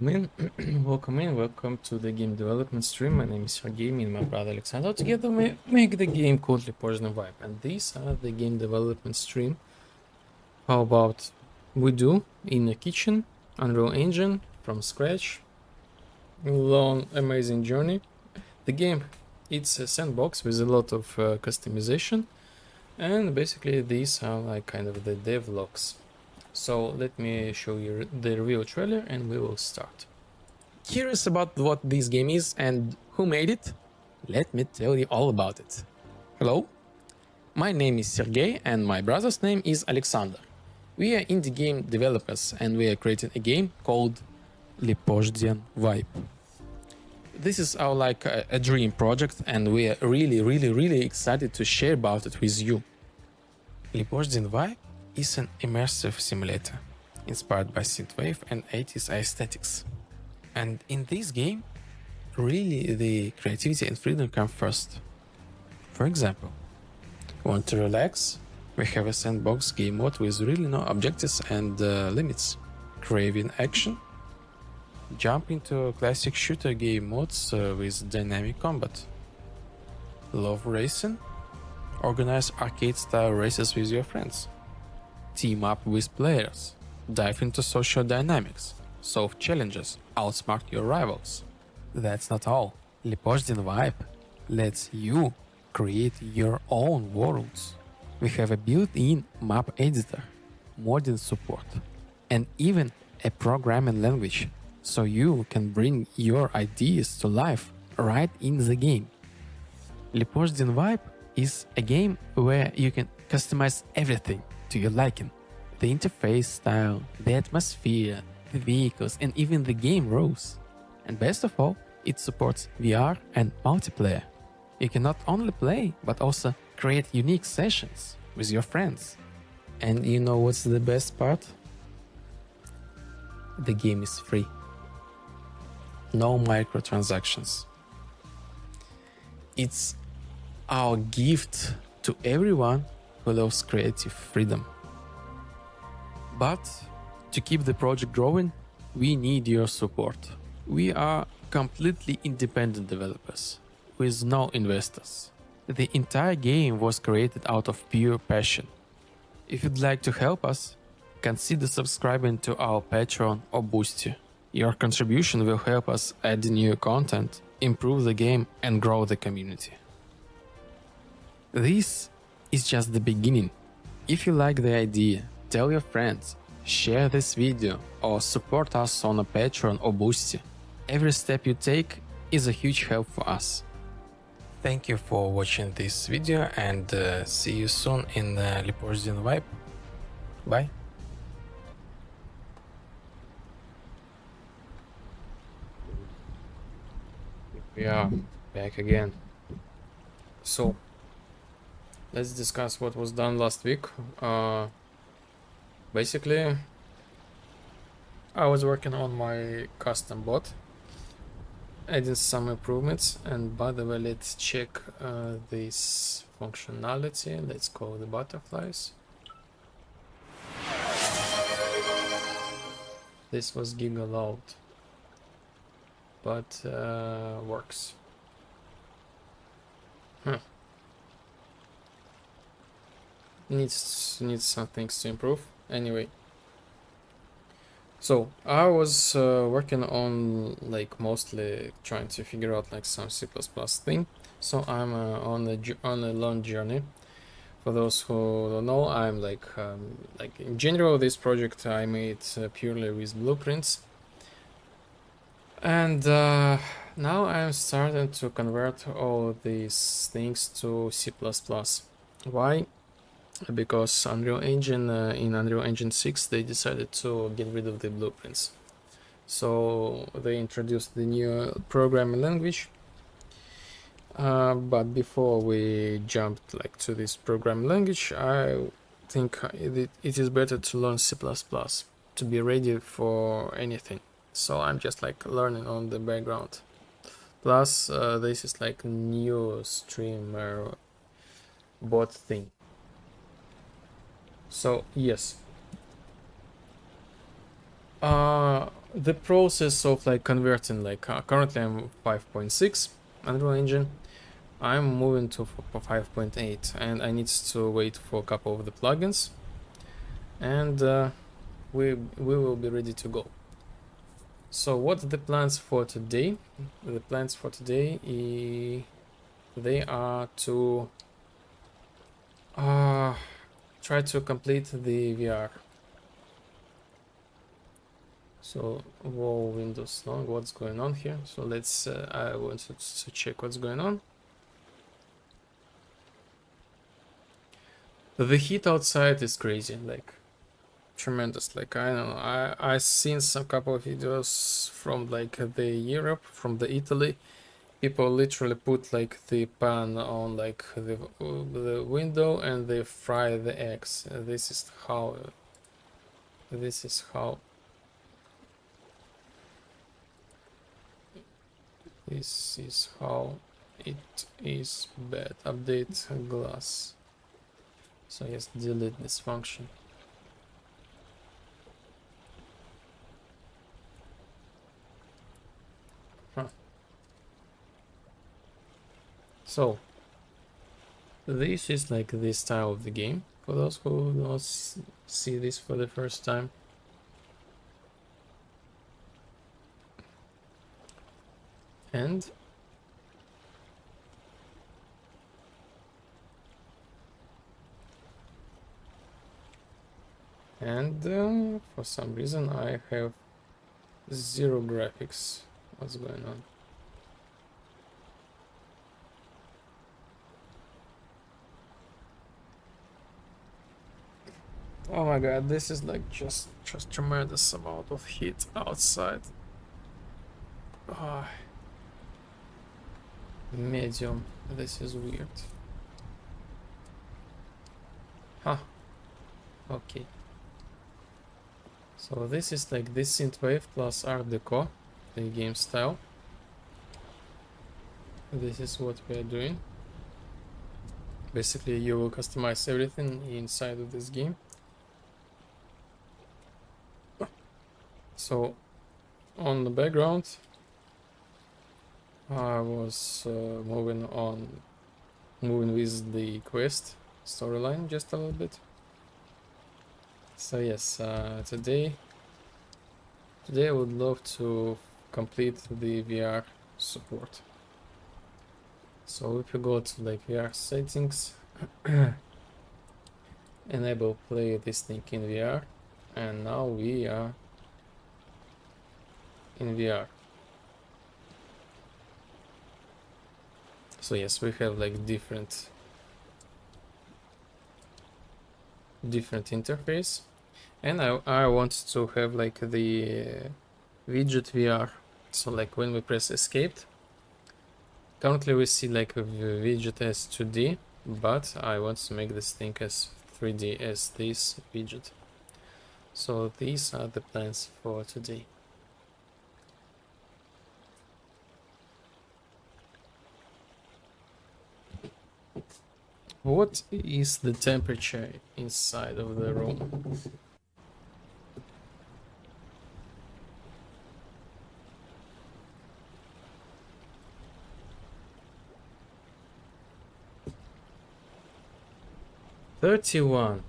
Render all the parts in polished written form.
welcome in. Welcome to the game development stream. My name is Sergey, me and my brother Alexander. Together we make the game called Prohibition Vibe, and these are the game development stream. How about we do in a kitchen, Unreal Engine from scratch, long amazing journey. The game, it's a sandbox with a lot of customization, and basically these are like kind of the devlogs. So let me show you the review trailer and we will start. Curious about what this game is and who made it? Let me tell you all about it. Hello, my name is Sergey and my brother's name is Alexander. We are indie game developers and we are creating a game called Prohibition Vibe. This is our a dream project and we are really excited to share about it with you. Prohibition Vibe is an immersive simulator inspired by synthwave and 80s aesthetics. And in this game, really the creativity and freedom come first. For example, want to relax? We have a sandbox game mode with really no objectives and limits. Craving action? Jump into classic shooter game modes with dynamic combat. Love racing? Organize arcade-style races with your friends. Team up with players, dive into social dynamics, solve challenges, outsmart your rivals. That's not all. Prohibition Vibe lets you create your own worlds. We have a built-in map editor, modding support, and even a programming language, so you can bring your ideas to life right in the game. Prohibition Vibe is a game where you can customize everything to your liking. The interface style, the atmosphere, the vehicles, and even the game rules. And best of all, it supports VR and multiplayer. You can not only play, but also create unique sessions with your friends. And you know what's the best part? The game is free. No microtransactions. It's our gift to everyone who loves creative freedom. But to keep the project growing, we need your support. We are completely independent developers, with no investors. The entire game was created out of pure passion. If you'd like to help us, consider subscribing to our Patreon or Boosty. Your contribution will help us add new content, improve the game and grow the community. This is just the beginning. If you like the idea, tell your friends, share this video or support us on a Patreon or Boosty. Every step you take is a huge help for us. Thank you for watching this video and see you soon in Prohibition Vibe. Bye. We are back again. So let's discuss what was done last week. Basically, I was working on my custom bot, adding some improvements, and by the way, let's check this functionality. Let's call the butterflies. This was giga loud, but works. Needs some things to improve. Anyway, so I was working on mostly trying to figure out some C++ thing. So I'm on a long journey. For those who don't know, I'm in general this project I made purely with blueprints, and now I'm starting to convert all these things to C++. Why? Because Unreal Engine in Unreal Engine 6 they decided to get rid of the blueprints, so they introduced the new programming language. But before we jumped to this programming language, I think it is better to learn C++ to be ready for anything. So I'm just learning on the background. Plus this is new streamer bot thing. So yes, the process of like converting, like currently I'm 5.6 Unreal Engine. I'm moving to 5.8, and I need to wait for a couple of the plugins, and we will be ready to go. So what's the plans for today? The plans for today they are to try to complete the VR. So whoa, Windows long, what's going on here? So let's I want to check what's going on. The heat outside is crazy, like tremendous. Like I don't know, I seen some couple of videos from like the Europe, from the Italy. People literally put like the pan on like the window and they fry the eggs. This is how this is how it is bad. Update glass. So yes, delete this function. So this is like the style of the game for those who not see this for the first time. And for some reason I have 0 graphics. What's going on? Oh my god, this is like just tremendous amount of heat outside. Medium. This is weird. Huh. Okay. So this is like this synthwave plus Art Deco, the game style. This is what we are doing. Basically, you will customize everything inside of this game. So, on the background, I was moving with the quest storyline just a little bit. So yes, today I would love to complete the VR support. So if you go to like VR settings, enable play this thing in VR, and now we are in VR. So yes, we have like different interface, and I want to have like the widget VR. So like when we press escape, currently we see like a widget as 2D, but I want to make this thing as 3D as this widget. So these are the plans for today. What is the temperature inside of the room? $31.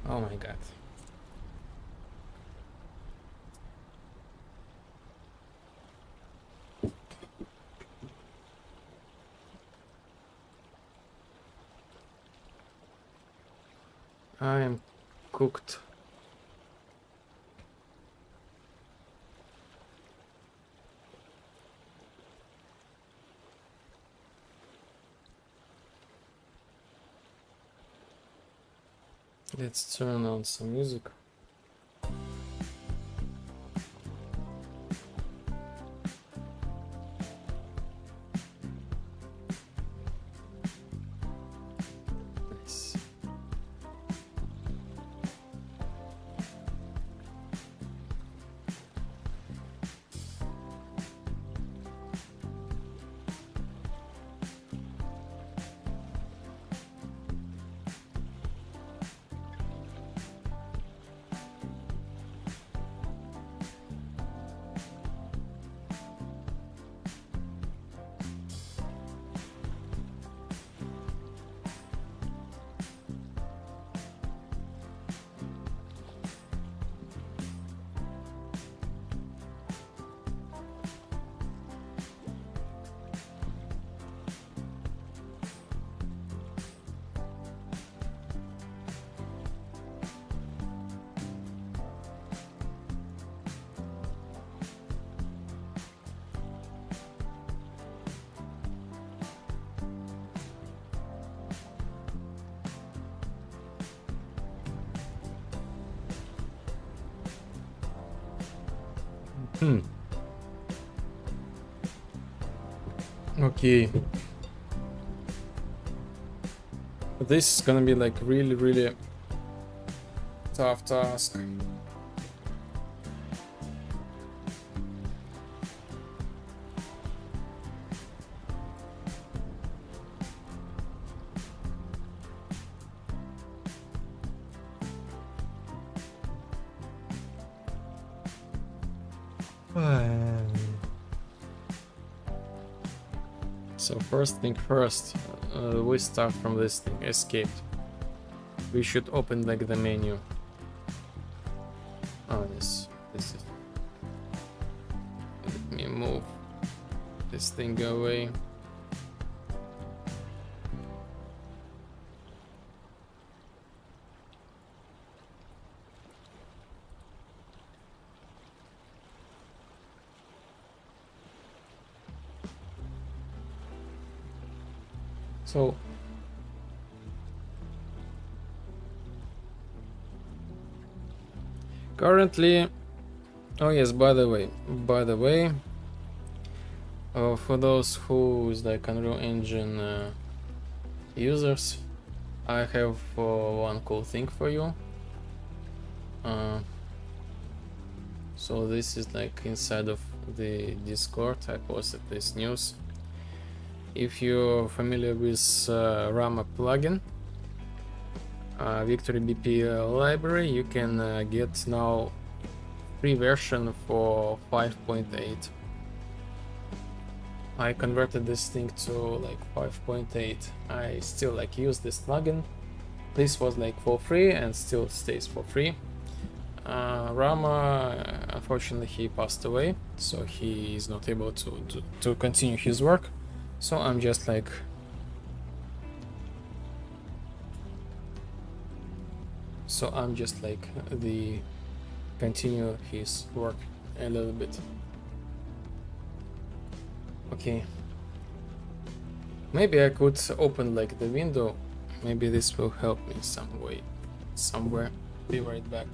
Oh my god. I am cooked. Let's turn on some music. Nice. Hmm. Okay. This is gonna be like really tough task. So first thing first, we start from this thing, escaped. We should open like the menu. Oh, this is. Let me move this thing away. So currently, oh yes, by the way, for those who is like Unreal Engine users, I have one cool thing for you. So this is like inside of the Discord. I posted this news. If you're familiar with Rama plugin, Victory BP library, you can get now free version for 5.8. I converted this thing to like 5.8. I still like use this plugin. This was like for free and still stays for free. Rama, unfortunately, he passed away, so he is not able to continue his work. So I'm just like the continue his work a little bit. Okay. Maybe I could open like the window. Maybe this will help me some way, somewhere. Be right back.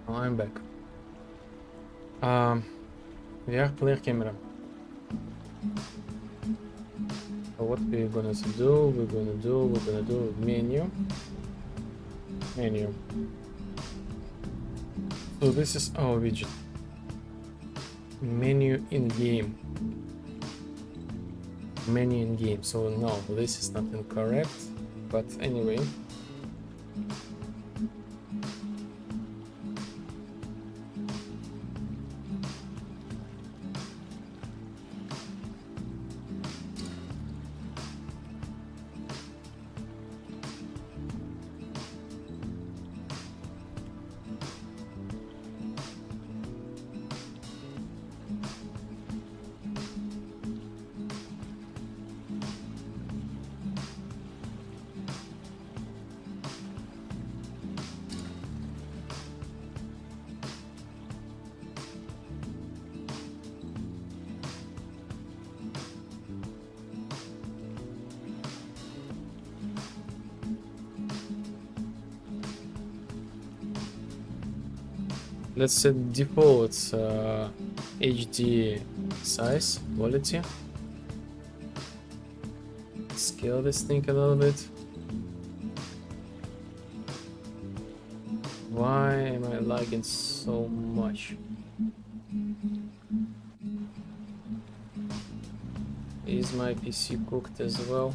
Oh, I'm back. Yeah, clear camera. So what we're gonna do? We're gonna do menu. So this is our widget. Menu in game. Menu in game. So no, this is not incorrect. But anyway. Let's set default HD size quality. Scale this thing a little bit. Why am I lagging so much? Is my PC cooked as well?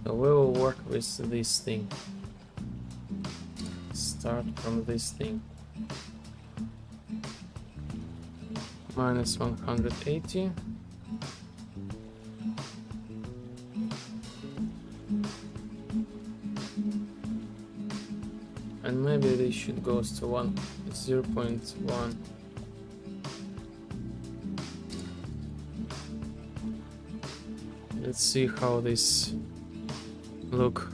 So we will work with this thing. Start from this thing. Minus 180. And maybe this should go to 0.1. Let's see how this look.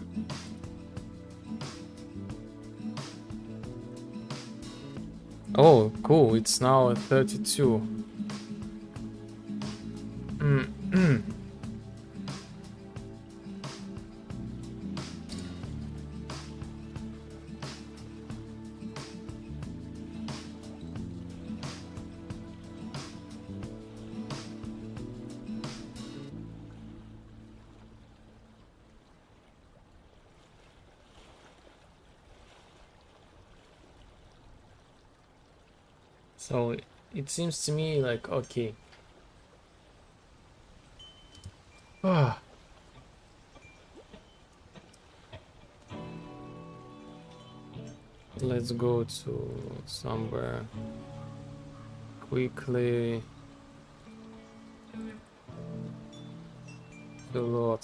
Oh, cool, it's now at 32. So it seems to me like okay. Ah. Let's go to somewhere quickly to load.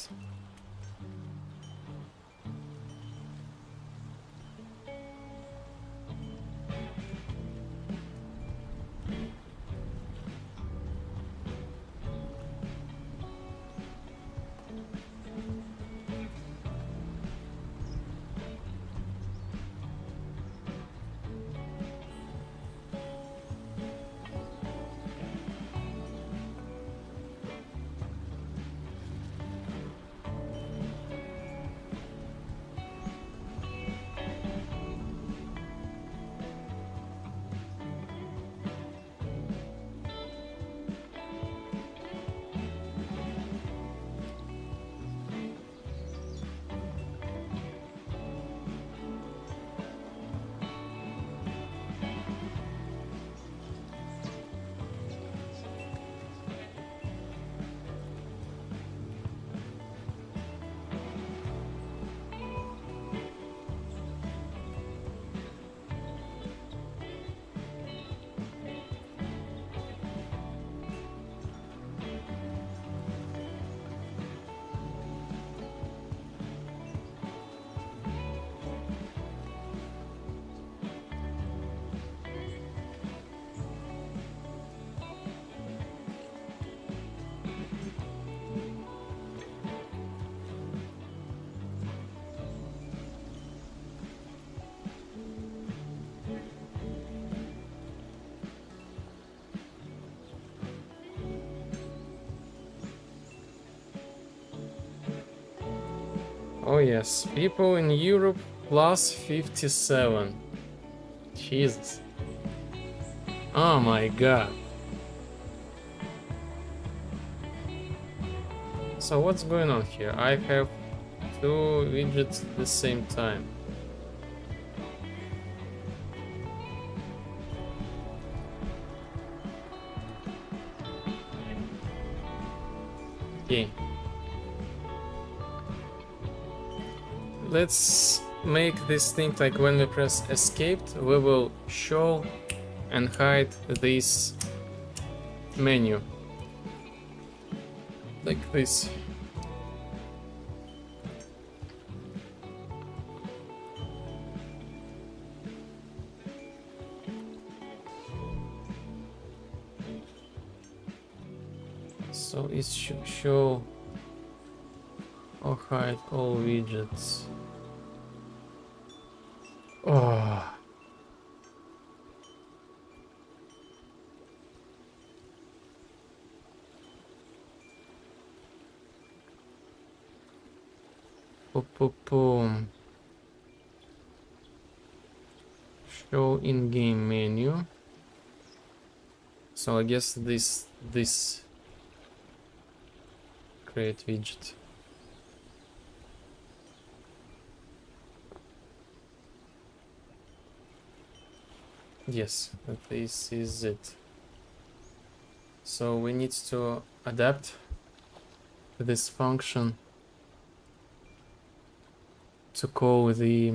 Oh yes, people in Europe plus 57. Jesus. Oh my god. So what's going on here? I have two widgets at the same time. Okay. Let's make this thing like when we press escape, we will show and hide this menu. Like this. So it should show or hide all widgets. Show in-game menu. So I guess this create widget. Yes, this is it. So we need to adapt this function to call the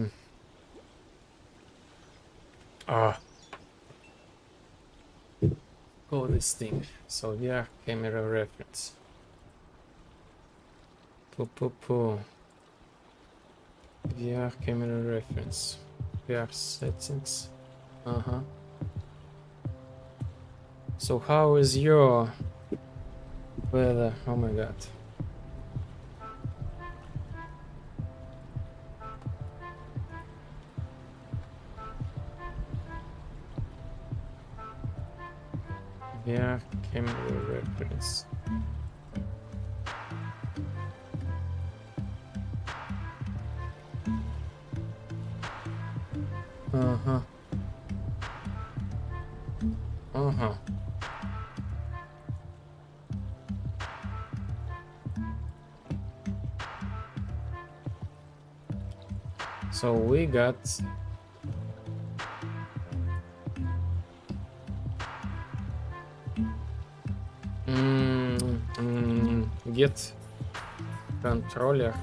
call this thing. So VR camera reference. VR camera reference. VR settings. So how is your weather? Oh my god. VR camera reference. So we got get controller.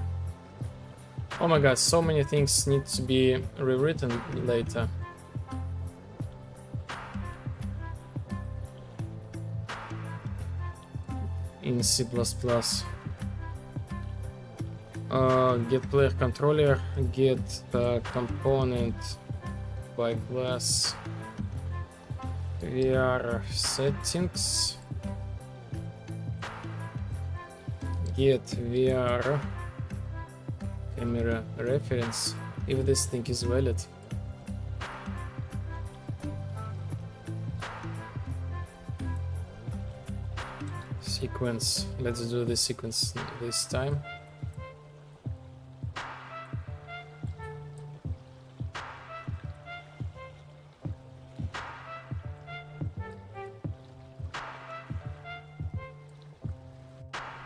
Oh my god, so many things need to be rewritten later. In C++. Get player controller, get component by class, VR settings, get VR camera reference, if this thing is valid. Sequence, let's do the sequence this time.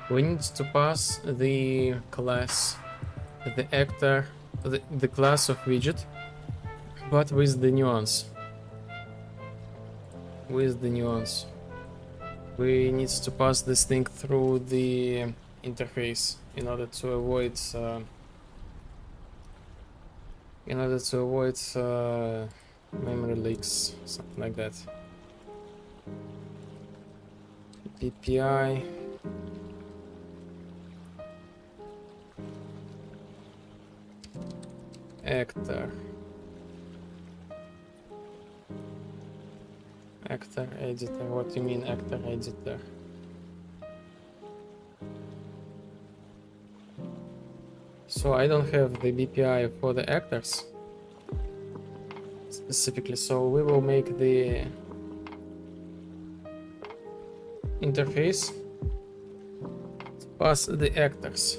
We need to pass the class, the actor, the class of widget, but with the nuance. We need to pass this thing through the interface in order to avoid memory leaks, something like that. PPI. Actor editor. What do you mean actor editor? So I don't have the BPI for the actors specifically, so we will make the interface to pass the actors.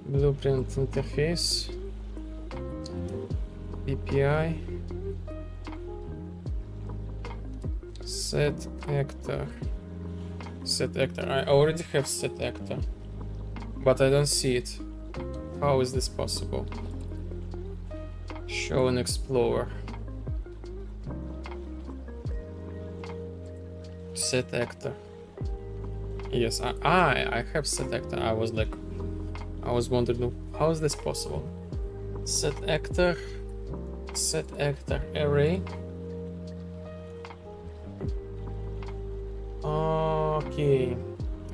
Blueprint interface, BPI, set actor. I already have set actor, but I don't see it. How is this possible? Show an explorer. Set actor. Yes, I have set actor. I was wondering how is this possible. Set actor array. Okay,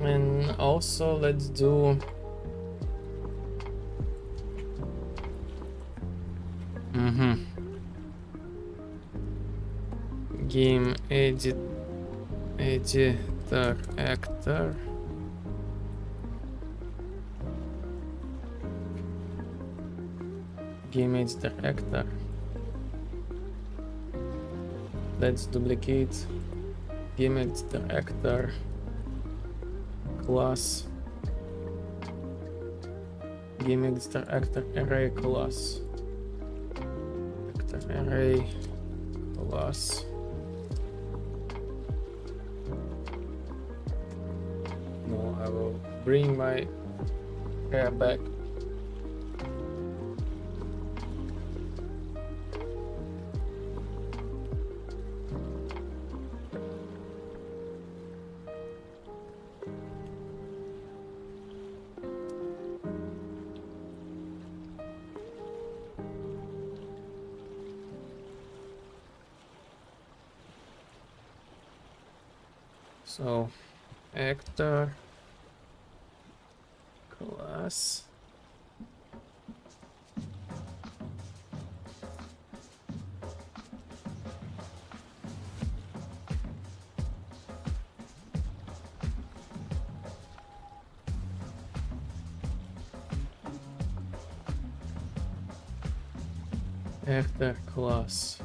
and also let's do game editor actor. game editor actor. Let's duplicate game editor actor class, game editor actor array class, actor array class. No, I will bring my hair back. So actor class actor class.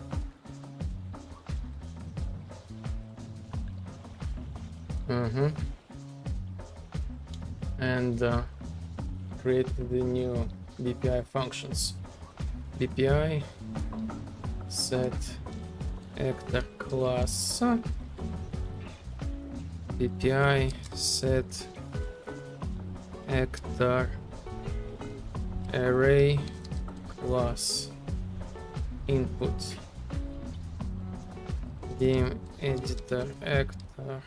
And create the new BPI functions. BPI set actor class, BPI set actor array class input, game editor actor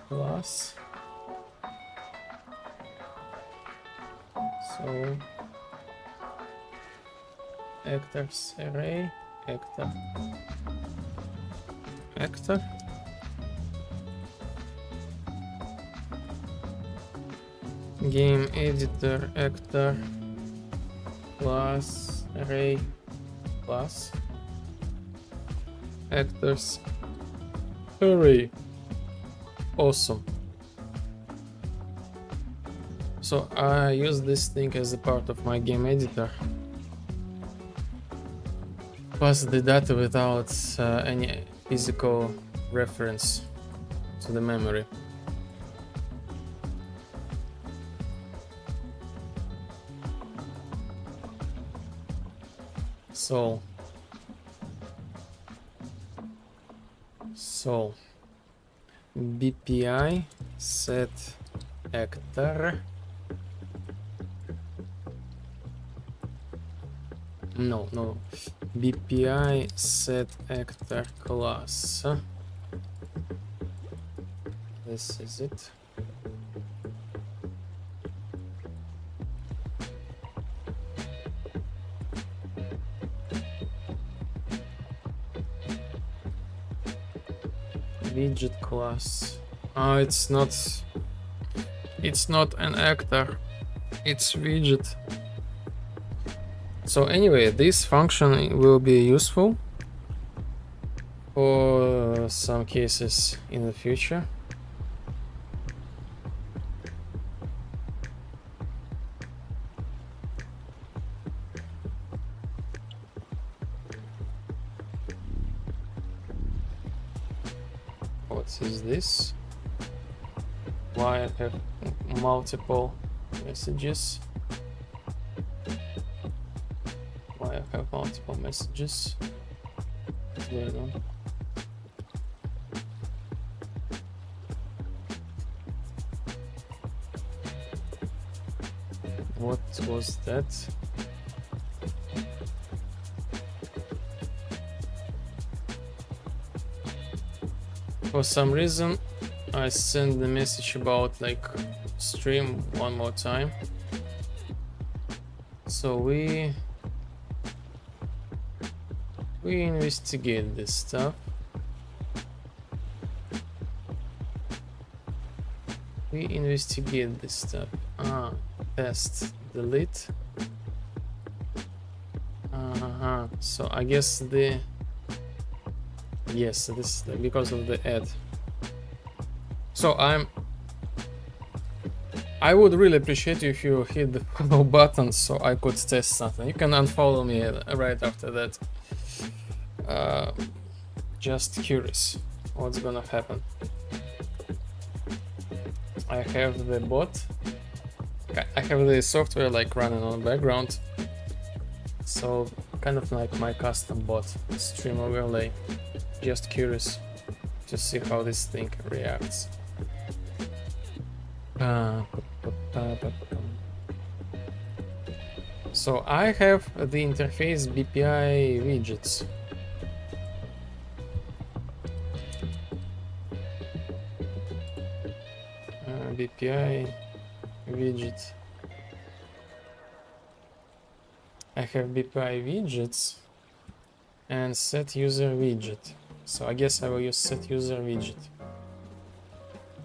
class. So actors array actor game editor actor class array class actors array. Awesome. So I use this thing as a part of my game editor. Pass the data without any physical reference to the memory. So BPI set actor. No. BPI set actor class. This is it. Widget class. Oh, it's not an actor, it's widget. So anyway, this function will be useful for some cases in the future. What is this? Why I have multiple messages? Why I have multiple messages? What's going on? What was that? For some reason I send the message about like stream one more time. So we investigate this stuff. Test delete. So I guess yes, this is because of the add. So I would really appreciate you if you hit the follow button so I could test something. You can unfollow me right after that. Uh, just curious what's gonna happen. I have the bot. I have the software like running on the background. So kind of like my custom bot stream overlay. Just curious to see how this thing reacts. So I have the interface BPI widgets. BPI widget. I have BPI widgets and set user widget. So I guess I will use set user widget.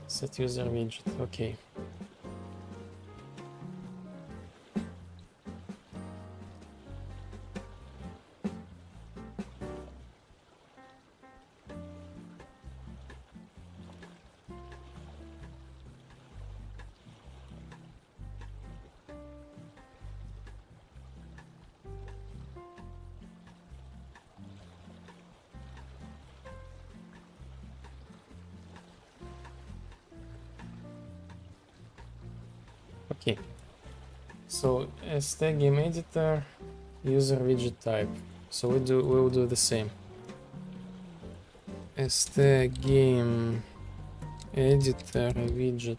Set user widget, okay. Okay, so as the game editor, user widget type. So we'll do the same. As the game editor widget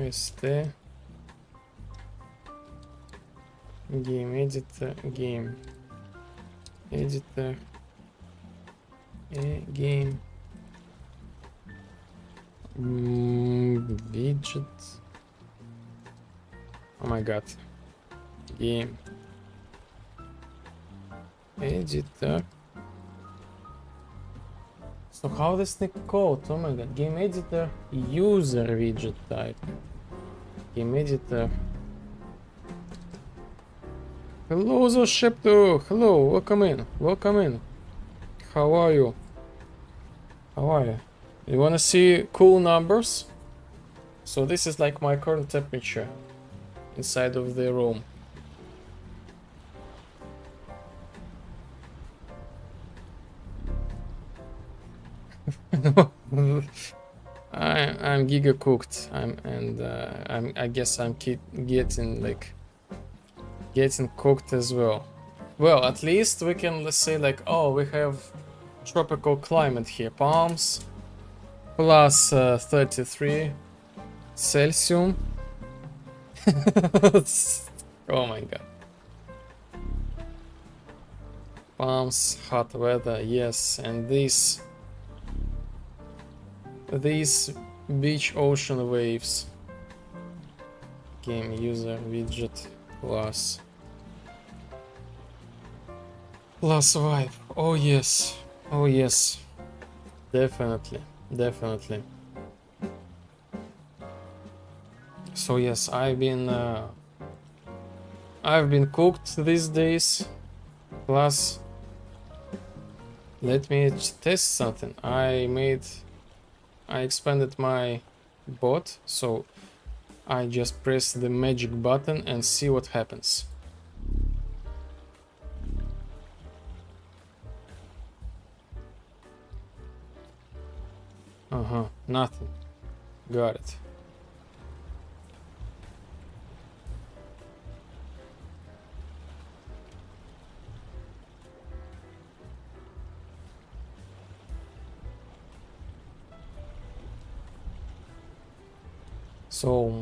as the game editor game widget. Oh my god. Game editor. So how does the code? Oh my god. Game editor user widget type. Game editor. Hello, Zoshepto. Hello, welcome in. Welcome in. How are you? How are you? You wanna see cool numbers? So this is like my current temperature inside of the room. I'm giga cooked. I guess I'm getting cooked as well. Well, at least we can, let's say, like, oh, we have tropical climate here. Palms plus 33 Celsius. Oh my god. Palms, hot weather, yes, and these beach ocean waves. Game user widget plus vibe. Oh yes, oh yes, definitely. So yes, I've been cooked these days. Plus, let me test something. I expanded my bot, so I just press the magic button and see what happens. Nothing. Got it. So,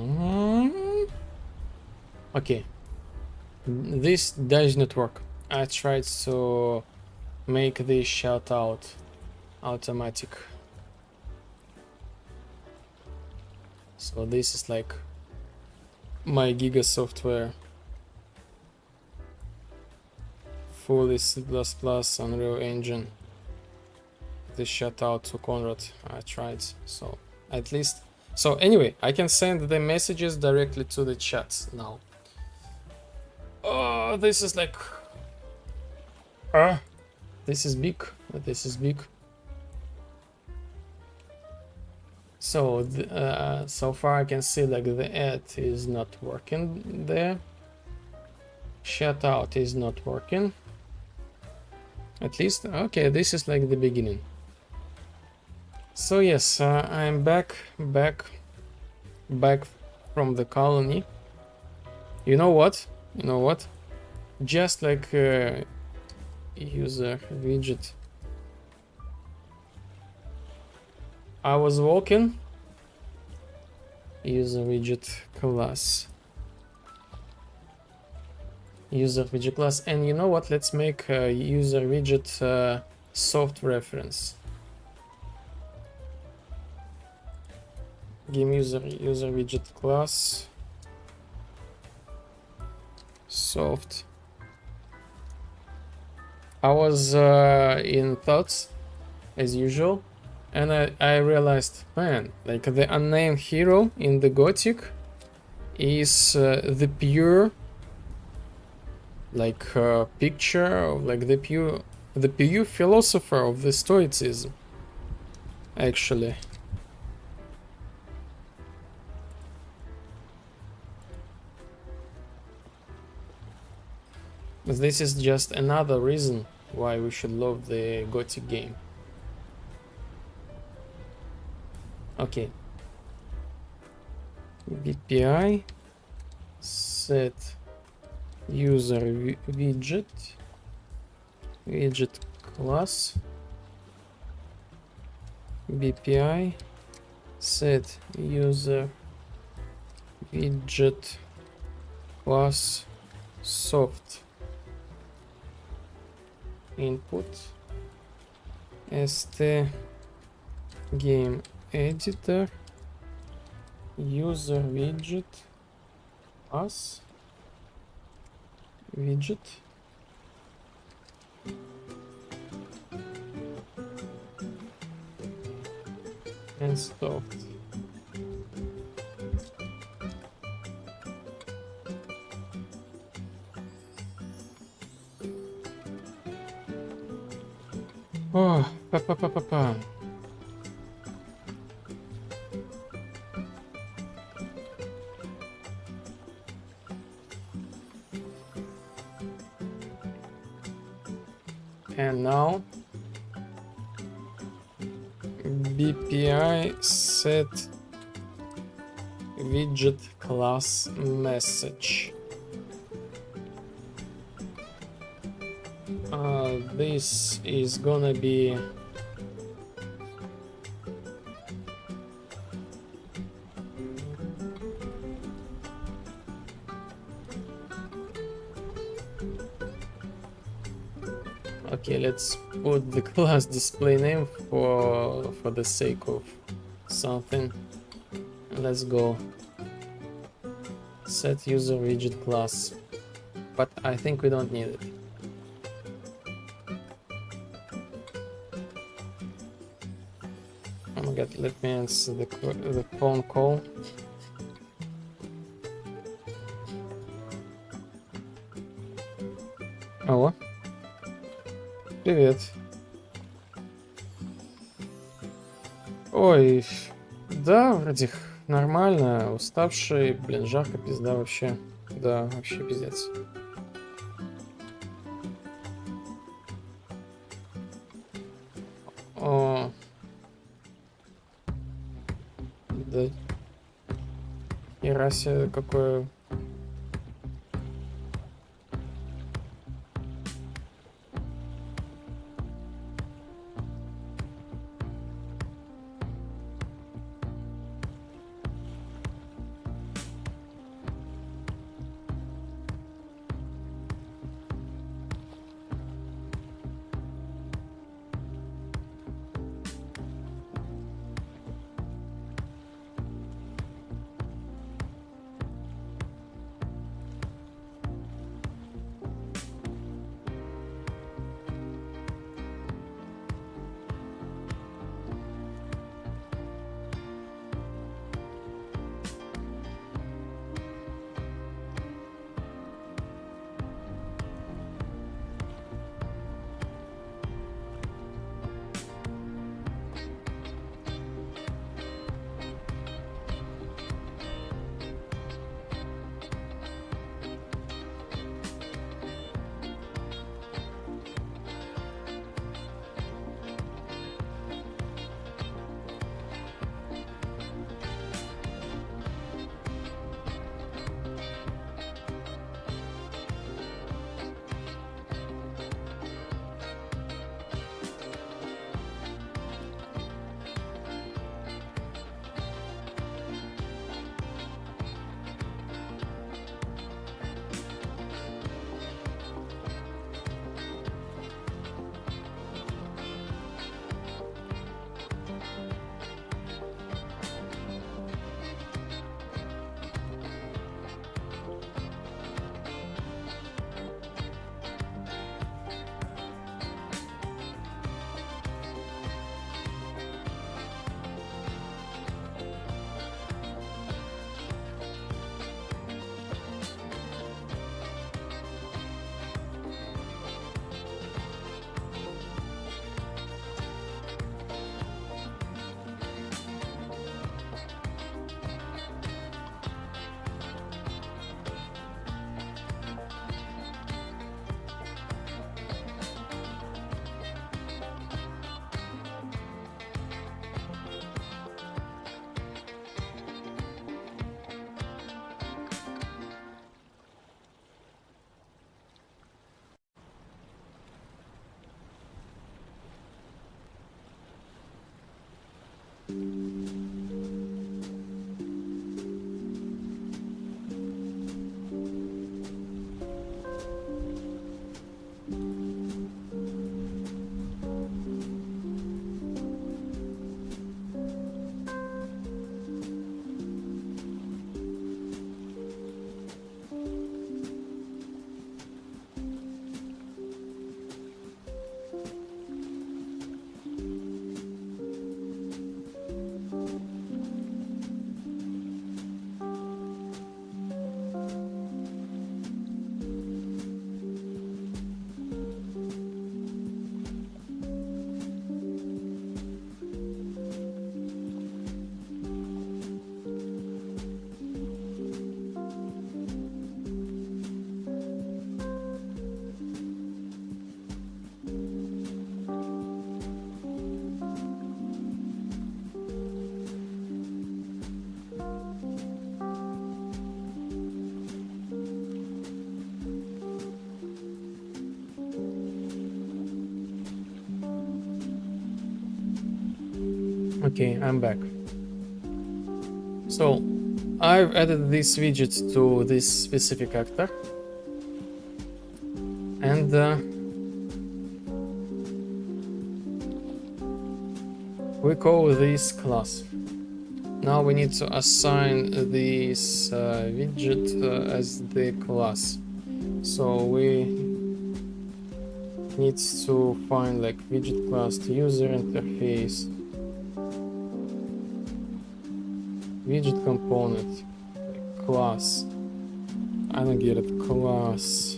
okay, this does not work. I tried to make this shout out automatic. So this is like my Giga software, fully C++, Unreal Engine. This shout out to Conrad. I tried, so at least. So anyway, I can send the messages directly to the chat now. Oh, this is like Ah, this is big. This is big. So so far I can see like the ad is not working there. Shout out is not working. At least, okay, this is like the beginning. So yes, I'm back from the colony. You know what? Just like user widget. I was walking. User widget class. User widget class, and you know what? Let's make a user widget soft reference. Game user widget class soft. I was in thoughts as usual, and I realized, man, like the unnamed hero in the Gothic is the pure like picture of like the pure philosopher of the Stoicism, actually. This is just another reason why we should love the Gothic game. Okay. BPI set user widget class BPI set user widget class soft input st game editor user widget class widget and soft. Oh, па-па-па-па-па. And now BPI set widget class message. This is gonna be okay, let's put the class display name for the sake of something. Let's go set user widget class, but I think we don't need it. Oh my god, let me answer the phone call. Алло. Привет. Ой, да, вроде нормально, уставший, блин, жарко, пизда вообще. Да, вообще пиздец. О, да. И расе какое... Okay, I'm back. So I've added this widget to this specific actor, and we call this class. Now we need to assign this widget as the class. So we need to find like widget class to user interface, widget component, like class. I don't get it. Class.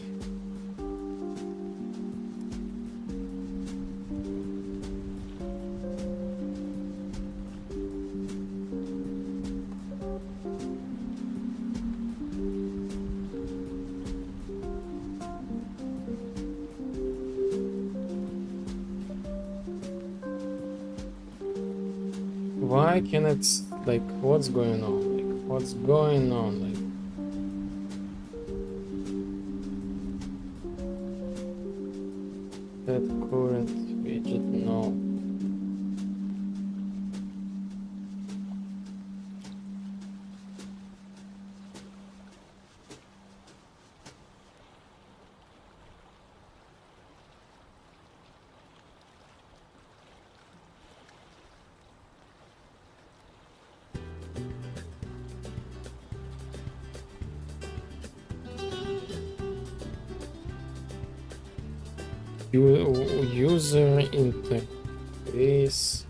Why can it, like, what's going on? Like, what's going on? Like, that current widget, no. User interface.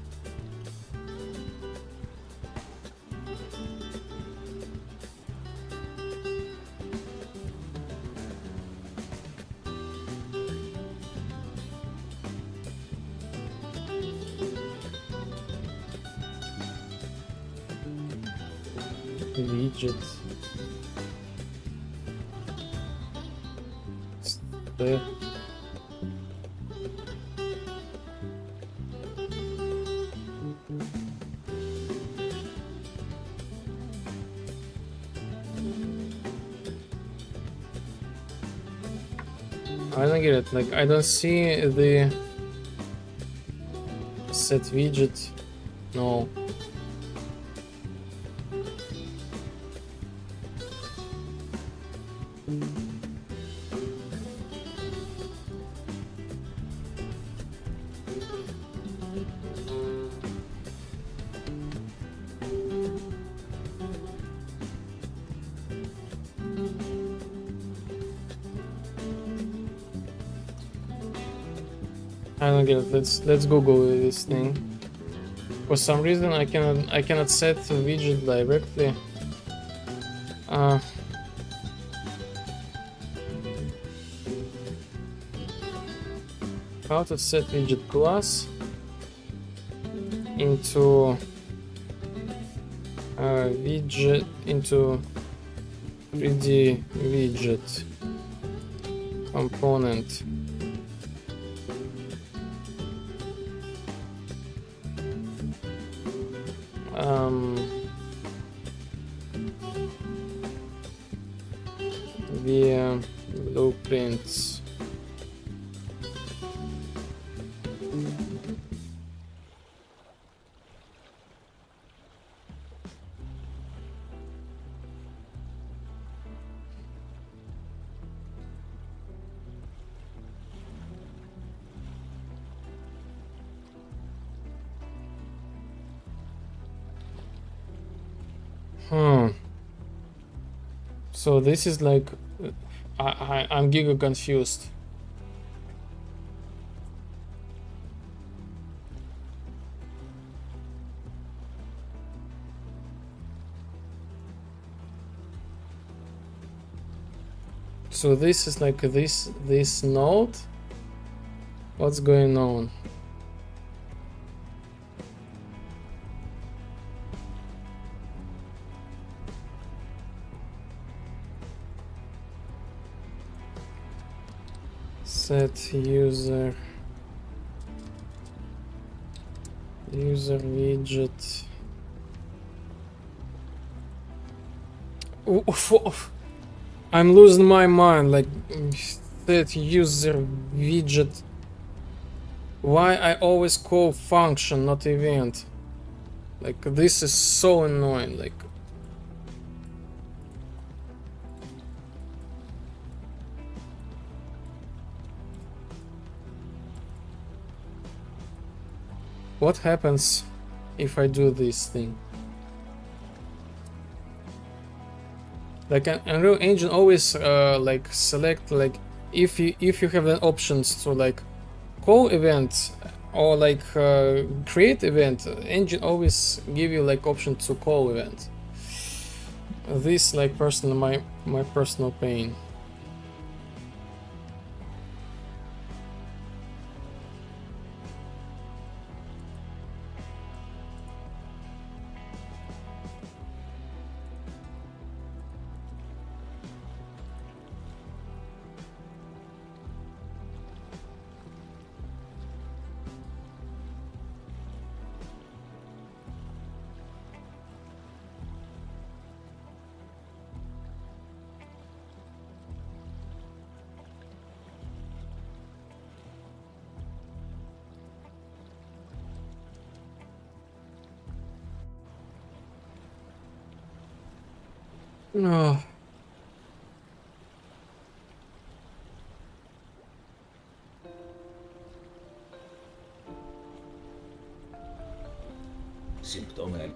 Widget. The I don't get it. Like, I don't see the set widget. No. I don't get it. Let's Google this thing. For some reason I cannot set the widget directly. How to set widget class into widget into 3D widget component. Via blueprints. Hmm. So this is like, I'm giga confused. So this is like this node. What's going on? Set user widget. I'm losing my mind. Like, set user widget. Why I always call function, not event? Like, this is so annoying. Like, what happens if I do this thing? Like, an Unreal Engine always like select, like, if you have the options to like call event or like create event, engine always give you like option to call event. This like personal my personal pain. No. Symptomen.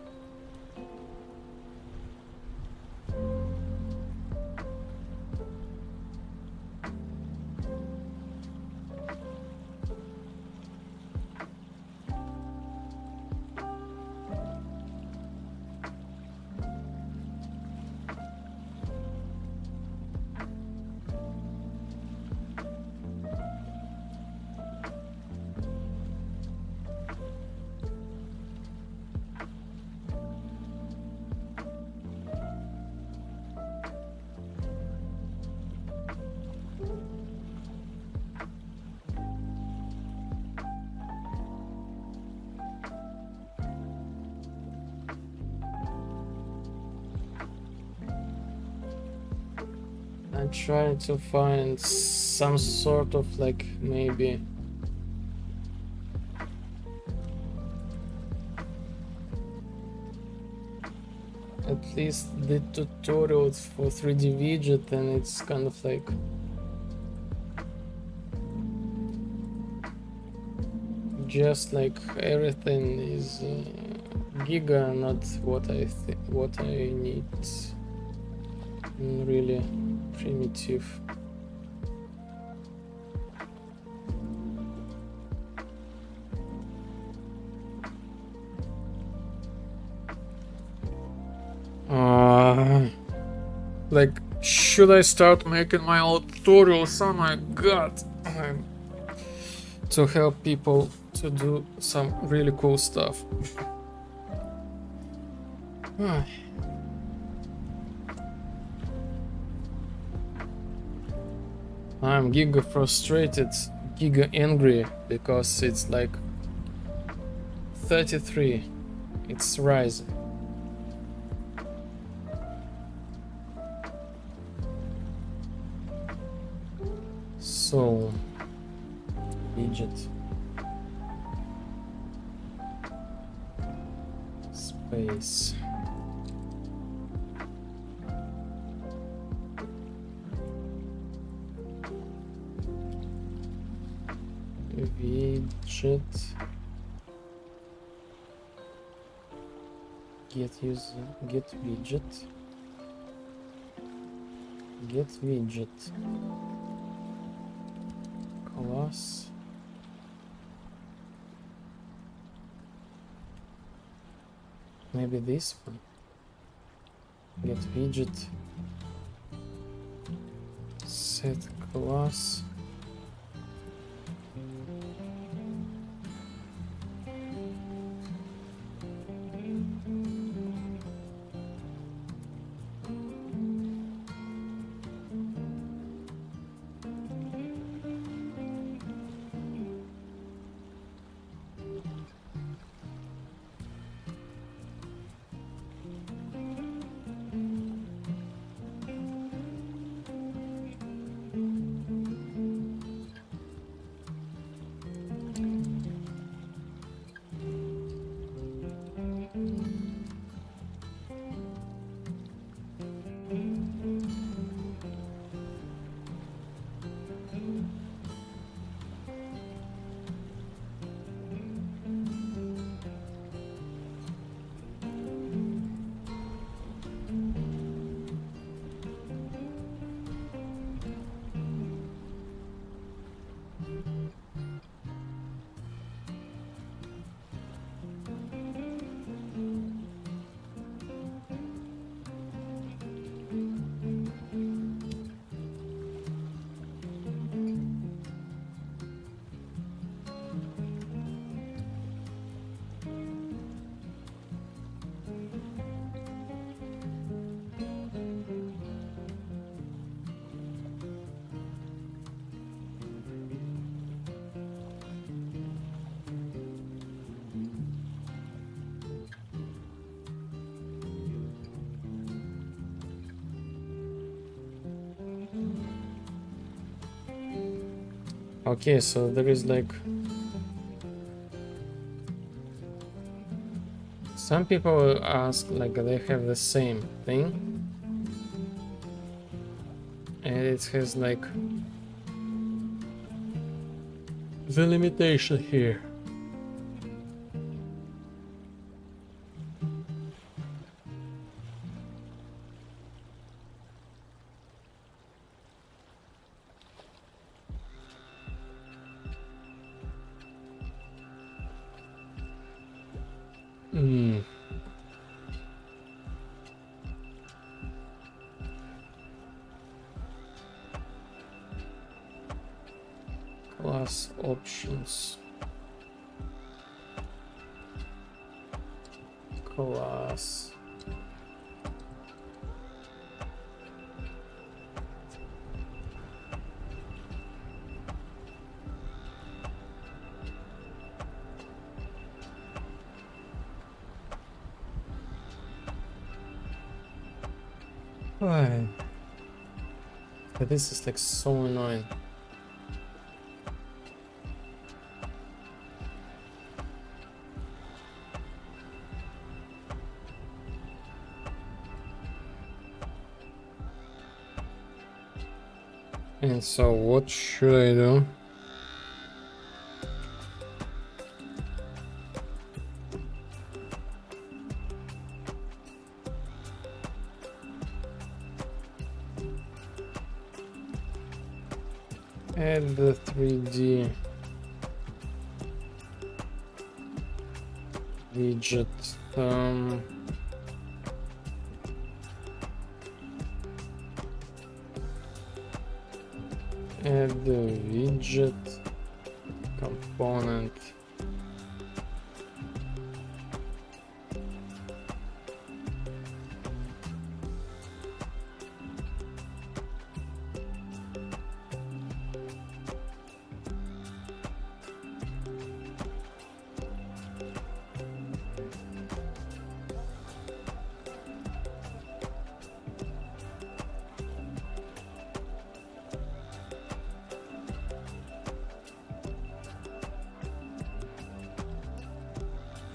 I'm trying to find some sort of like maybe at least the tutorials for 3D widget, and it's kind of like just like everything is giga, not what I need. Really primitive. Like, should I start making my own tutorials? Oh my god! To help people to do some really cool stuff. I'm giga frustrated, giga angry, because it's like 33. It's rising. So, widget space. Widget get widget. Get widget class. Maybe this one. Get widget set class. Okay, so there is like some people ask like they have the same thing and it has like the limitation here. Class options. Class. Why? This is like so annoying. And so what should I do? Add the 3D widget. Add the widget component.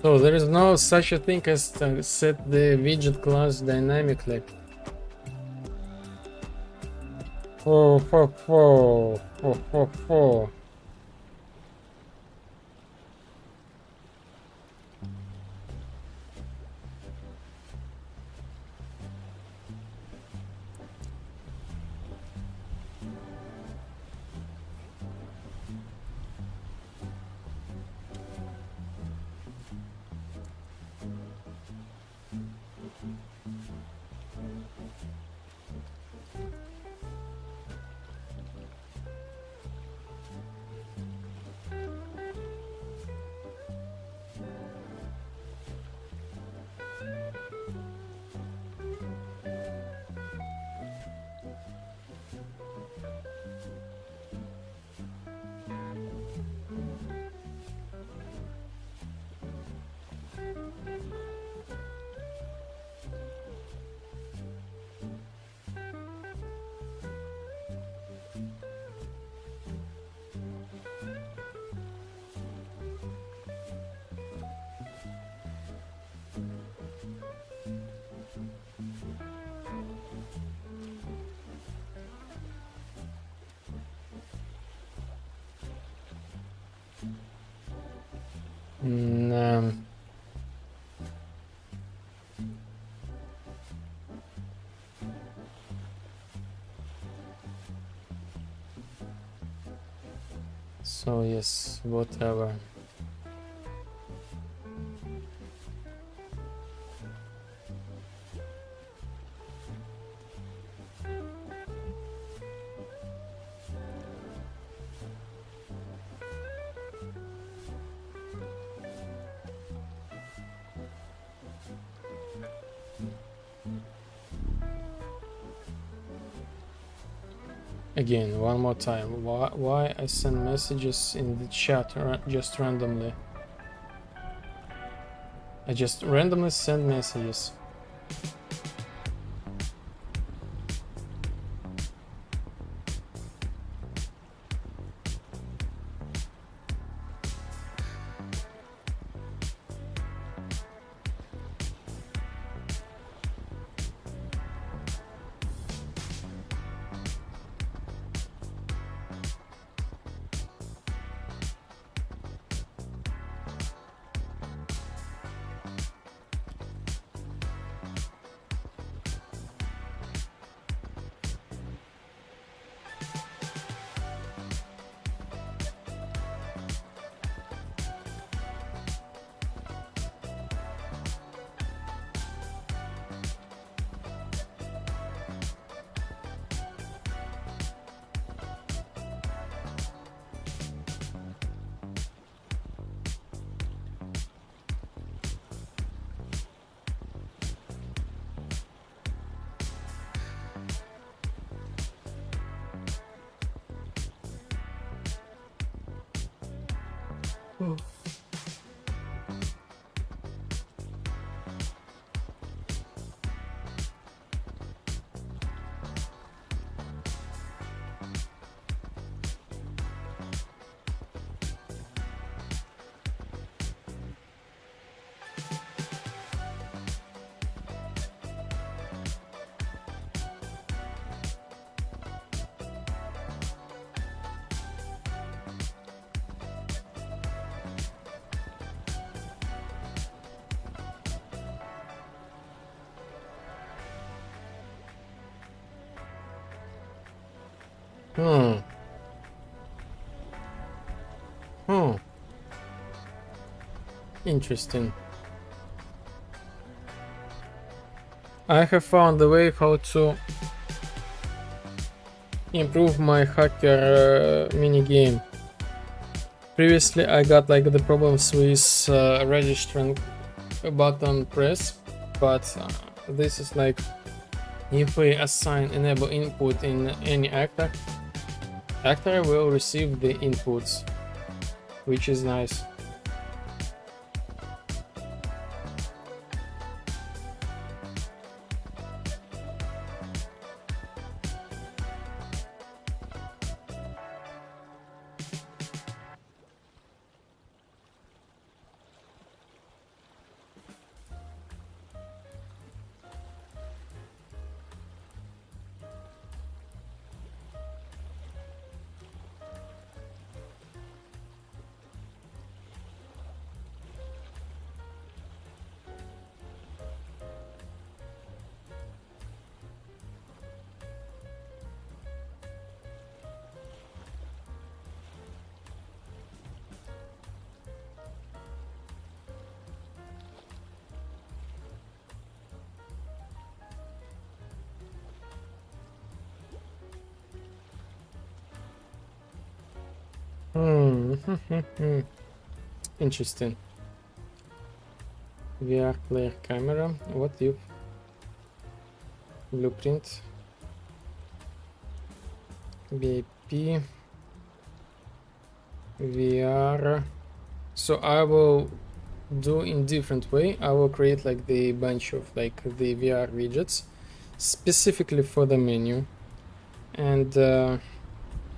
So there is no such a thing as set the widget class dynamically. Oh. So yes, whatever. Again, one more time. Why I send messages in the chat just randomly? I just randomly send messages. Oh. Hmm. Hmm. Interesting. I have found a way how to improve my hacker mini game. Previously, I got like the problems with registering a button press, but this is like if we assign enable input in any actor will receive the inputs, which is nice. Interesting. VR player camera. What if blueprint VIP VR? So I will do in different way. I will create like the bunch of like the VR widgets specifically for the menu, and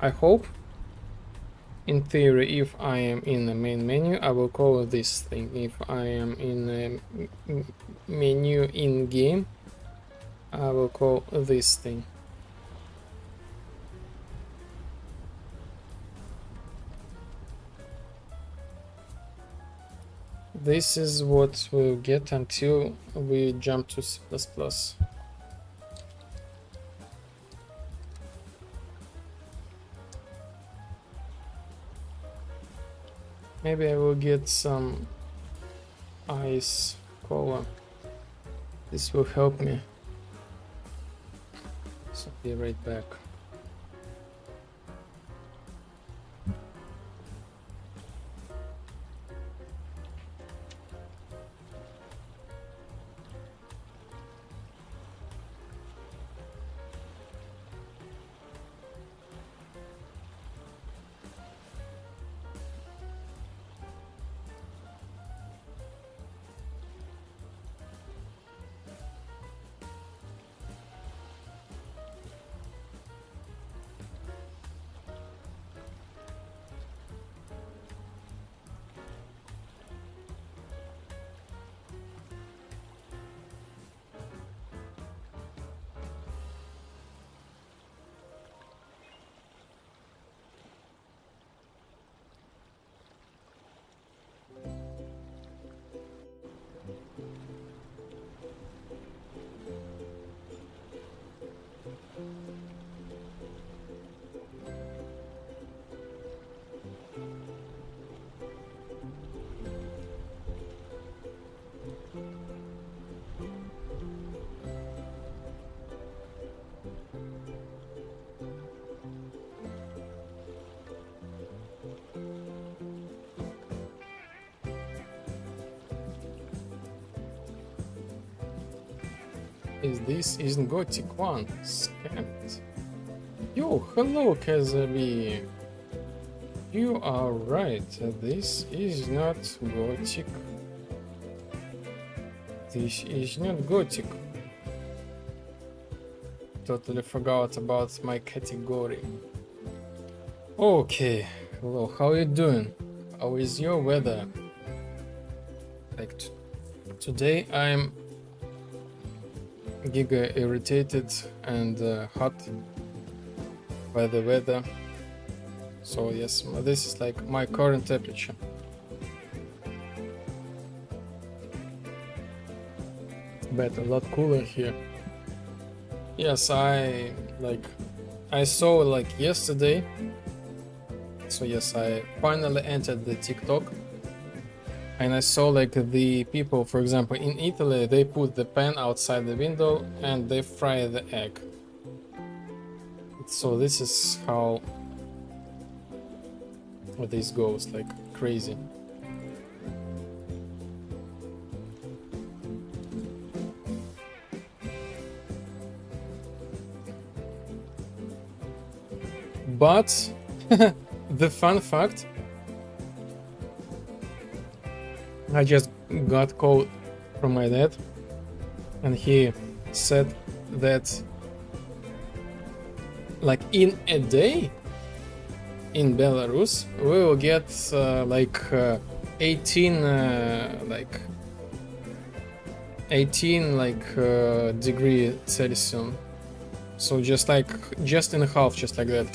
I hope in theory if I am in the main menu I will call this thing. If I am in the menu in game I will call this thing. This is what we'll get until we jump to C++. Maybe I will get some ice cola. This will help me. So be right back. This isn't Gothic 1. Scammed. Yo, hello, Kazabi. You are right. This is not Gothic. This is not Gothic. Totally forgot about my category. Okay, hello, how you doing? How is your weather? Like today I'm giga irritated and hot by the weather. So yes, this is like my current temperature. But a lot cooler here. Yes, I saw like yesterday. So yes, I finally entered the TikTok. And I saw like the people, for example, in Italy, they put the pan outside the window and they fry the egg. So this is how this goes, like crazy. But the fun fact, I just got called from my dad, and he said that like in a day in Belarus we will get 18 degree Celsius. So just in half, just like that.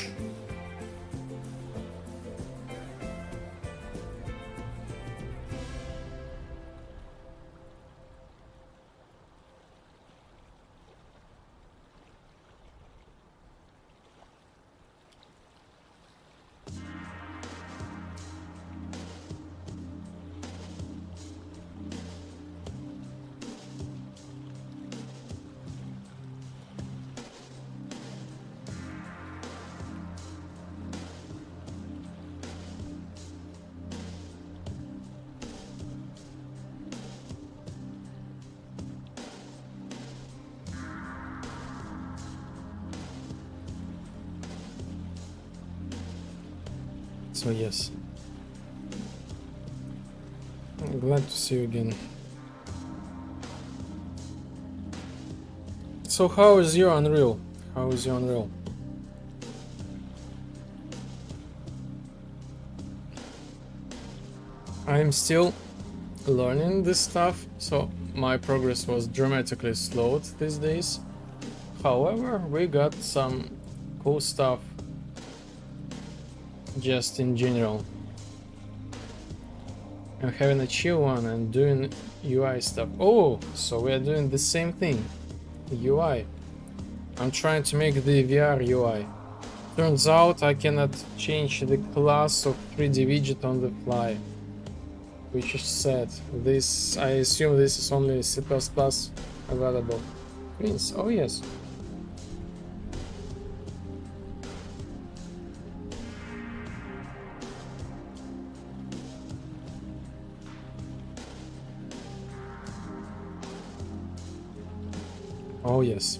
So yes, I'm glad to see you again. So how is your Unreal? How is your Unreal? I'm still learning this stuff, so my progress was dramatically slowed these days. However, we got some cool stuff just in general. I'm having a chill one and doing UI stuff. Oh, so we are doing the same thing. UI. I'm trying to make the VR UI. Turns out I cannot change the class of 3D widget on the fly. which is sad. This, I assume this is only C++ available. Means, oh yes. Oh yes.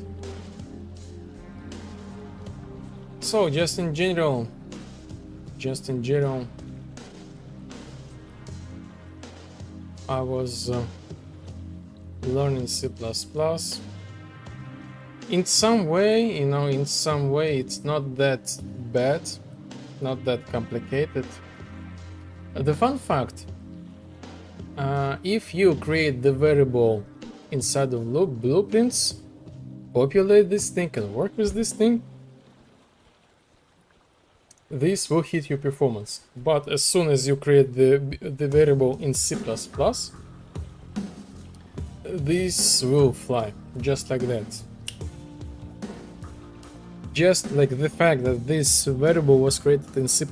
So just in general, I was learning C++. In some way, you know, it's not that bad, not that complicated. The fun fact, if you create the variable inside of blueprints, populate this thing and work with this thing, this will hit your performance. But as soon as you create the variable in C++, this will fly, just like that. Just like the fact that this variable was created in C++,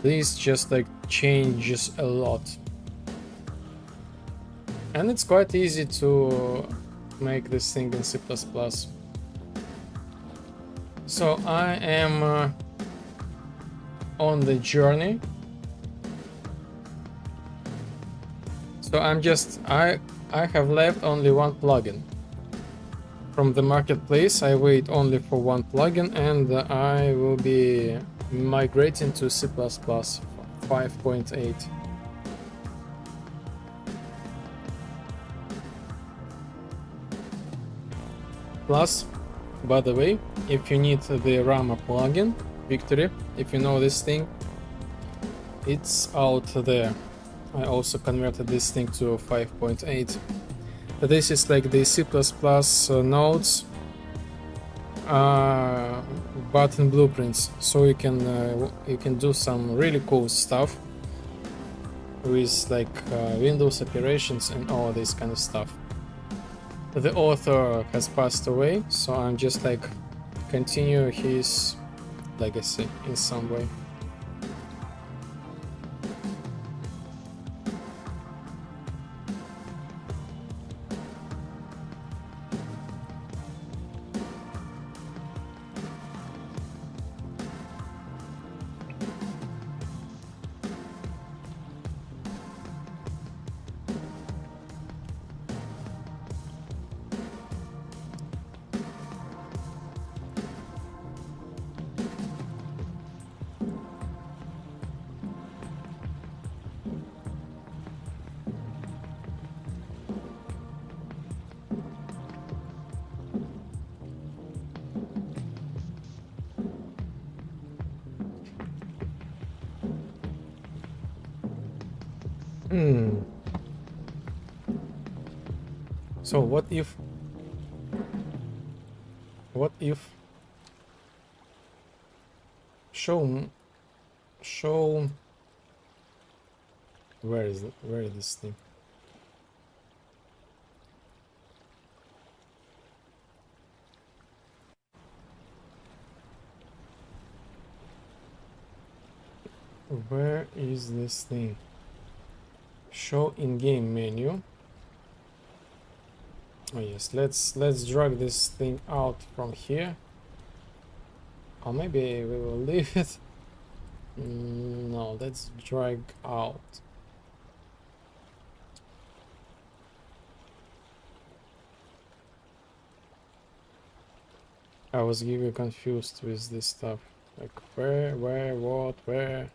this just like changes a lot. And it's quite easy to make this thing in C++. So I am on the journey. So I have left only one plugin. From the marketplace, I wait only for one plugin, and I will be migrating to C++ 5.8. Plus, by the way, if you need the Rama plugin, Victory, if you know this thing, it's out there. I also converted this thing to 5.8. This is like the C++ nodes button blueprints, so you can do some really cool stuff with like Windows operations and all this kind of stuff. The author has passed away, so I'm just like continue his legacy in some way. So what if show where is this thing? Where is this thing? Show in-game menu. Oh yes, let's drag this thing out from here. Or maybe we will leave it. No, let's drag out. I was getting confused with this stuff. Like where, what, where?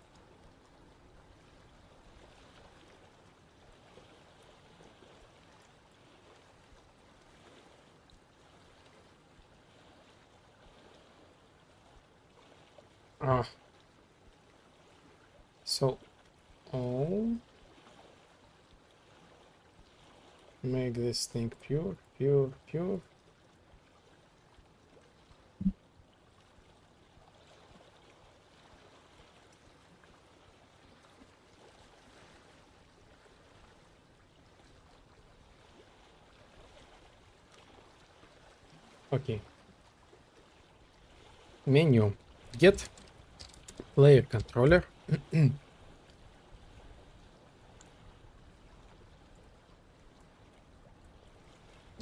So, make this thing pure. Okay. Menu. Get player controller.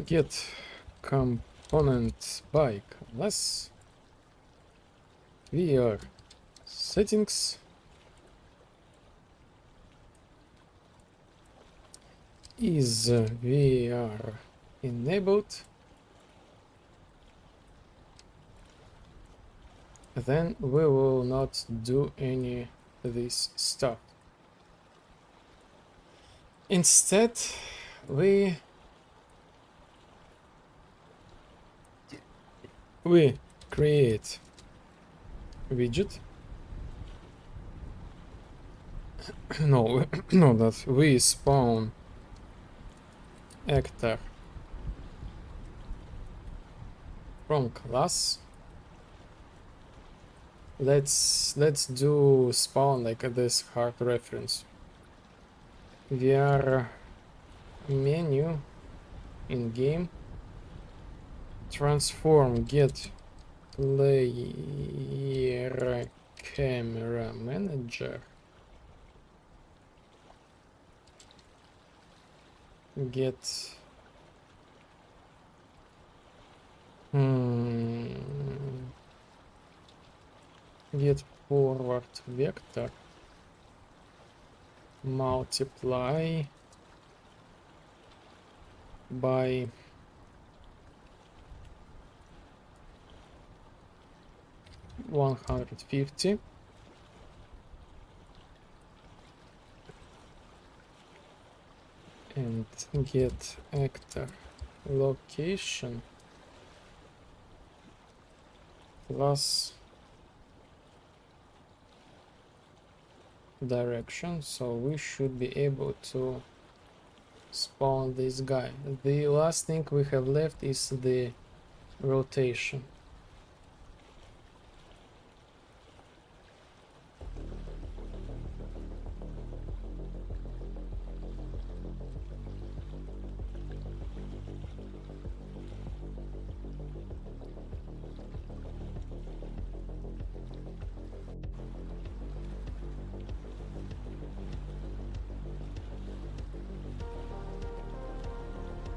get component by class VR settings is VR enabled, then we will not do any of this stuff. Instead, we create widget. No, no, that we spawn actor from class. Let's do spawn like this hard reference. VR menu in game, transform get player camera manager, get get forward vector, multiply by 150, and get actor location plus direction, so we should be able to spawn this guy. The last thing we have left is the rotation.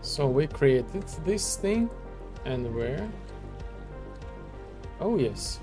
So we created this thing, and where? Oh yes.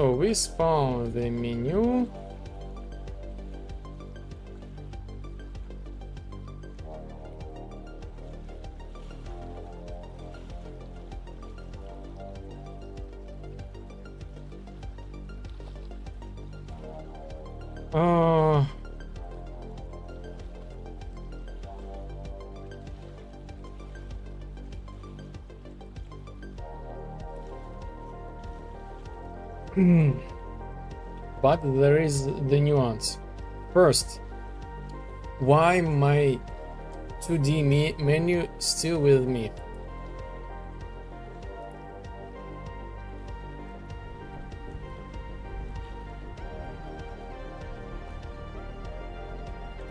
So we spawn the menu. But there is the nuance. First, why my 2D menu still with me?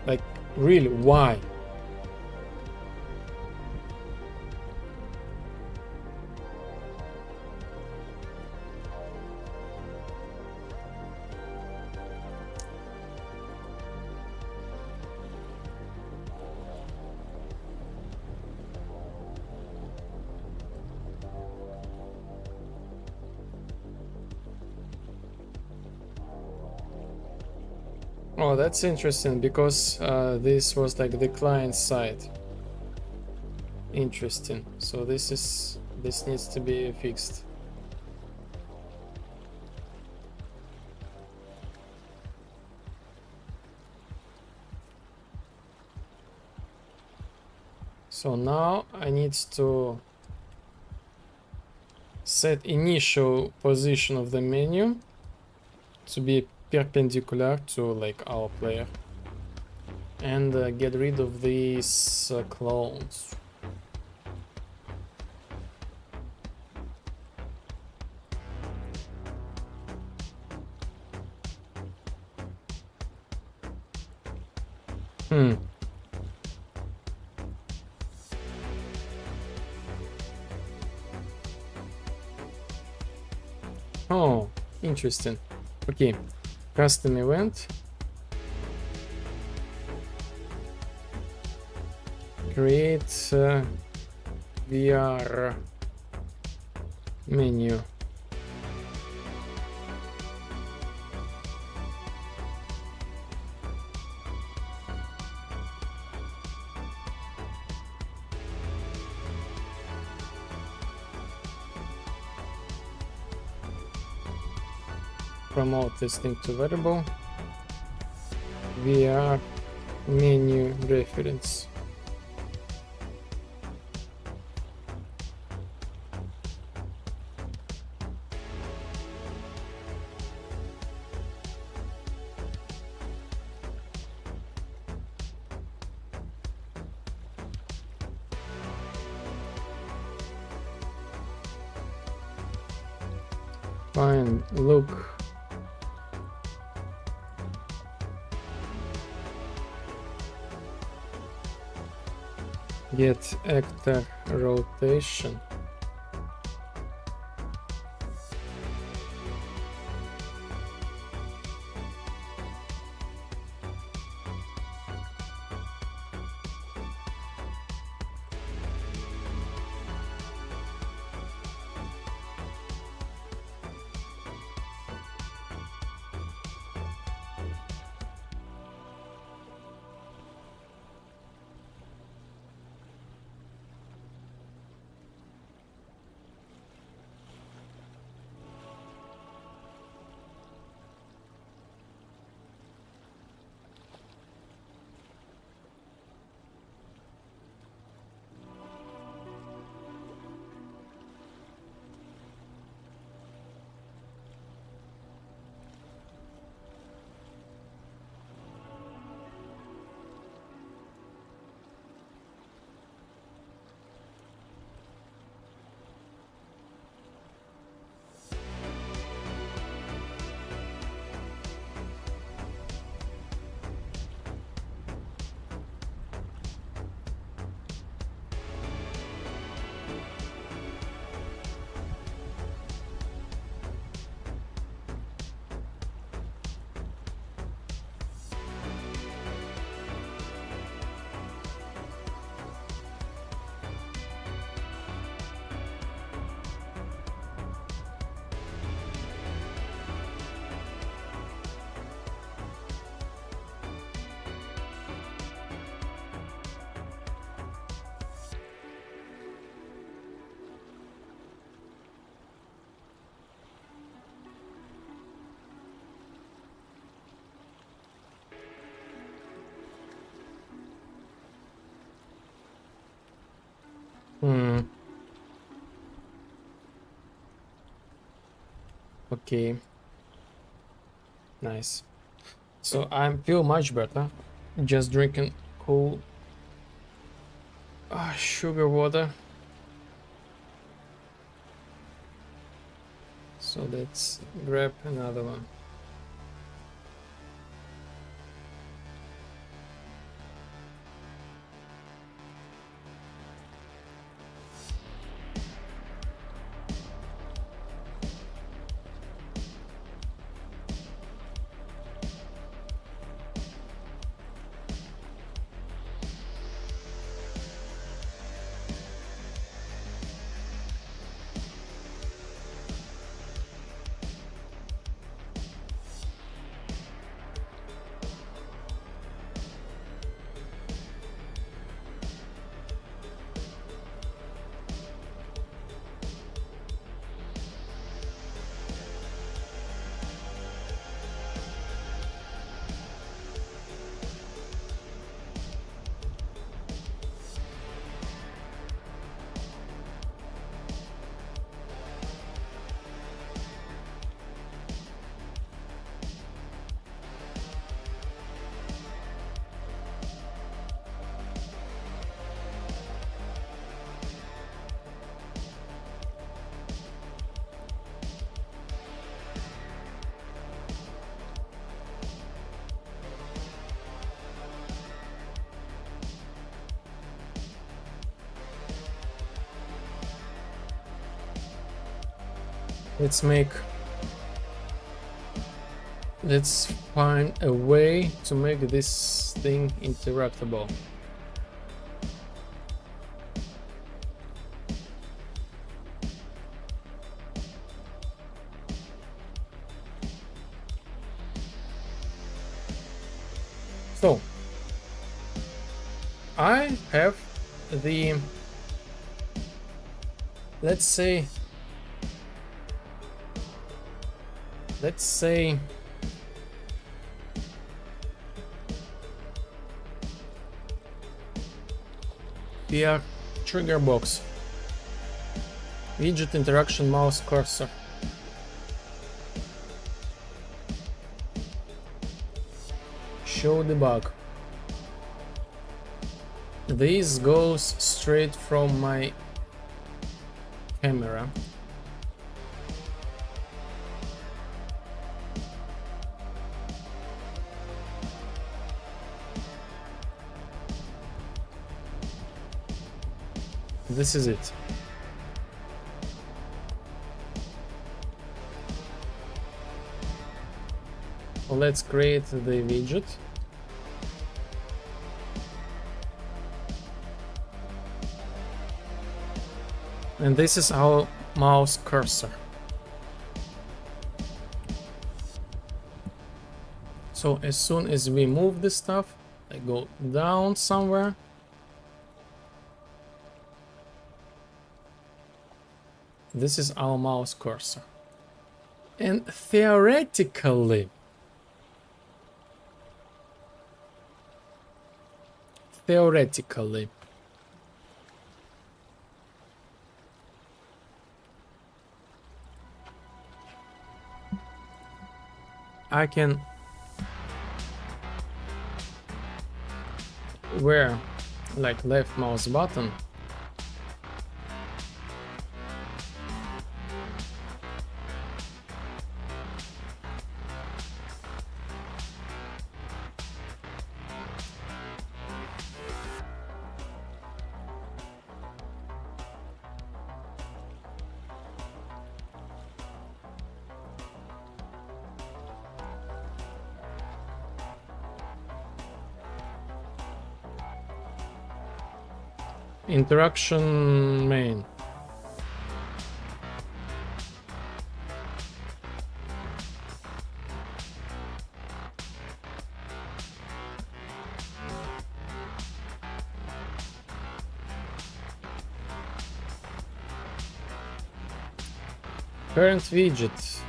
Like, really, why? Oh, that's interesting because this was like the client side. Interesting. So this needs to be fixed. So now I need to set initial position of the menu to be perpendicular to like our player, and get rid of these clones. Oh, interesting. Okay, custom event. Create VR menu. Promote this thing to variable. VR menu reference. Fine, look. Get actor rotation. Okay. Nice. So I feel much better. Just drinking cool sugar water. So let's grab another one. let's find a way to make this thing interactable. So I have the, let's say VR trigger box, widget interaction mouse cursor, show debug. This goes straight from my camera. This is it. So let's create the widget. And this is our mouse cursor. So as soon as we move this stuff, I go down somewhere. This is our mouse cursor. And theoretically, I can wear like left mouse button interaction main. Current widget.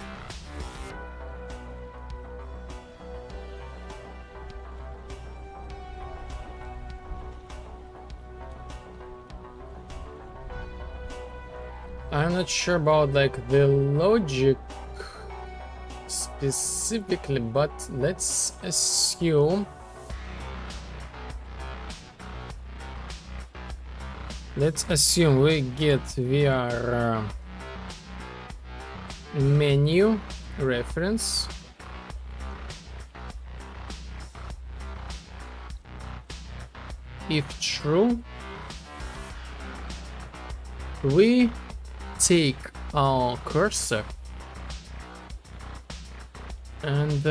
I'm not sure about like the logic specifically, but let's assume we get VR menu reference, if true, we take our cursor and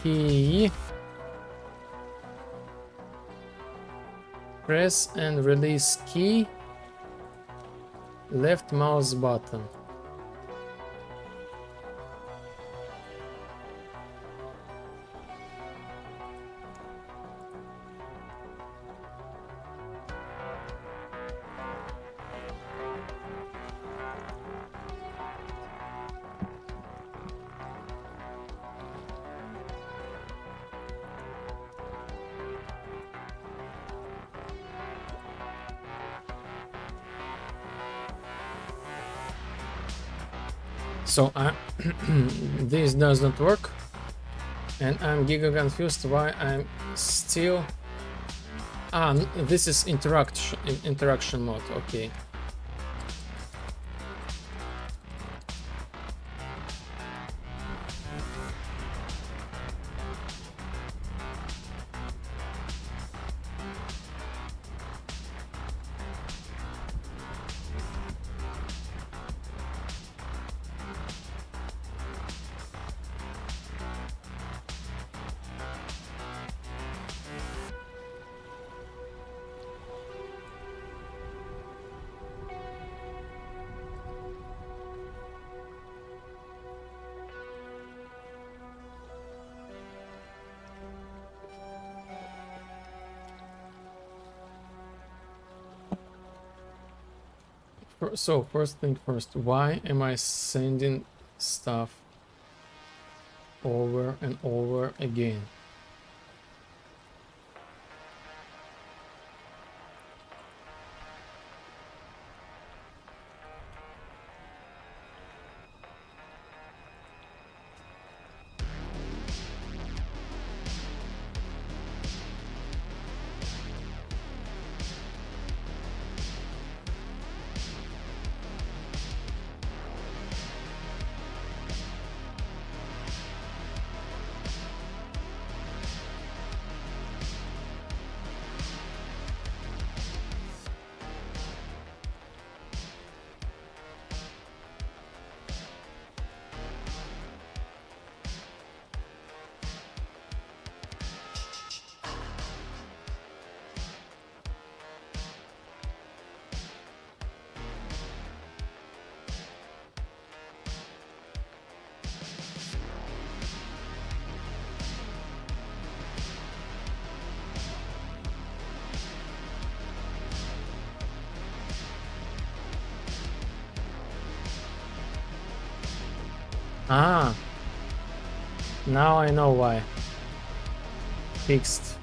key, press and release key, left mouse button. So this does not work, and I'm giga confused why I'm still. This is interaction mode. Okay. So first thing first, why am I sending stuff over and over again? Ah, now I know why. Fixed.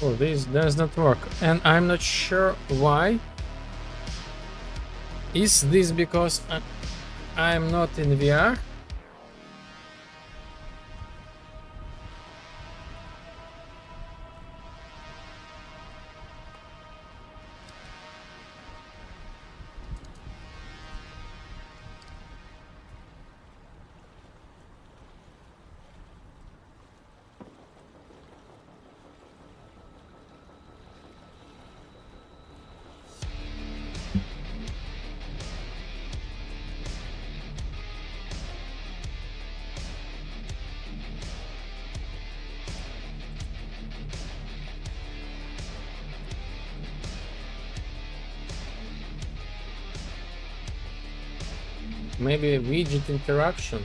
Oh, this does not work, and I'm not sure why. Is this because I'm not in VR? Maybe a widget interaction.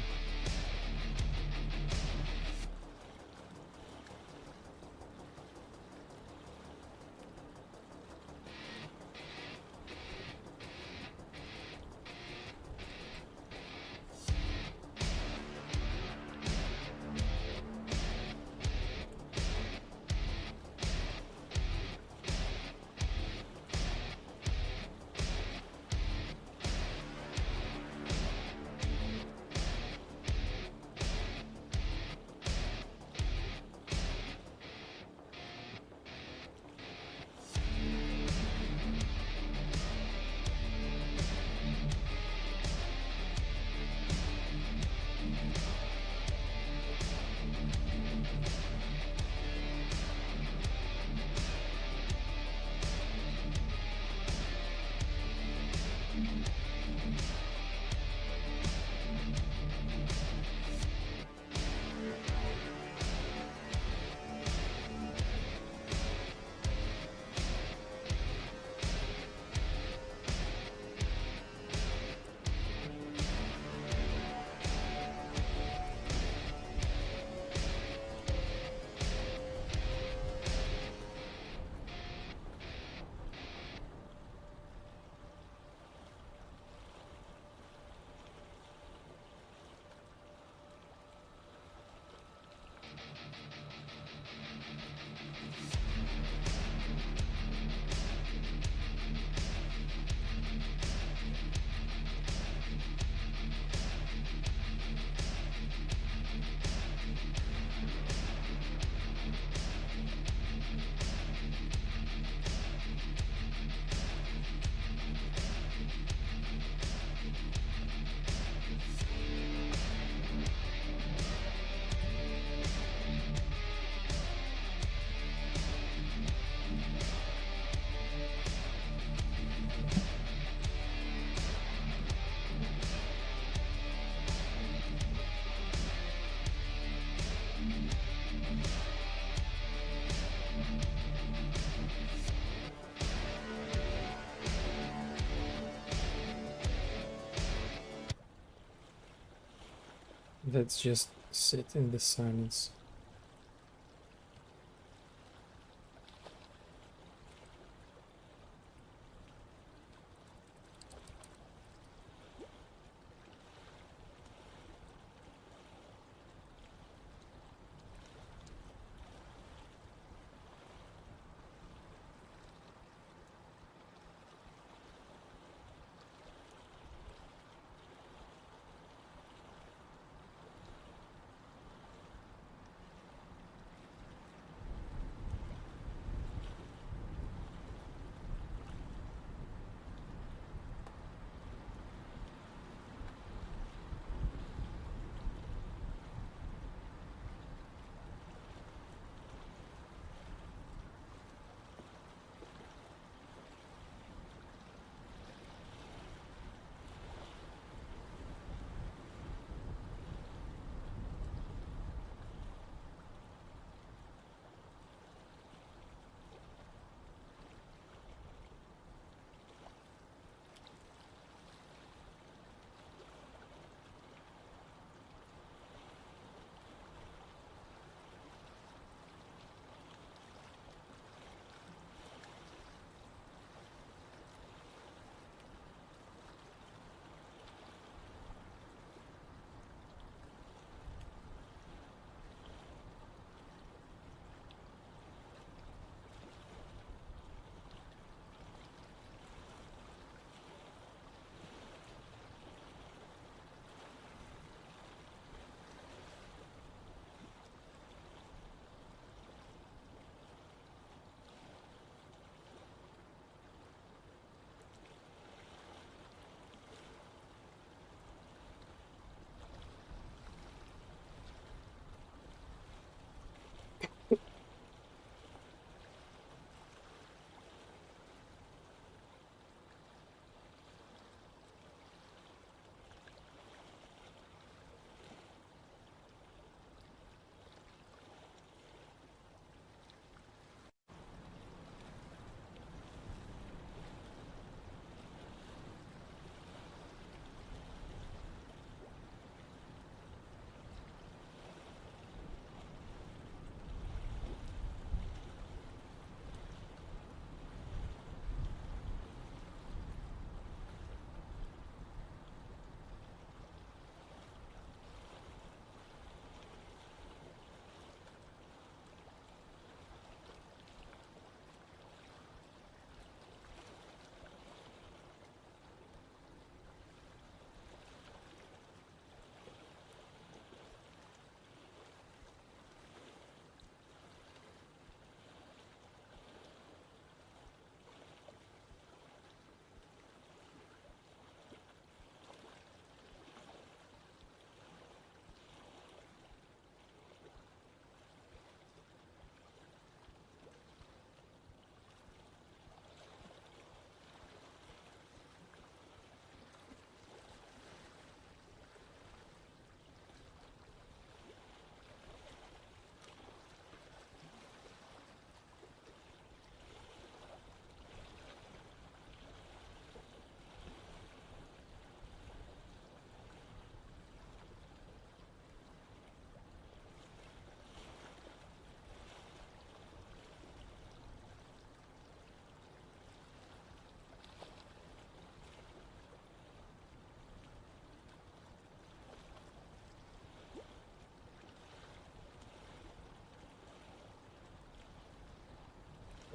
Let's just sit in the silence.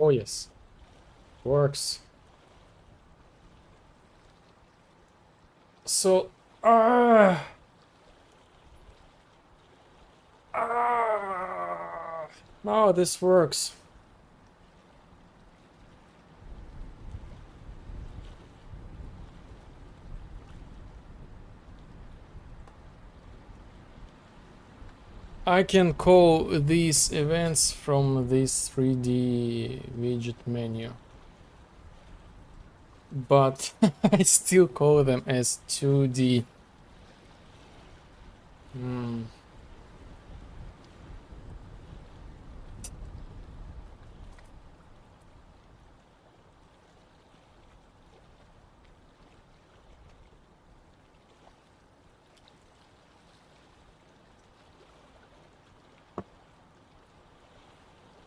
Oh yes, works. So, ah, oh, this works. I can call these events from this 3D widget menu, but I still call them as 2D. Hmm.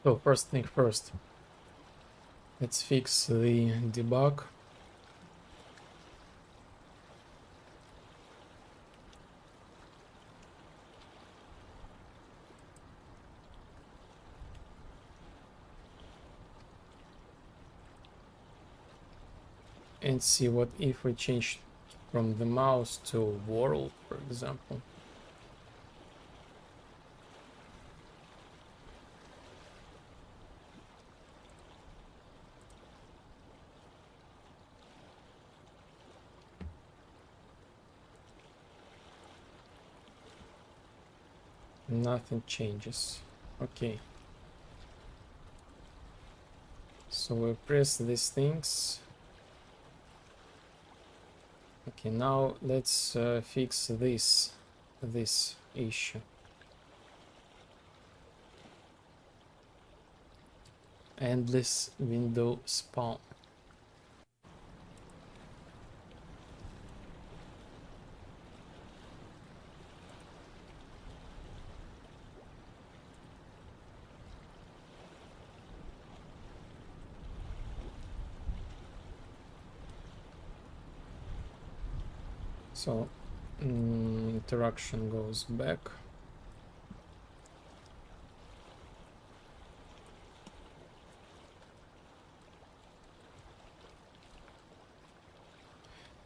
So first thing first, let's fix the debug. And see what if we change from the mouse to world, for example. Nothing changes. Okay. So we press these things. Okay, now let's fix this issue. Endless window spawn. So interaction goes back.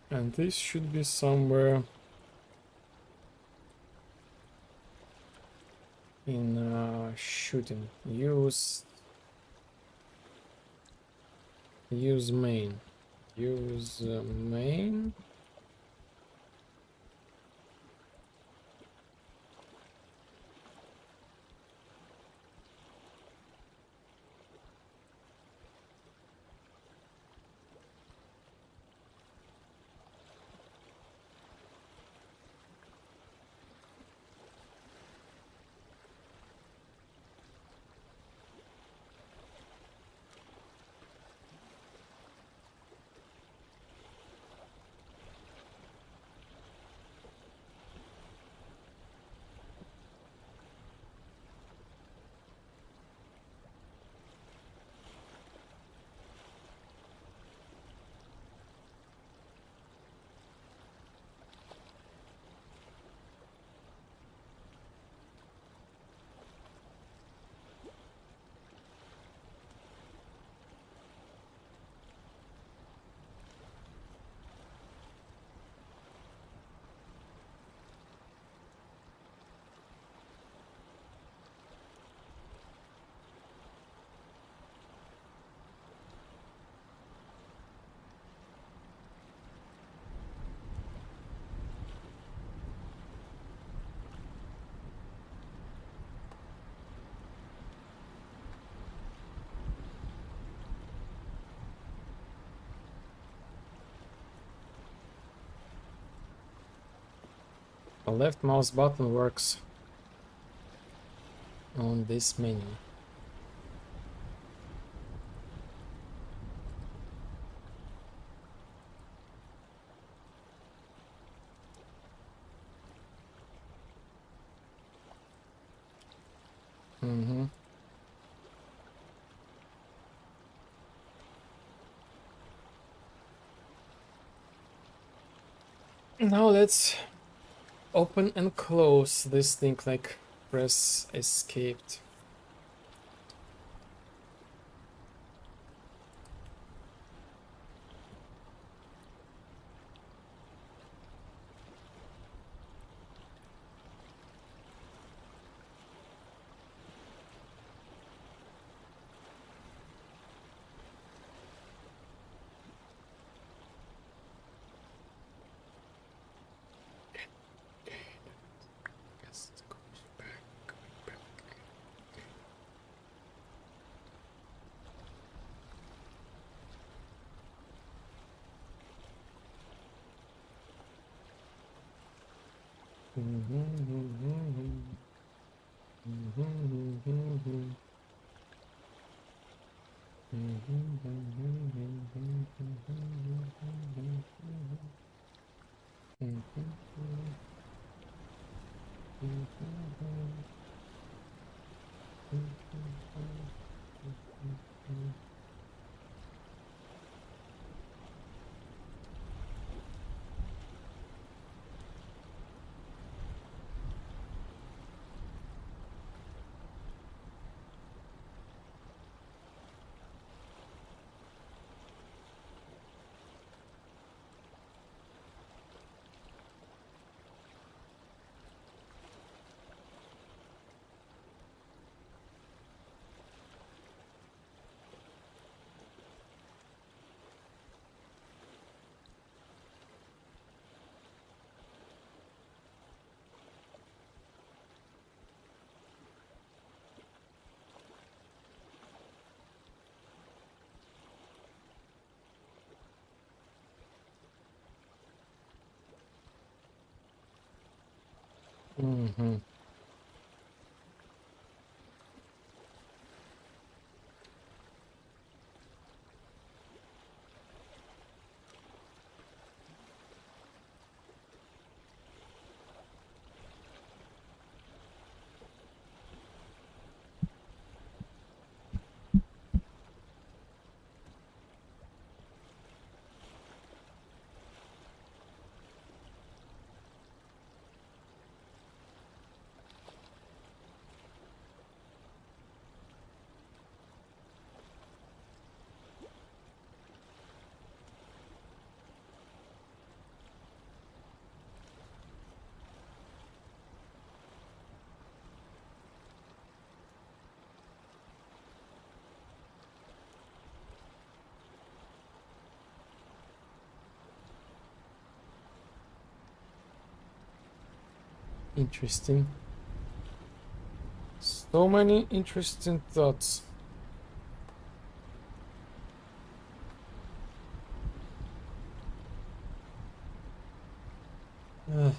And this should be somewhere in shooting. Use main. Use main. The left mouse button works on this menu. Now let's open and close this thing, like press escaped. Yes, it goes back. Hmm. Interesting. So many interesting thoughts. Uh,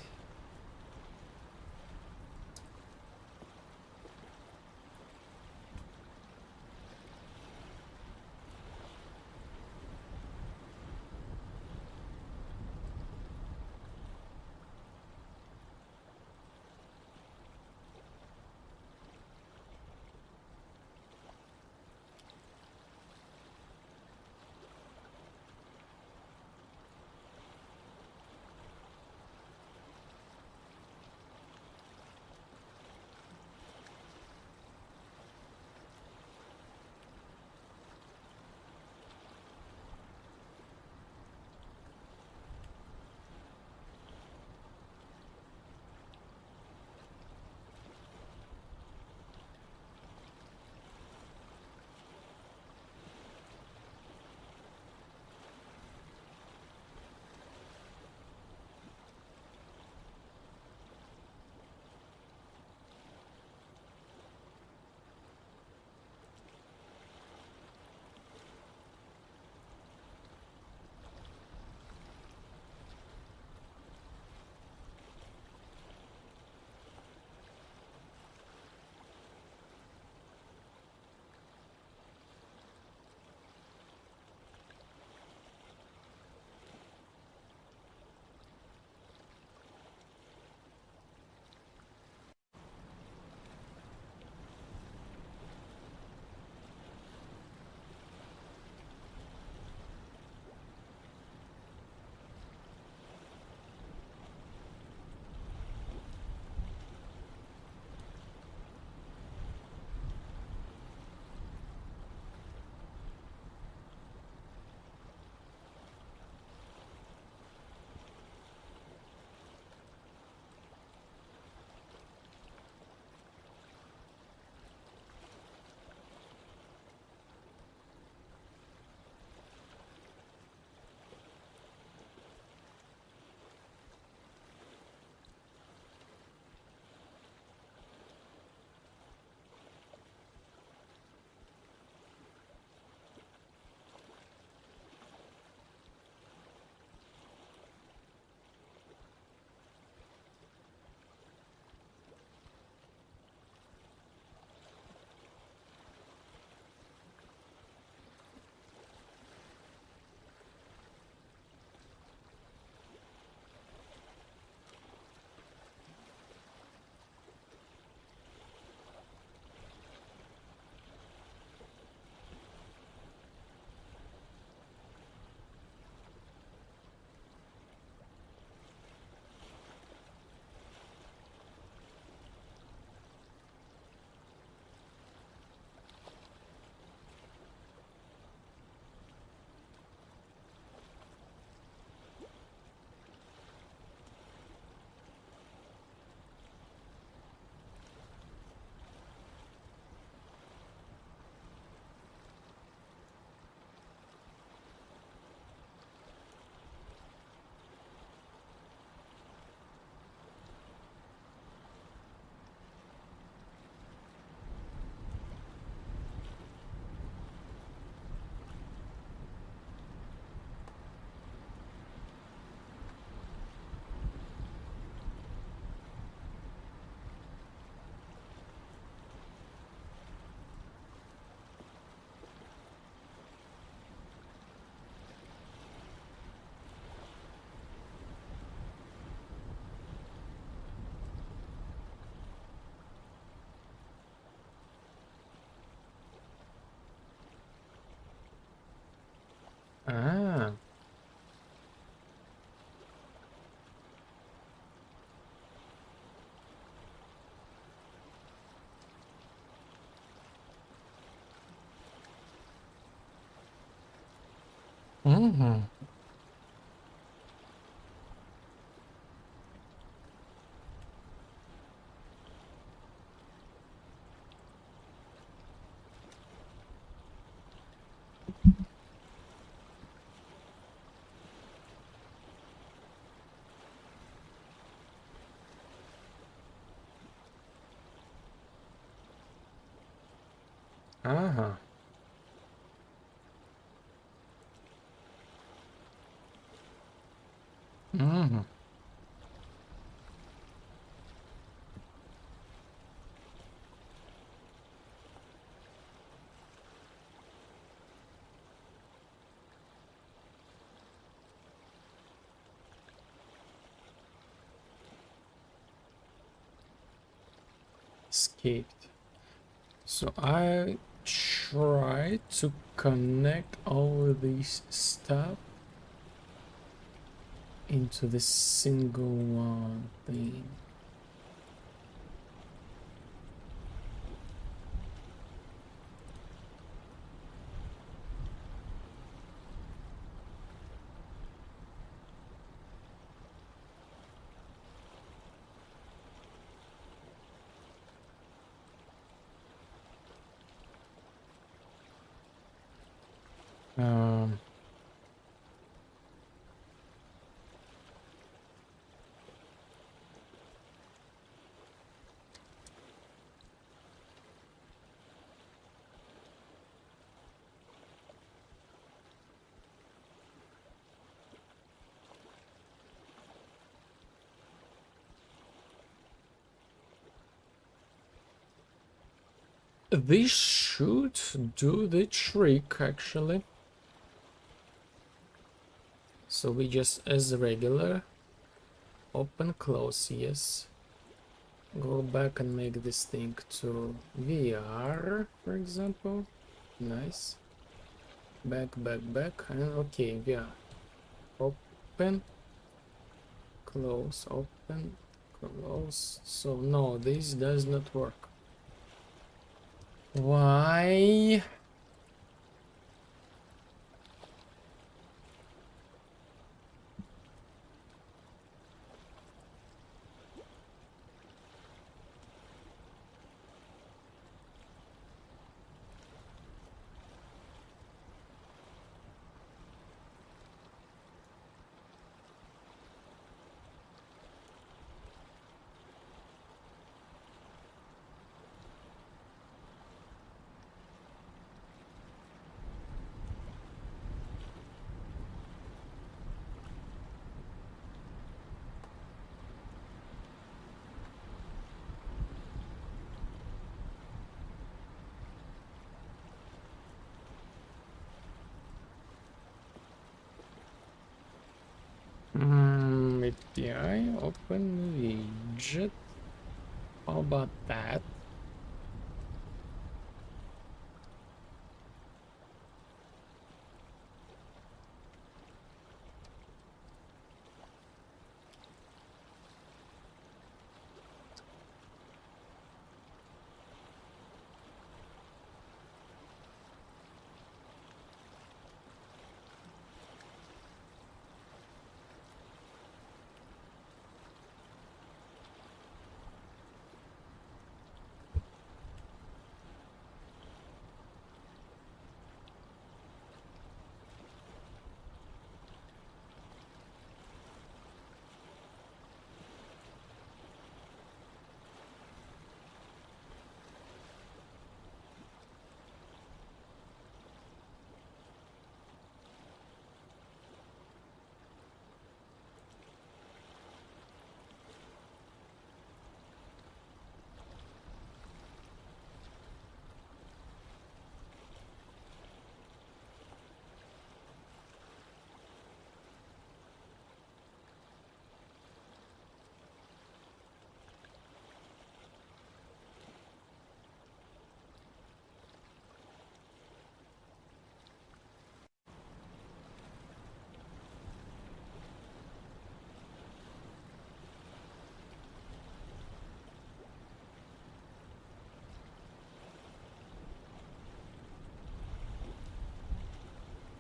Mm-hmm. Uh-huh. Mm-hmm. Escaped. So I try to connect all of these stuff into this single one thing. Um, this should do the trick actually. So we just, as regular, open, close, yes. Go back and make this thing to VR, for example. Nice. Back, and okay, VR. Open, close, open, close. So no, this does not work. Why? API, open widget. How about that?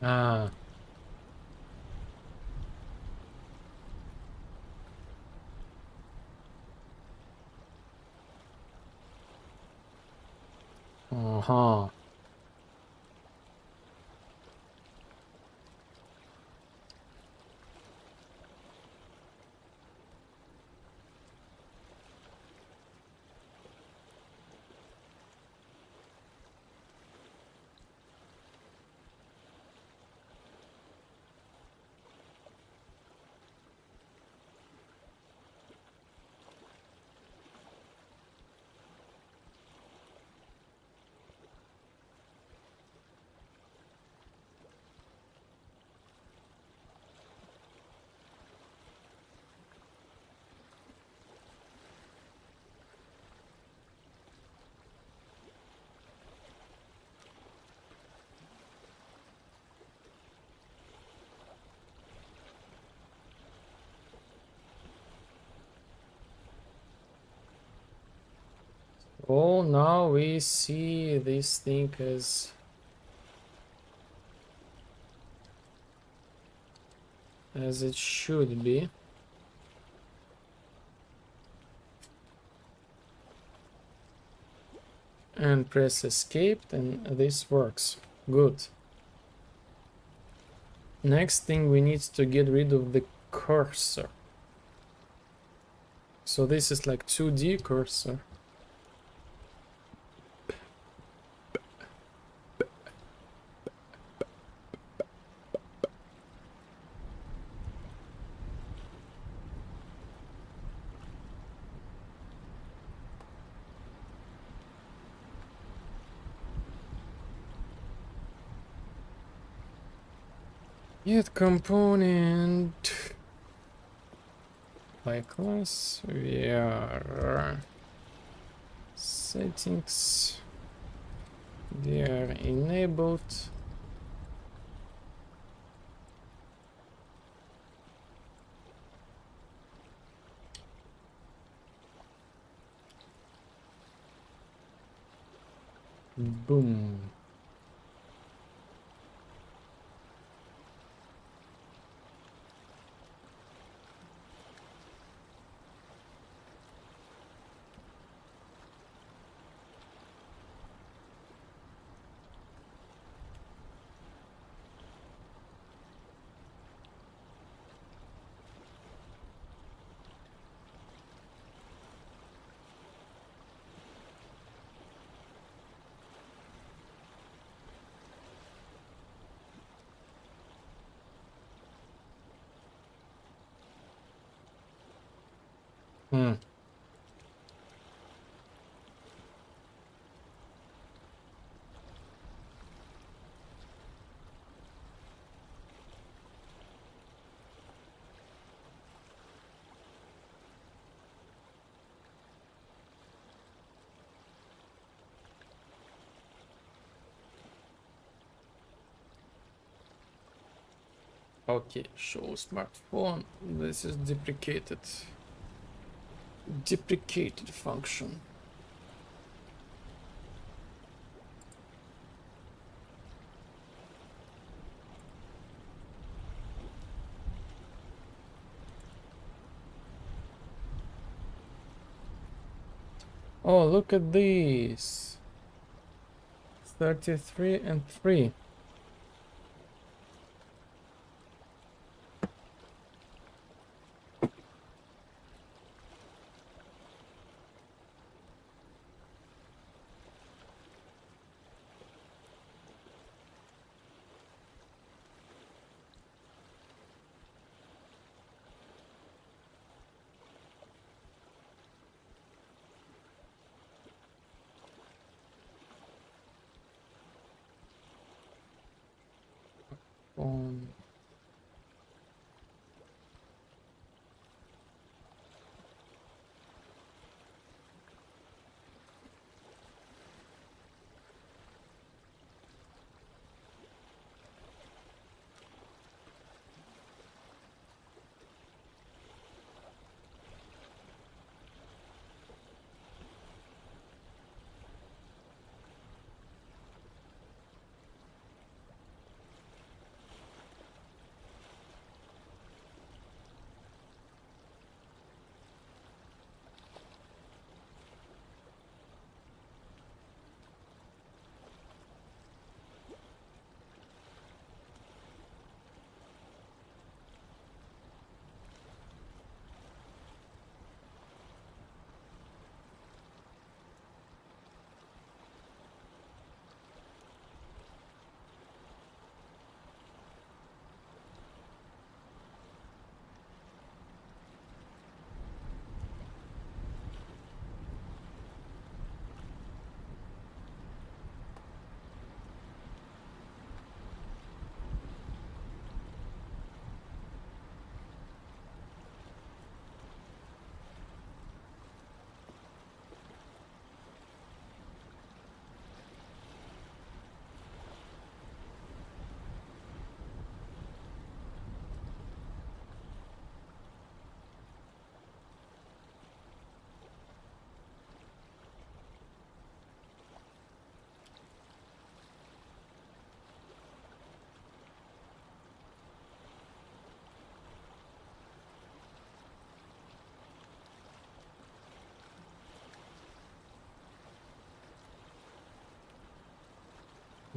Ah, Uh-huh. Oh, now we see this thing as it should be. And press escape and this works. Good. Next thing, we need to get rid of the cursor. So this is like 2D cursor. Get component by class. We are settings. They are enabled. Boom. Hmm. Okay, show smartphone. This is deprecated. Deprecated function. Oh, look at these. 33 and 3. Um,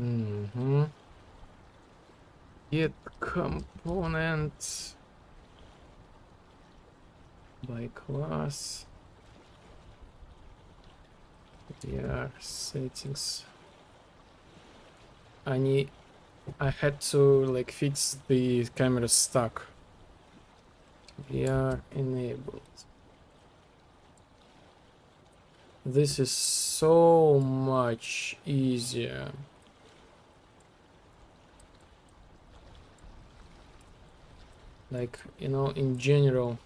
Mm-hmm. Get component by class. VR settings. I had to like fix the camera stuck. VR enabled. This is so much easier. Like, you know, in general,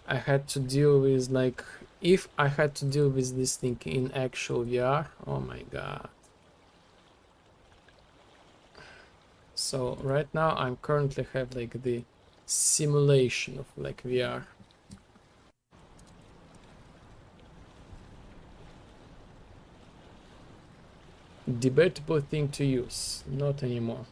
I had to deal with like, if I had to deal with this thing in actual VR, oh my god. So right now I'm currently have like the simulation of like VR. Debatable thing to use, not anymore.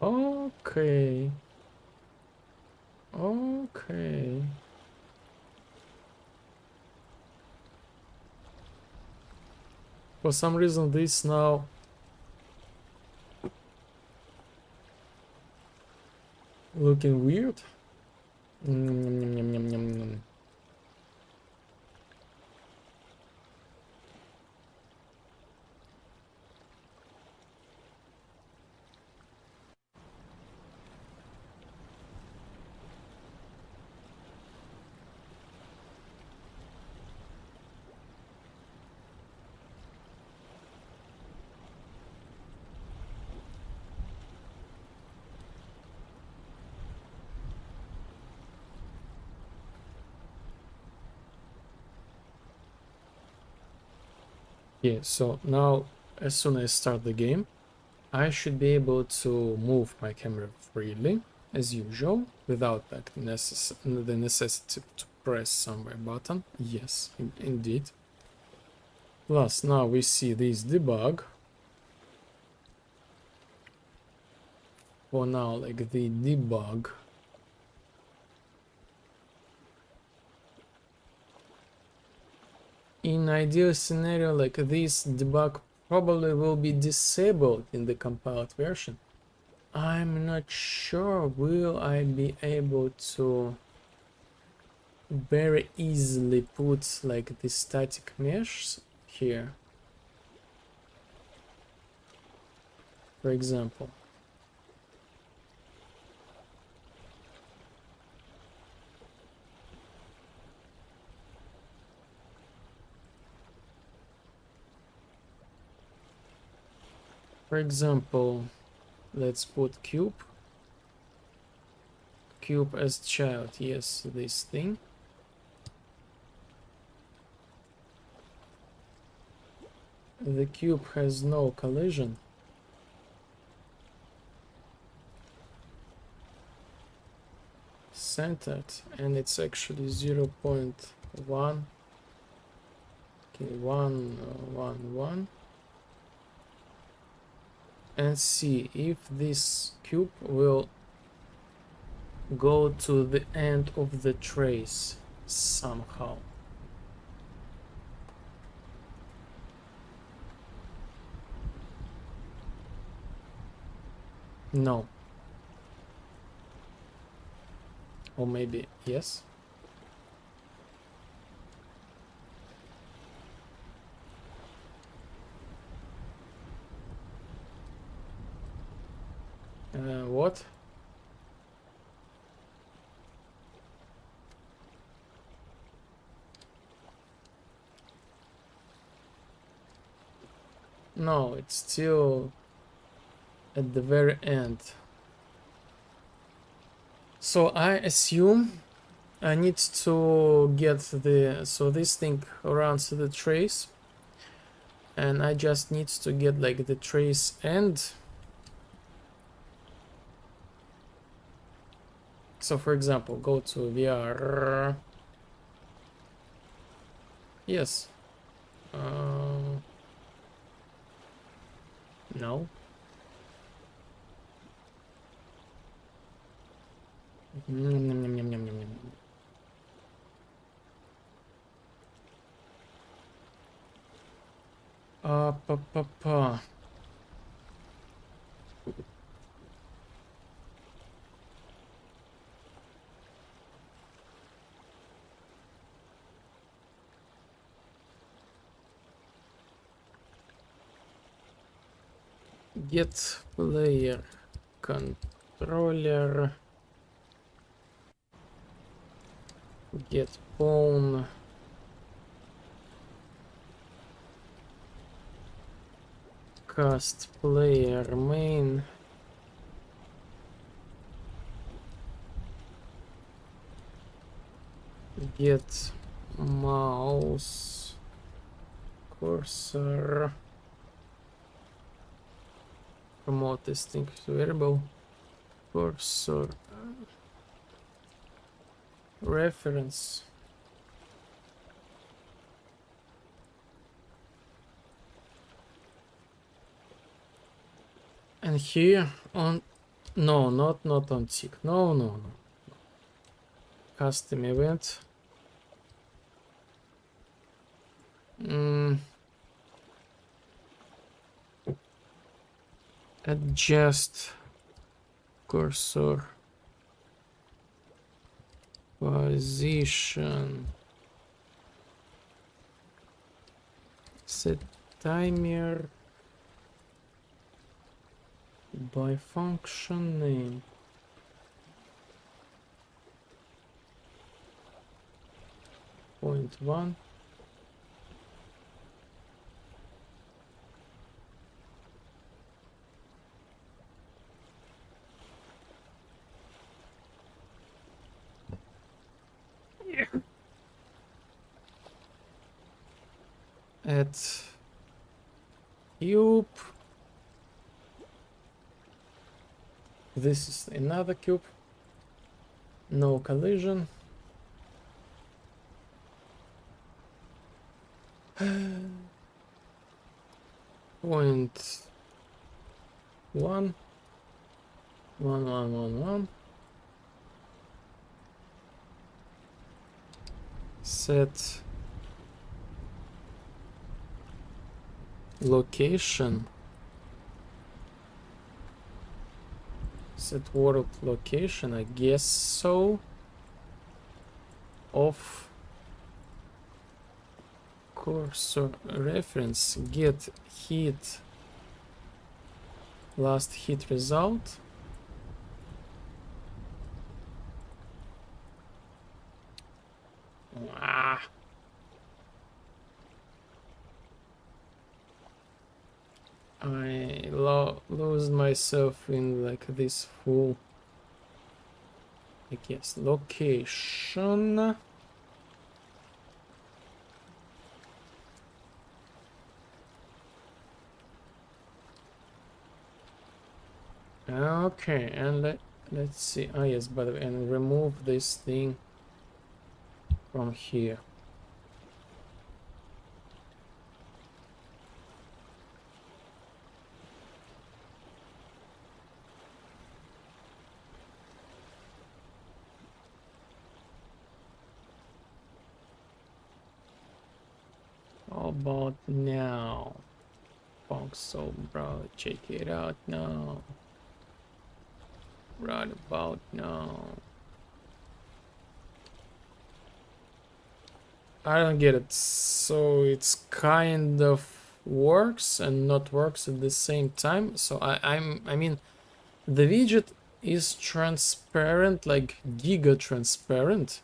Okay. Okay. For some reason this now looking weird. Mm. Yeah, so now as soon as I start the game, I should be able to move my camera freely, as usual, without like the necessity to press somewhere button. Yes, indeed. Plus, now we see this debug. For now, like the debug. In ideal scenario, like this debug probably will be disabled in the compiled version. I'm not sure will I be able to very easily put like the static mesh here, for example. For example, let's put cube as child. Yes, this thing. The cube has no collision. Centered, and it's actually 0.1. Okay, 1, 1, 1. And see if this cube will go to the end of the trace somehow. No. Or maybe yes. What? No, it's still at the very end. So I assume I need to get so this thing runs the trace, and I just need to get like the trace end. So for example, go to VR. Yes. No. Pa. Get player controller. Get pawn. Cast player main. Get mouse cursor. Promote this thing to variable. Cursor reference. And here on not on tick. No. Custom event. Adjust cursor position. Set timer by function name. Point 1. At cube. This is another cube. No collision. Point 1 1 1 1 1. Set location. Set world location, I guess so. Of cursor reference, get hit, last hit result. Ah. I lose myself in like this full, I guess, location. Okay, and let's see. Ah, yes, by the way, and remove this thing from here. How about now? So bro, check it out now. Right about now. I don't get it. So it's kind of works and not works at the same time. So I mean, the widget is transparent, like giga transparent.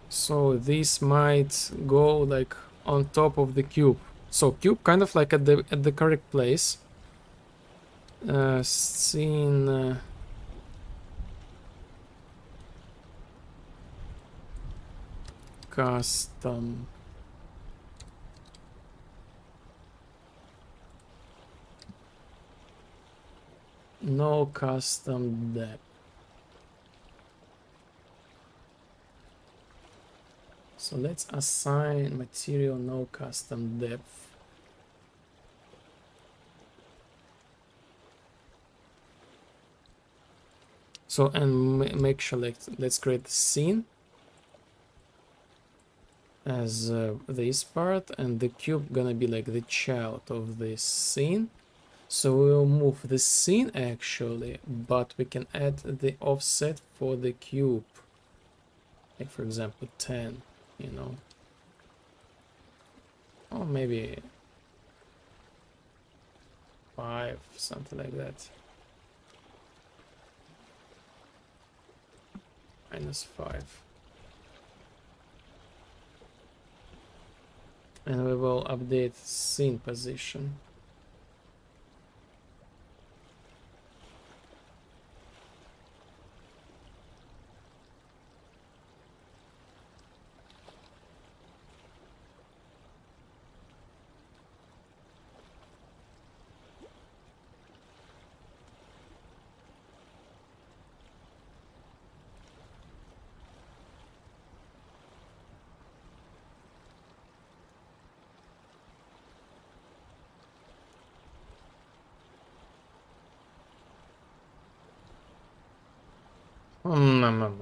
So this might go like on top of the cube. So cube kind of like at the correct place. Scene. Custom. No custom depth. So let's assign material no custom depth. So and make sure let's create the scene as this part, and the cube gonna be like the child of this scene. So we'll move the scene actually, but we can add the offset for the cube, like for example 10, you know, or maybe 5, something like that. -5. And we will update scene position.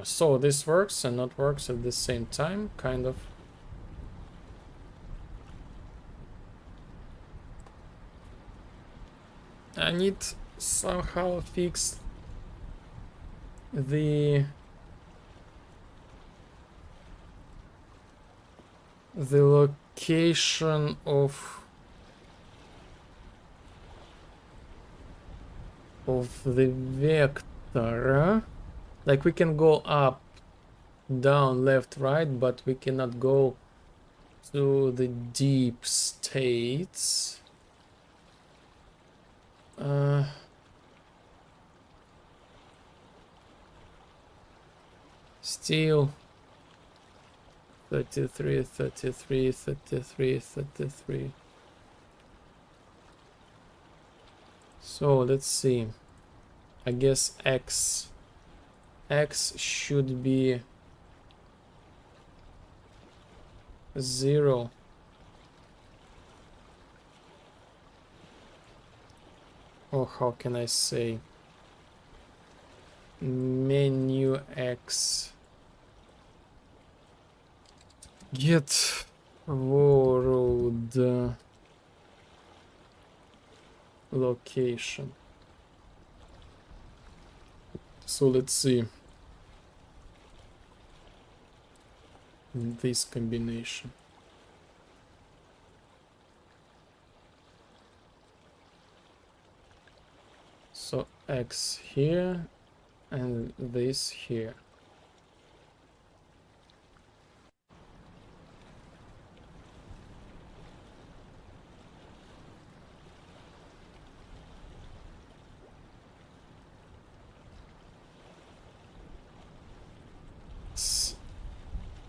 So this works and not works at the same time, kind of. I need somehow fix the location of the vector. Like we can go up, down, left, right, but we cannot go to the deep states. Still 33, 33, 33, 33. So let's see. I guess x should be 0. Or how can I say? Menu x get world location. So let's see this combination. So x here and this here.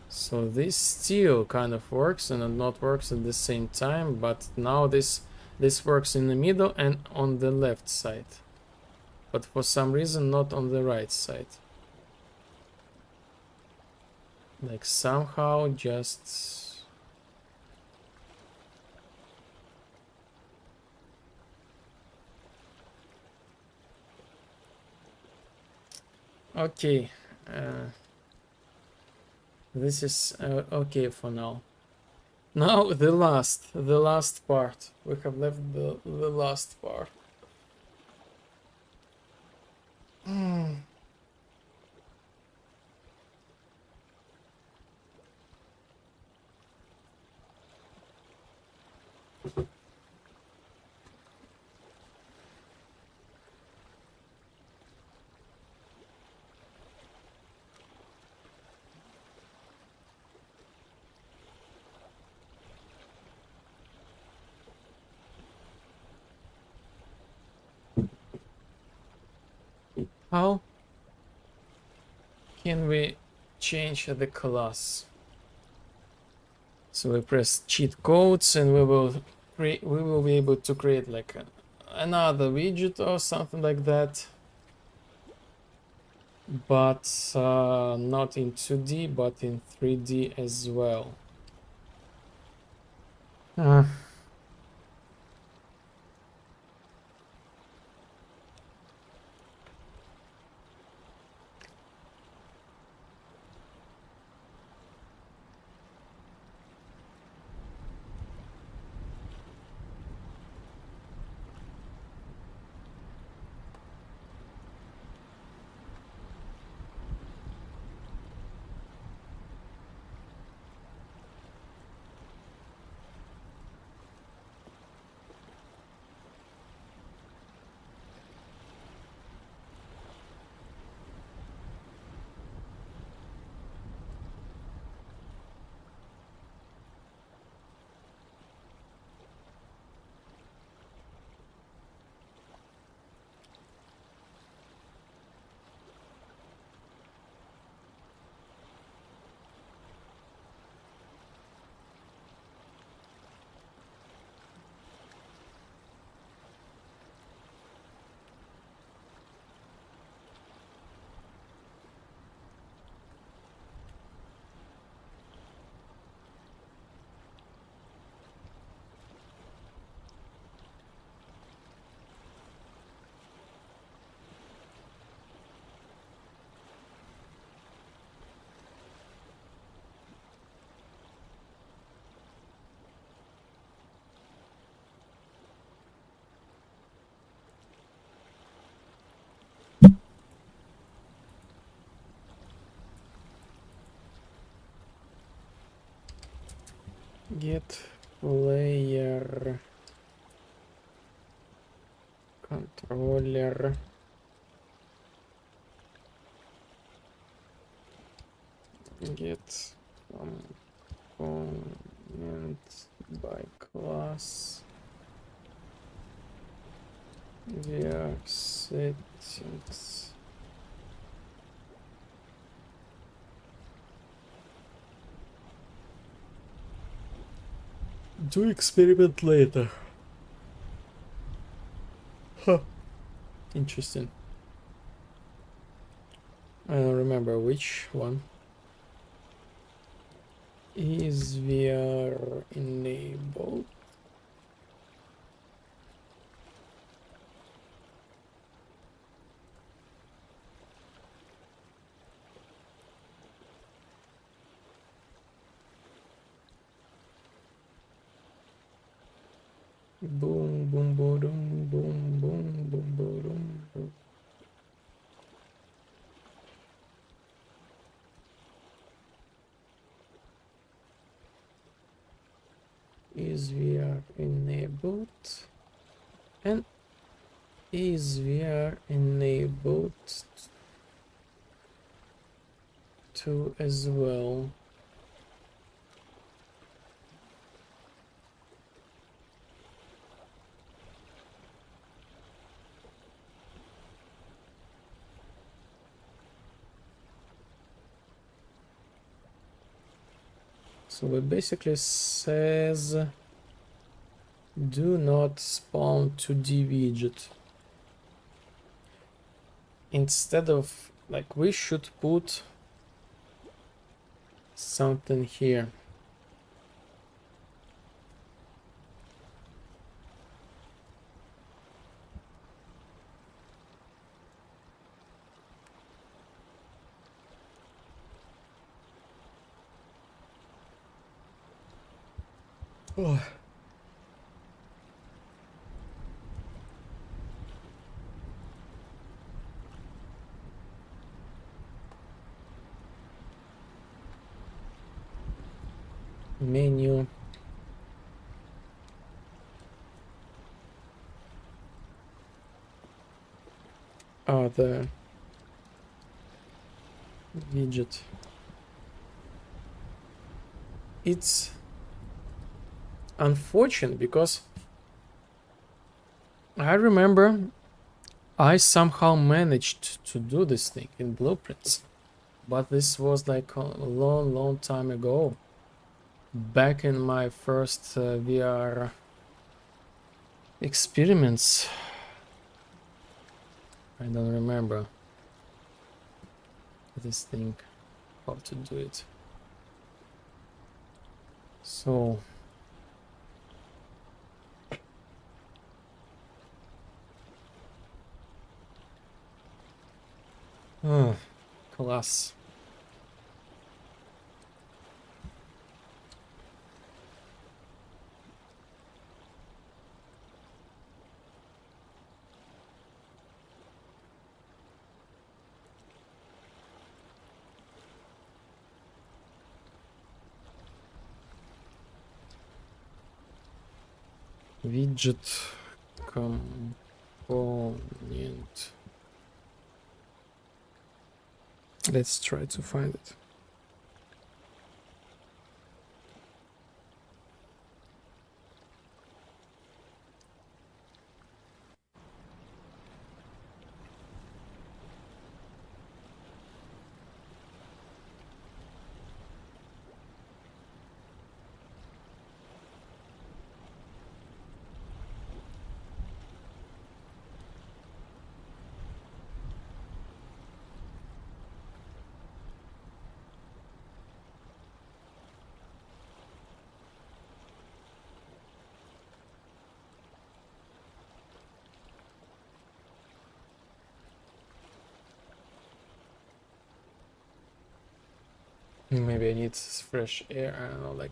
So this still kind of works and not works at the same time, but now this works in the middle and on the left side, but for some reason not on the right side. Like somehow just okay. This is okay for now. Now the last part. We have left the last part. How can we change the class? So we press cheat codes and we will be able to create like another widget or something like that, but not in 2D but in 3D as well. Get player controller get component by class via settings. do experiment later. Huh. Interesting. I don't remember which one. Is VR enabled? Boom, boom, boom, boom, boom, boom, boom, boom, boom. Is VR enabled? And is VR enabled too as well? So it basically says do not spawn 2D widget. Instead of, like, we should put something here. Oh. Menu. Other widget. It's unfortunate because I remember I somehow managed to do this thing in Blueprints, but this was like a long time ago, back in my first VR experiments. I don't remember this thing, how to do it. So class. Widget component. Let's try to find it. Maybe I need fresh air. I don't know, like.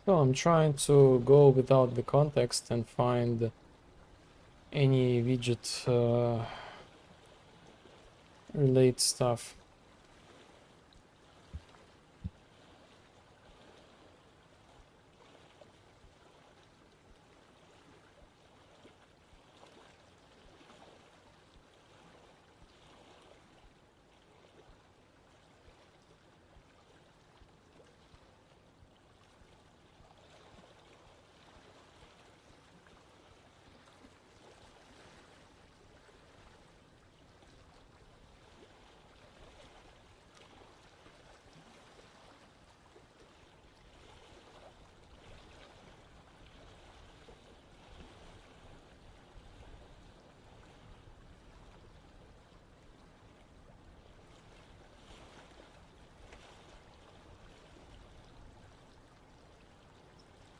Well, I'm trying to go without the context and find any widget relate stuff.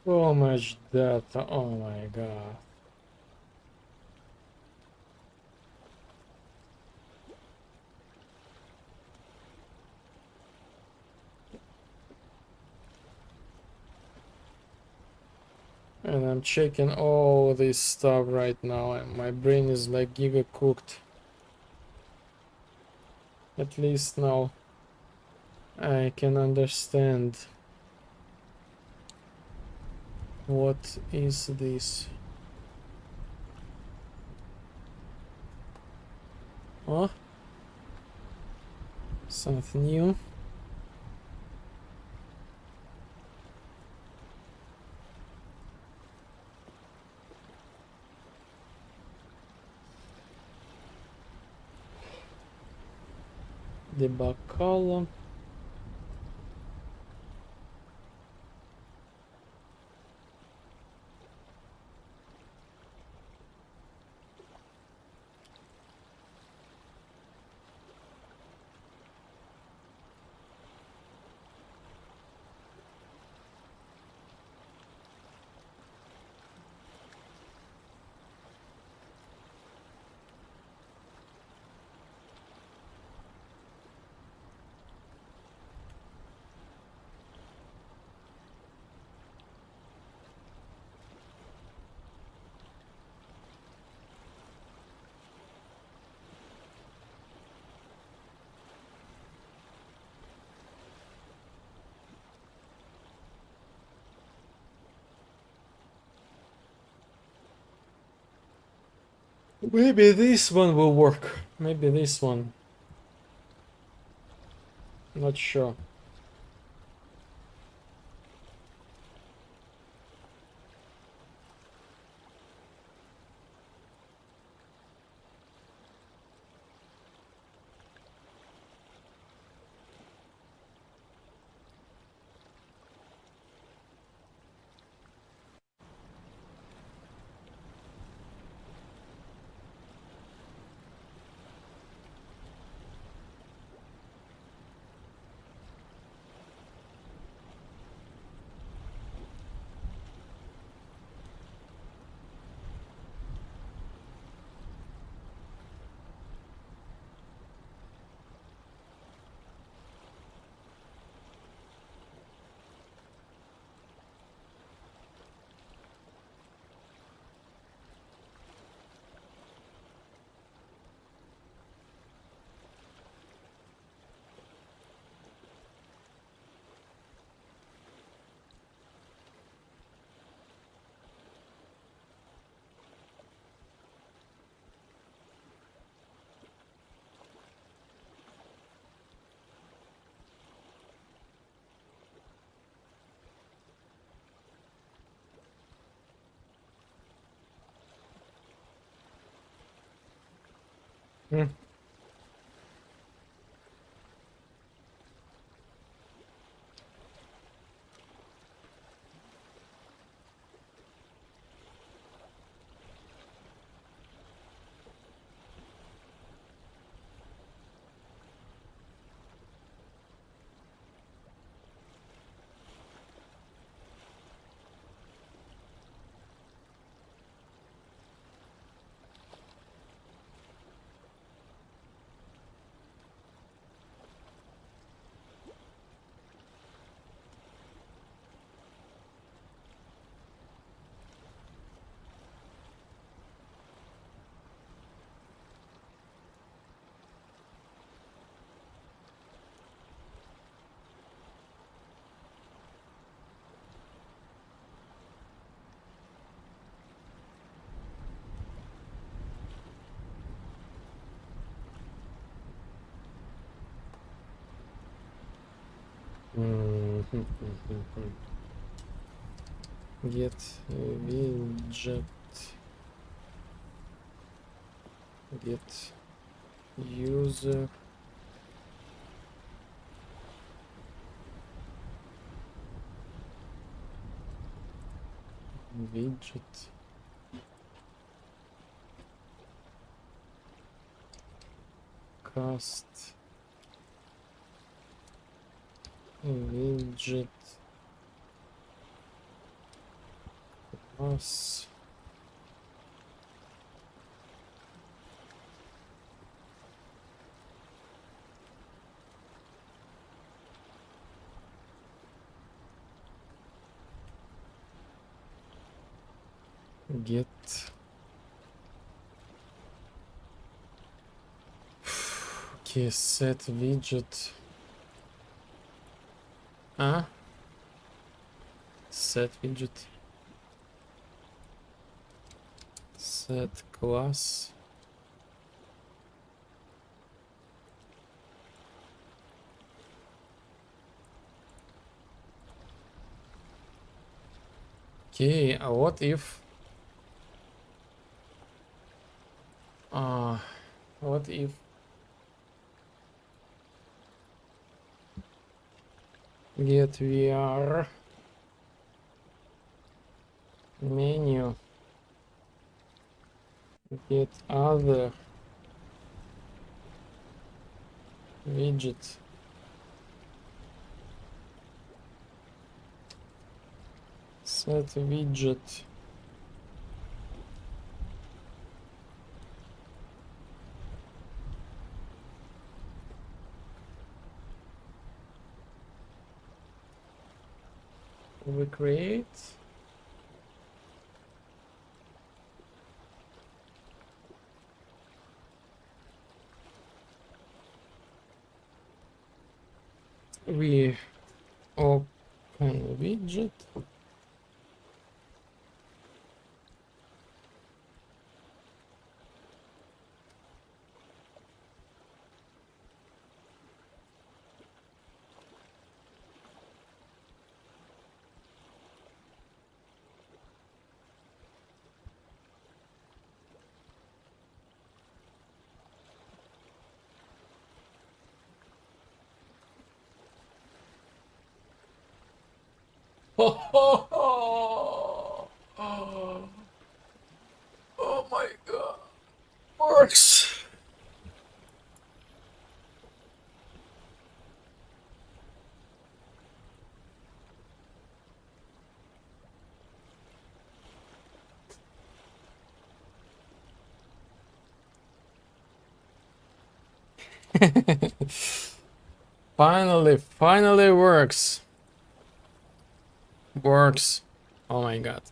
So much data, oh my god. And I'm checking all this stuff right now, and my brain is like giga cooked. At least now I can understand what is this. Huh? Something new. Debug column. Maybe this one will work. Maybe this one. Not sure. Hmm. Get widget, get user widget cast widget class get okay set widget set widget set class okay what if what if get VR menu get other widget set widget we create we open widget oh my god works. Finally works. Works. Oh my god.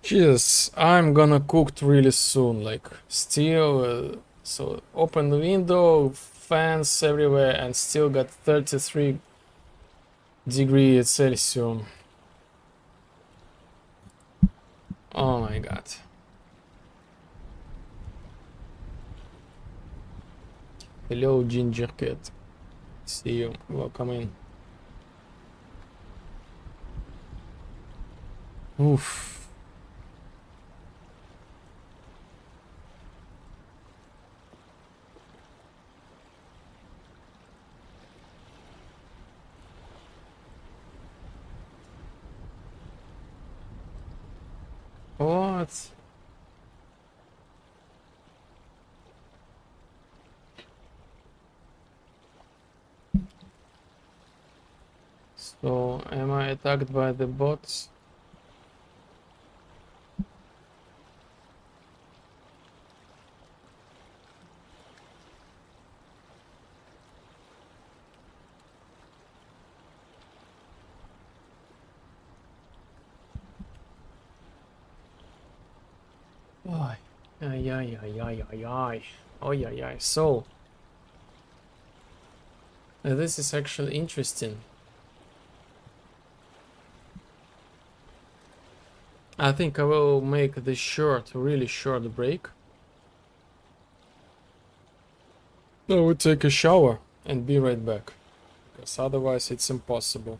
Jesus, I'm gonna cook really soon. Like, still, so open the window, fans everywhere, and still got 33 degrees Celsius. Oh my god. Hello, Ginger Cat. See you. Welcome in. Oof. What? So, am I attacked by the bots? Ay, ay, ay, ay, ay, ay, ay. Oh, yeah, yeah. So, this is actually interesting. I think I will make this short, really short break. I will take a shower and be right back, because otherwise it's impossible.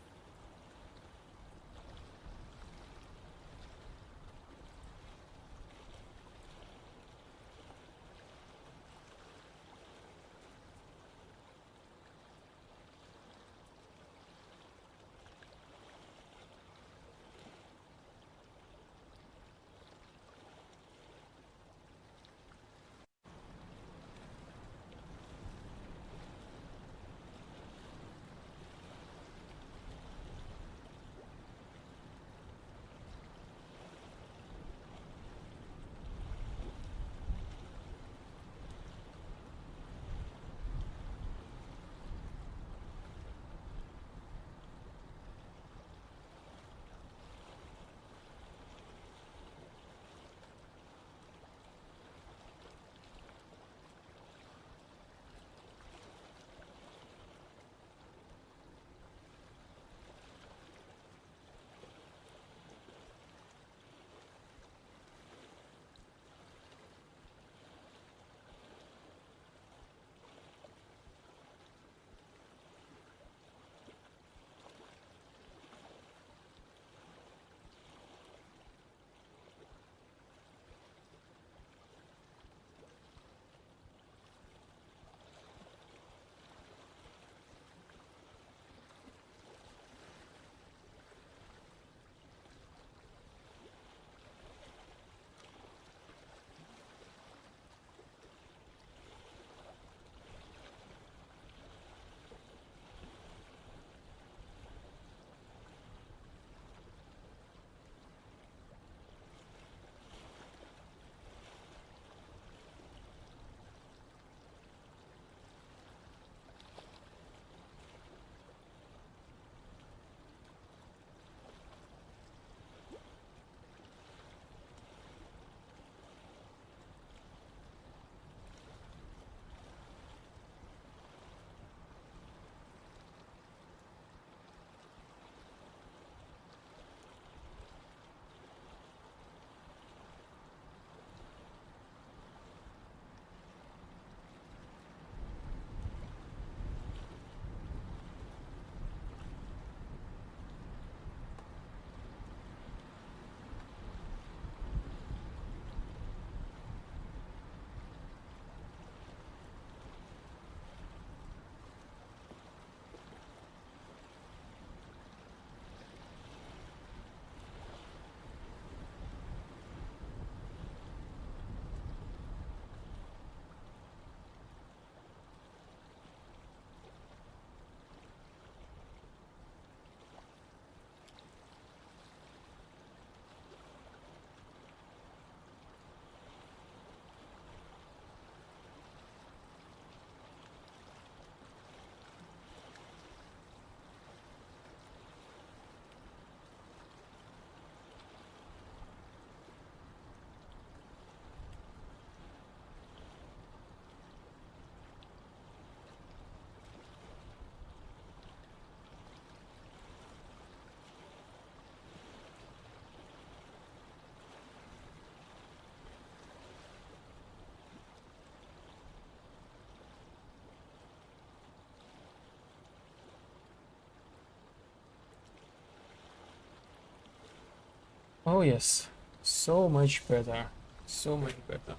Oh yes, so much better, so much better.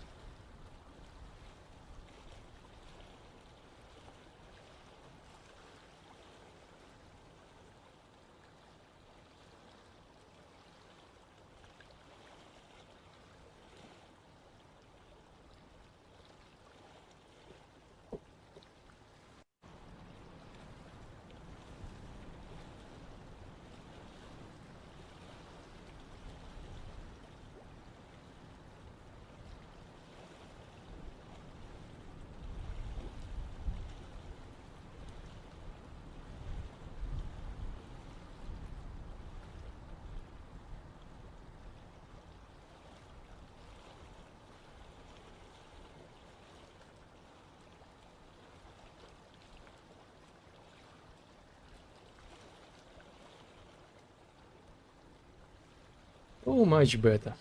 Oh, much better.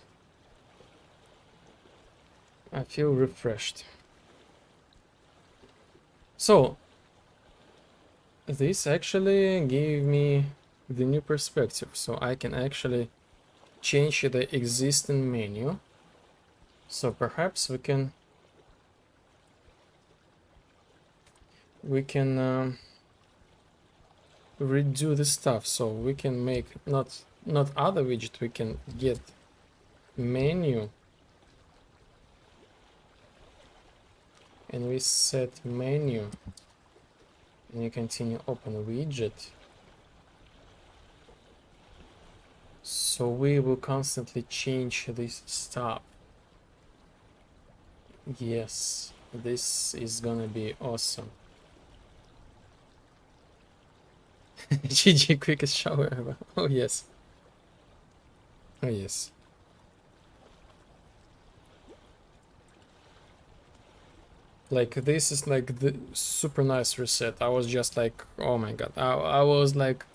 I feel refreshed. So, this actually gave me the new perspective, so I can actually change the existing menu. So perhaps we can redo the stuff, so we can make not other widget, we can get menu and we set menu and you continue open widget, so we will constantly change this stuff. Yes, this is gonna be awesome. GG, quickest shower ever. Oh yes. Oh yes. Like this is like the super nice reset. I was just like, oh my god. I was like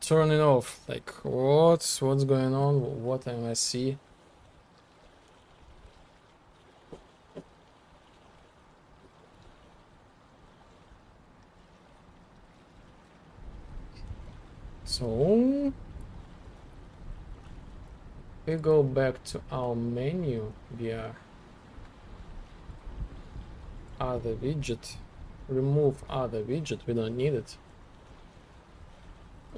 turning off. Like what's going on? What am I see? So we go back to our menu via other widget. Remove other widget, we don't need it.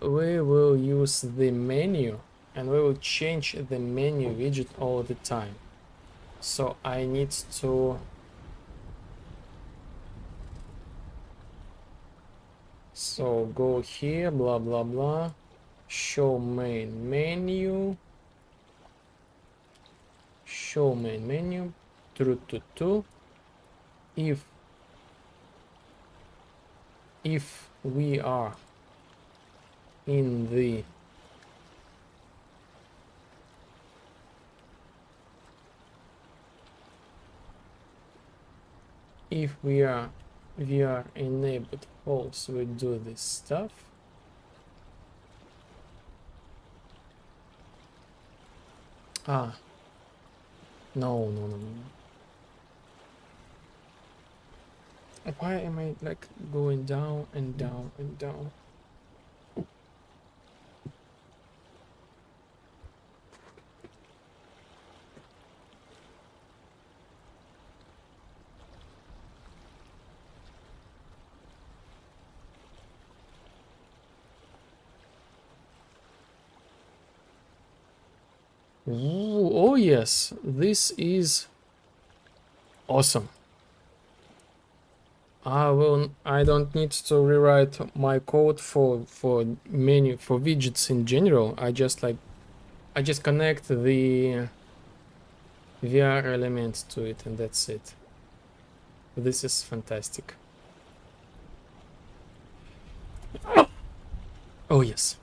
We will use the menu and we will change the menu widget all the time. So I need to go here, blah blah blah, show main menu, show main menu, true to if we are in the VR enabled false, we do this stuff. No. Why am I like going down and down and down? Ooh, oh yes, this is awesome. I don't need to rewrite my code for menu for widgets in general. I just connect the VR element to it and that's it. This is fantastic. Oh yes.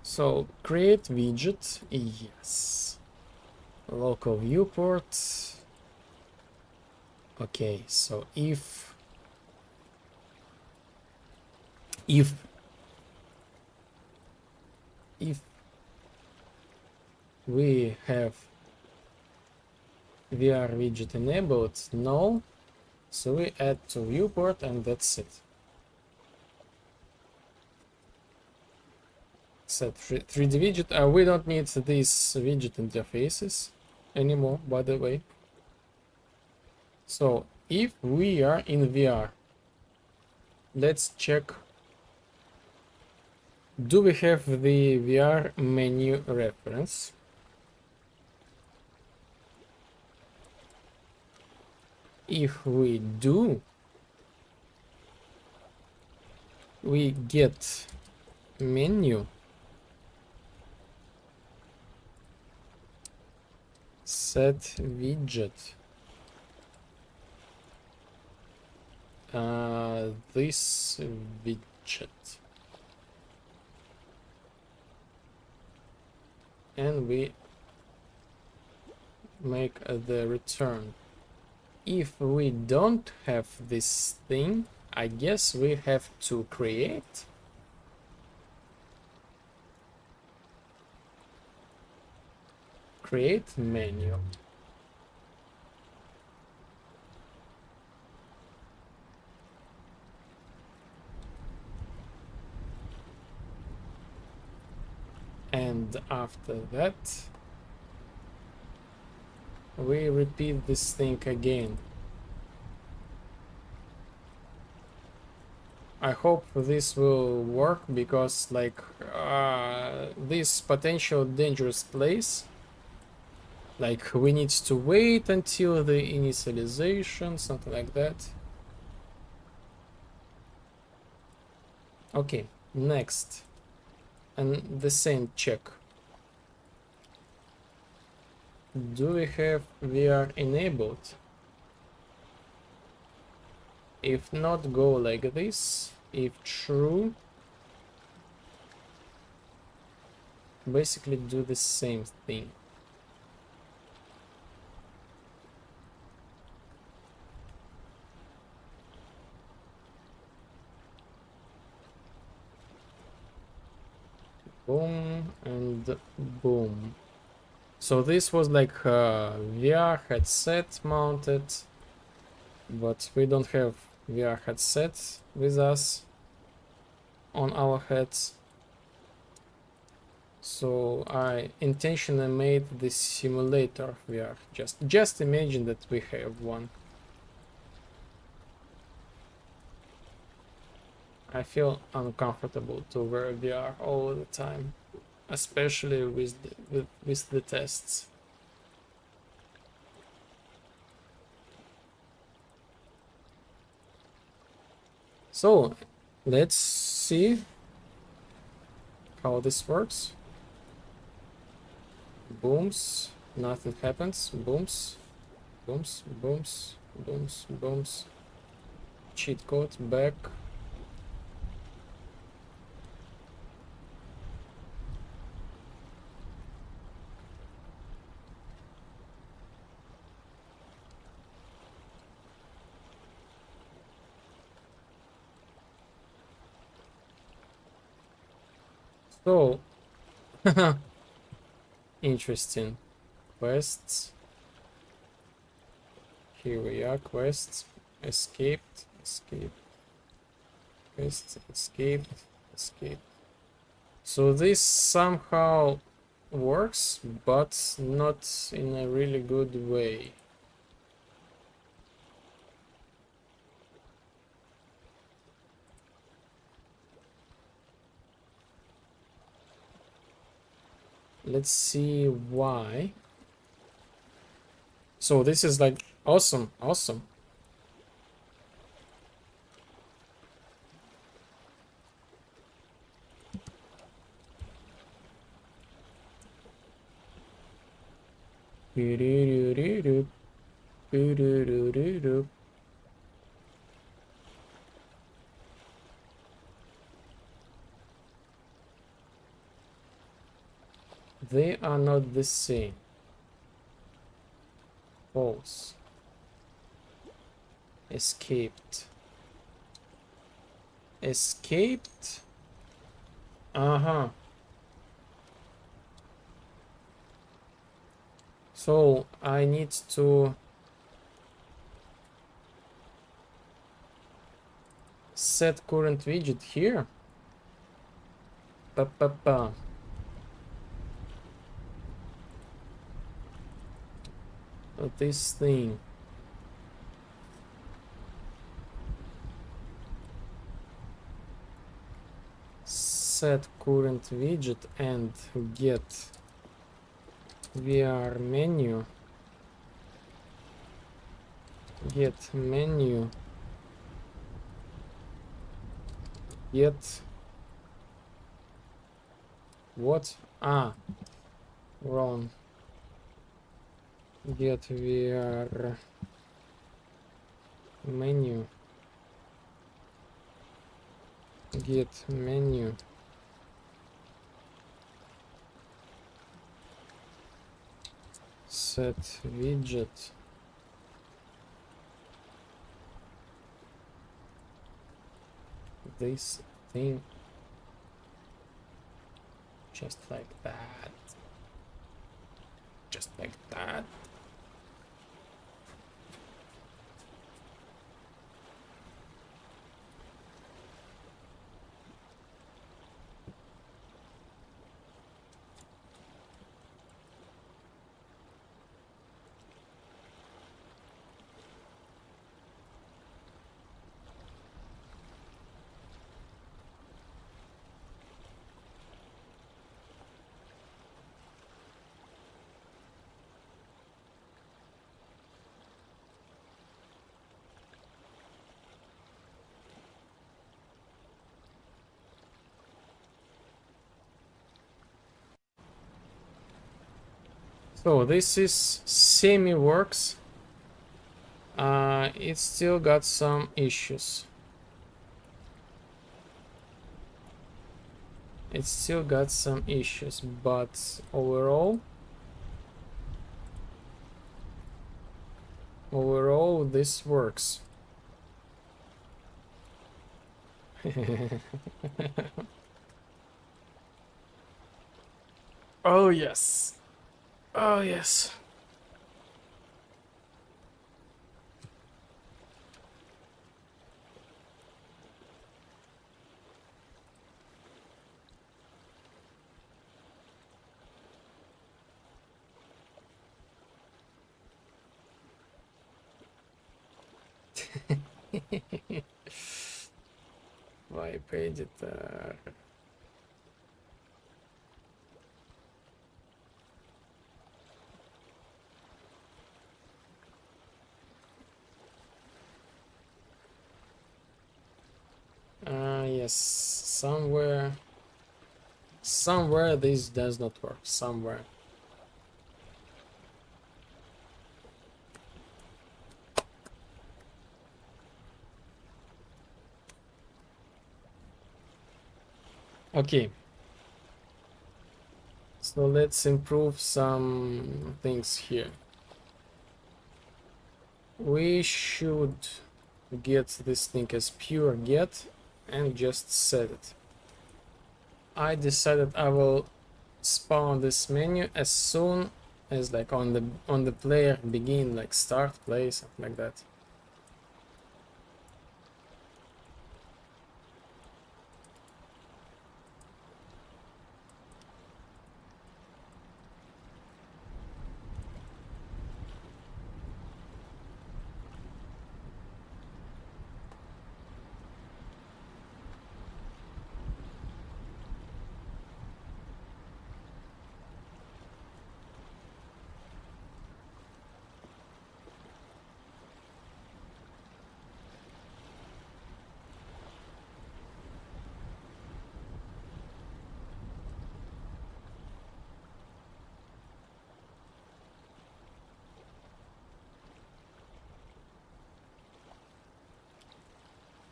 So create widget, yes. Local viewport. Okay, so if we have VR widget enabled, no, so we add to viewport and that's it. Set 3D widget. We don't need these widget interfaces anymore, by the way. So if we are in VR, let's check, do we have the VR menu reference? If we do, we get menu, set widget, this widget, and we make the return. If we don't have this thing, I guess we have to create menu. And after that, we repeat this thing again. I hope this will work, because like this potential dangerous place, like we need to wait until the initialization, something like that. Okay, next, and the same check. Do we have VR enabled? If not, go like this. If true, basically do the same thing. Boom and boom. So this was like a VR headset mounted, but we don't have VR headset with us on our heads. So I intentionally made this simulator VR. Just imagine that we have one. I feel uncomfortable to wear VR all the time, especially with the tests. So let's see how this works. Booms, nothing happens. Booms, booms, booms, booms, booms. Cheat code back. So interesting. Quests. Here we are. Quests. Escaped. Escaped. Quest. Escaped. Escaped. So this somehow works, but not in a really good way. Let's see why. So this is like awesome, awesome. They are not the same. False. Escaped. Escaped. Uh-huh. So I need to set current widget here. Pa. This thing. Set current widget and get VR menu. Get menu. Get what? Ah, wrong. Get VR menu. Get menu. Set widget. This thing. Just like that. Just like that. So this is semi works. It's still got some issues. It's still got some issues, but overall this works. Oh yes. Oh yes. Vibe editor. Yes, somewhere this does not work. Somewhere. Okay. So let's improve some things here. We should get this thing as pure get and just set it. I decided I will spawn this menu as soon as like on the player begin, like start play, something like that.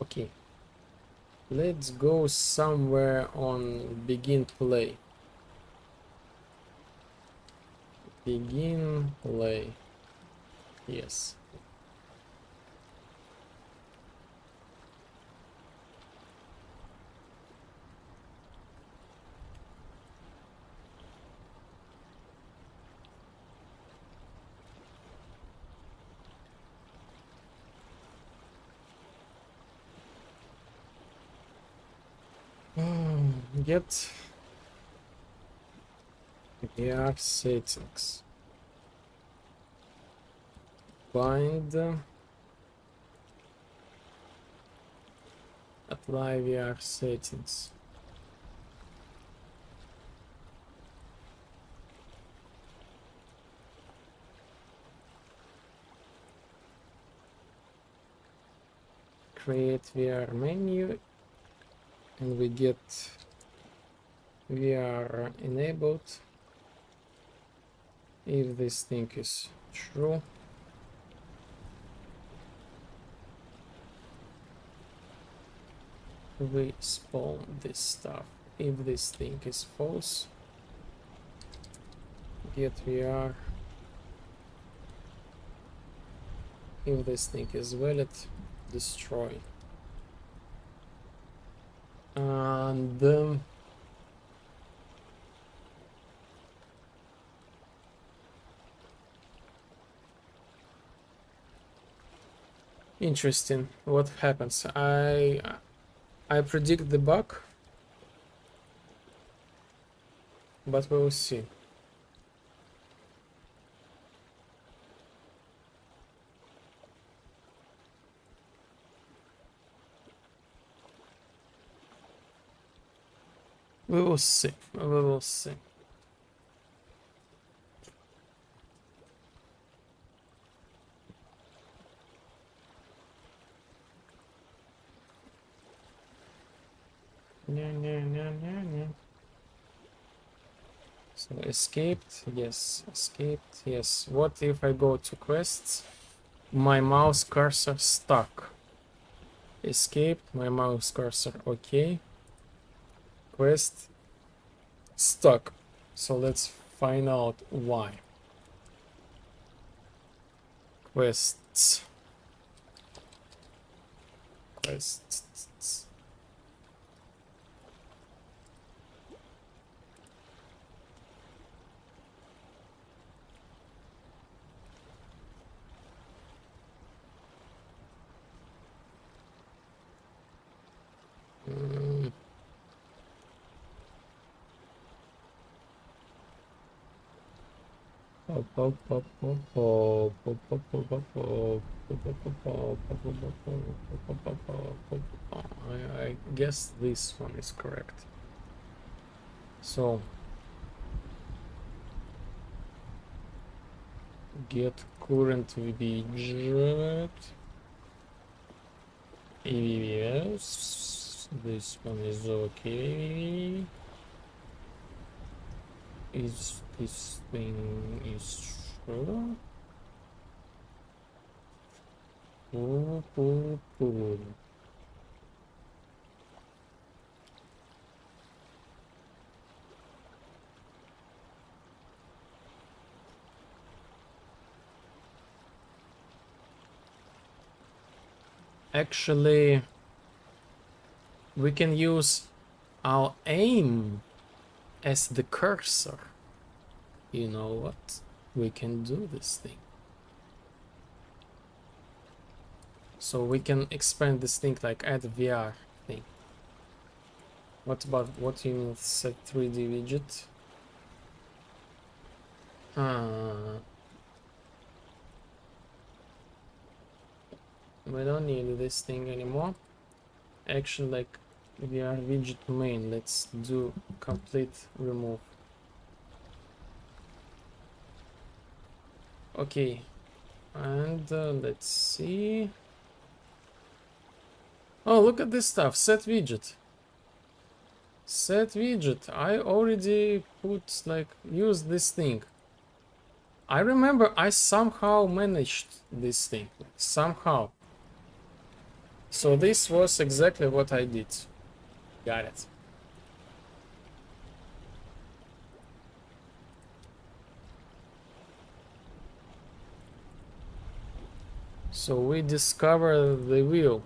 Okay, let's go somewhere on begin play. Begin play. Yes. Get VR settings. Bind. Apply VR settings. Create VR menu, and we get VR enabled if this thing is true. We spawn this stuff. If this thing is false, get VR. If this thing is valid, destroy. And interesting. What happens? I predict the bug, but we will see. We will see. We will see. Yeah. So escaped, yes, escaped, yes. What if I go to quests? My mouse cursor stuck. Escaped, my mouse cursor, okay. Quest stuck. So let's find out why. Quests. Quests. I guess this one is correct. So get current widget. Yes, this one is okay. Is this thing is true? Cool. Actually, we can use our aim as the cursor. You know what? We can do this thing. So we can expand this thing, like add VR thing. What about what you mean set 3D widget? We don't need this thing anymore. Actually, like VR widget main, let's do complete remove. Okay, and let's see. Oh, look at this stuff. Set widget. Set widget. I already put, like, use this thing. I remember I somehow managed this thing. Somehow. So this was exactly what I did. Got it. So we discover the wheel.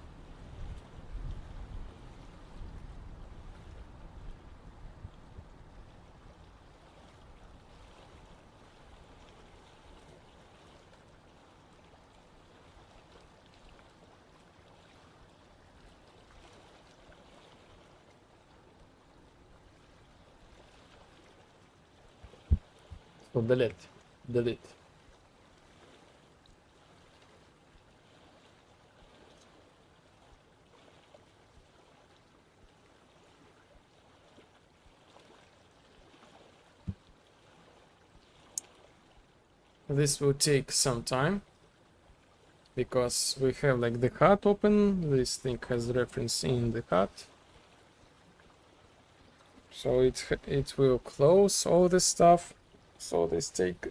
So delete. This will take some time because we have like the HUD open. This thing has reference in the HUD. So it will close all this stuff. So this take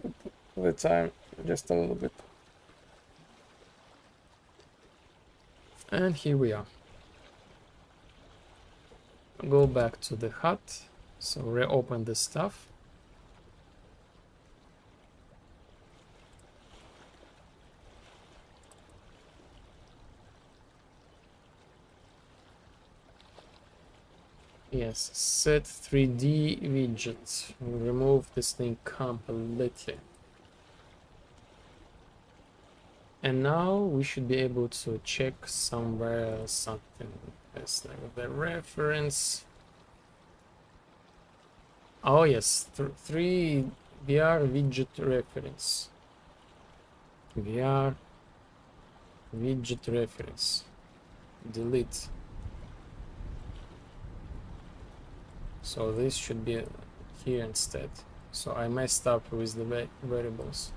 the time just a little bit. And here we are. Go back to the HUD. So reopen the stuff. Yes, set 3D widget. Remove this thing completely. And now we should be able to check somewhere something as like the reference. Oh yes, 3 VR widget reference. VR widget reference. Delete. So this should be here instead. So I messed up with the variables.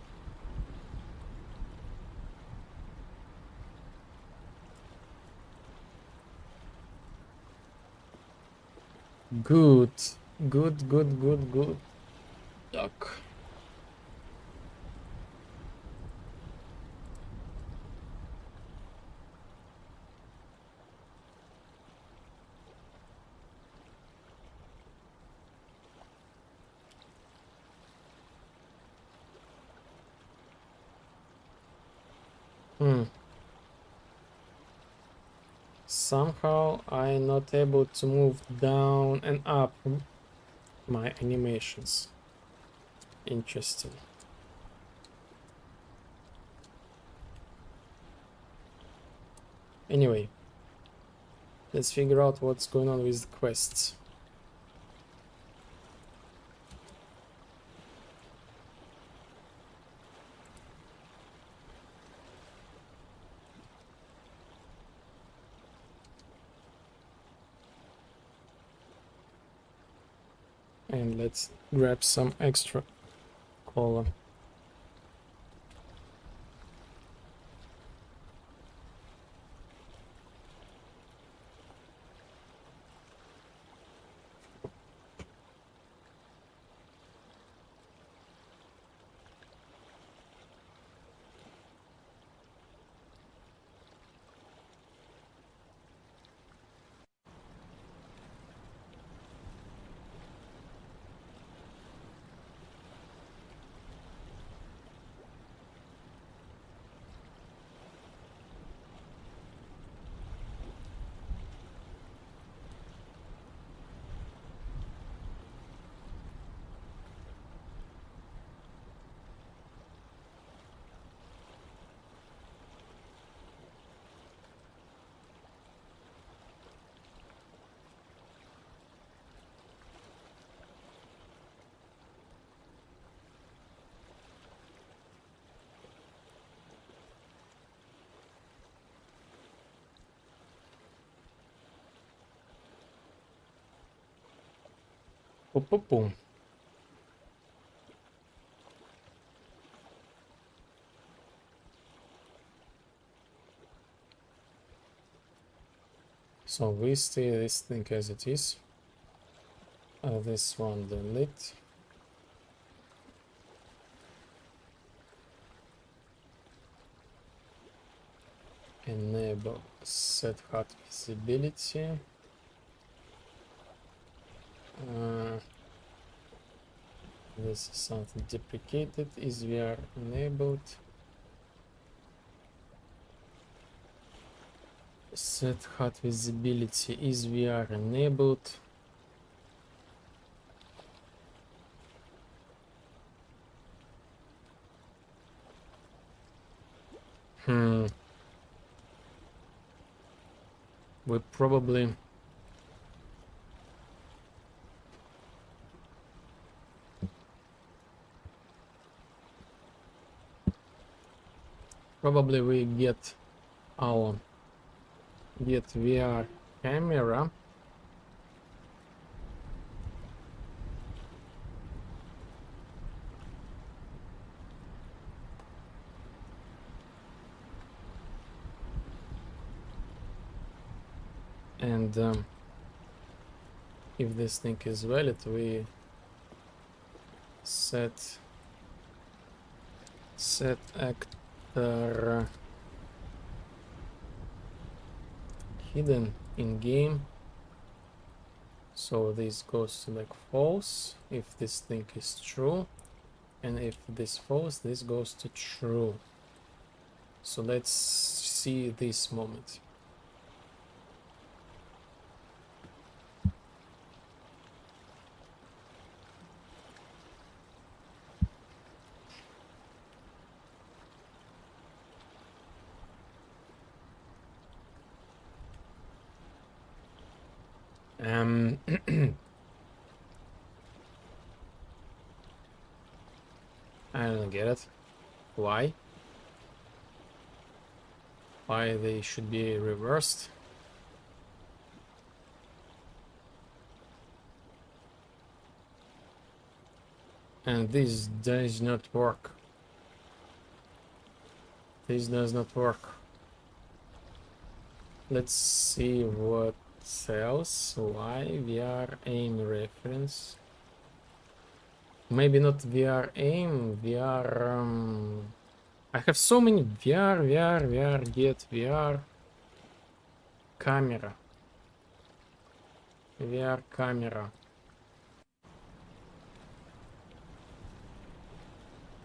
Good. Duck. Somehow I'm not able to move down and up my animations. Interesting. Anyway, let's figure out what's going on with the quests. And let's grab some extra cola. Boom, boom, boom. So we stay this thing as it is. This one delete. Enable set HUD visibility. This is something deprecated. Is VR enabled? Set HUD visibility. Is VR enabled? We probably we get our VR camera. And if this thing is valid, we set actor hidden in game. So this goes to like false if this thing is true, and if this false, this goes to true. So let's see this moment. I don't get it. Why? Why they should be reversed? And this does not work. This does not work. Let's see what else. Why VR aim reference. Maybe not VR aim, VR. I have so many VR, get VR camera, VR camera.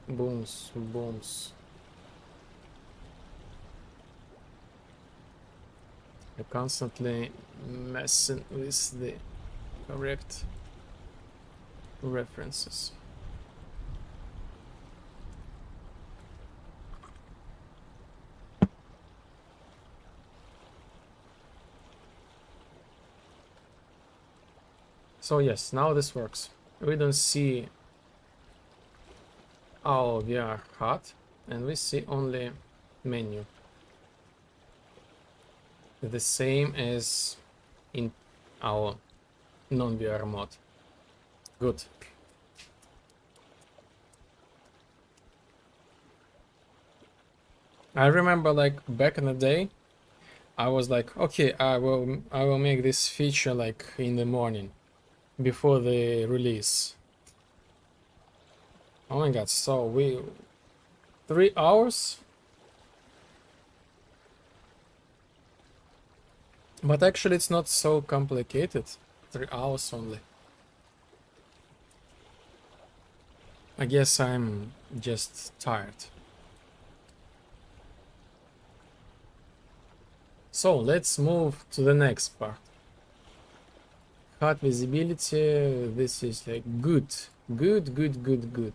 Booms, booms. I constantly messing with the correct references. So yes, now this works. We don't see our VR HUD, and we see only menu. The same as in our non-VR mode. Good. I remember like back in the day, I was like, okay, I will make this feature like in the morning before the release. Oh my god, so 3 hours? But actually it's not so complicated. 3 hours only. I guess I'm just tired. So let's move to the next part. HUD visibility, this is like good. Good.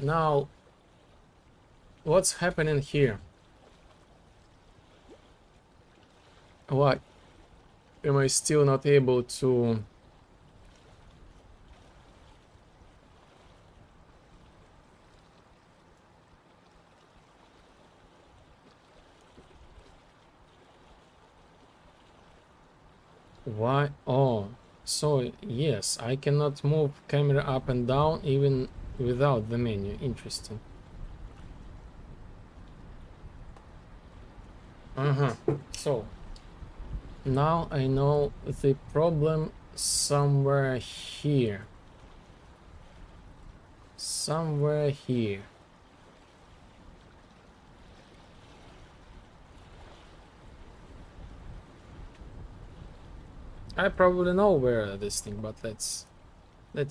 Now, what's happening here? Why am I still not able to... Why? Oh, so yes, I cannot move camera up and down even without the menu. Interesting. So now I know the problem somewhere here. Somewhere here. I probably know where this thing, but let's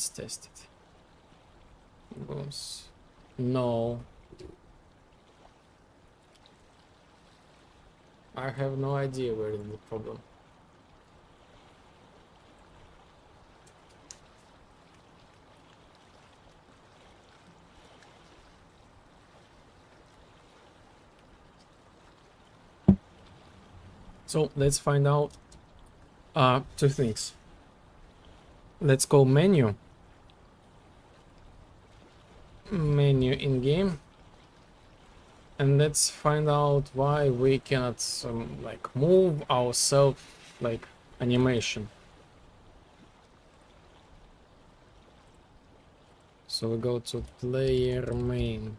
test it. Booms. No. I have no idea where is the problem. So let's find out two things. Let's go menu in game, and let's find out why we cannot like move ourselves like animation. So we go to player main.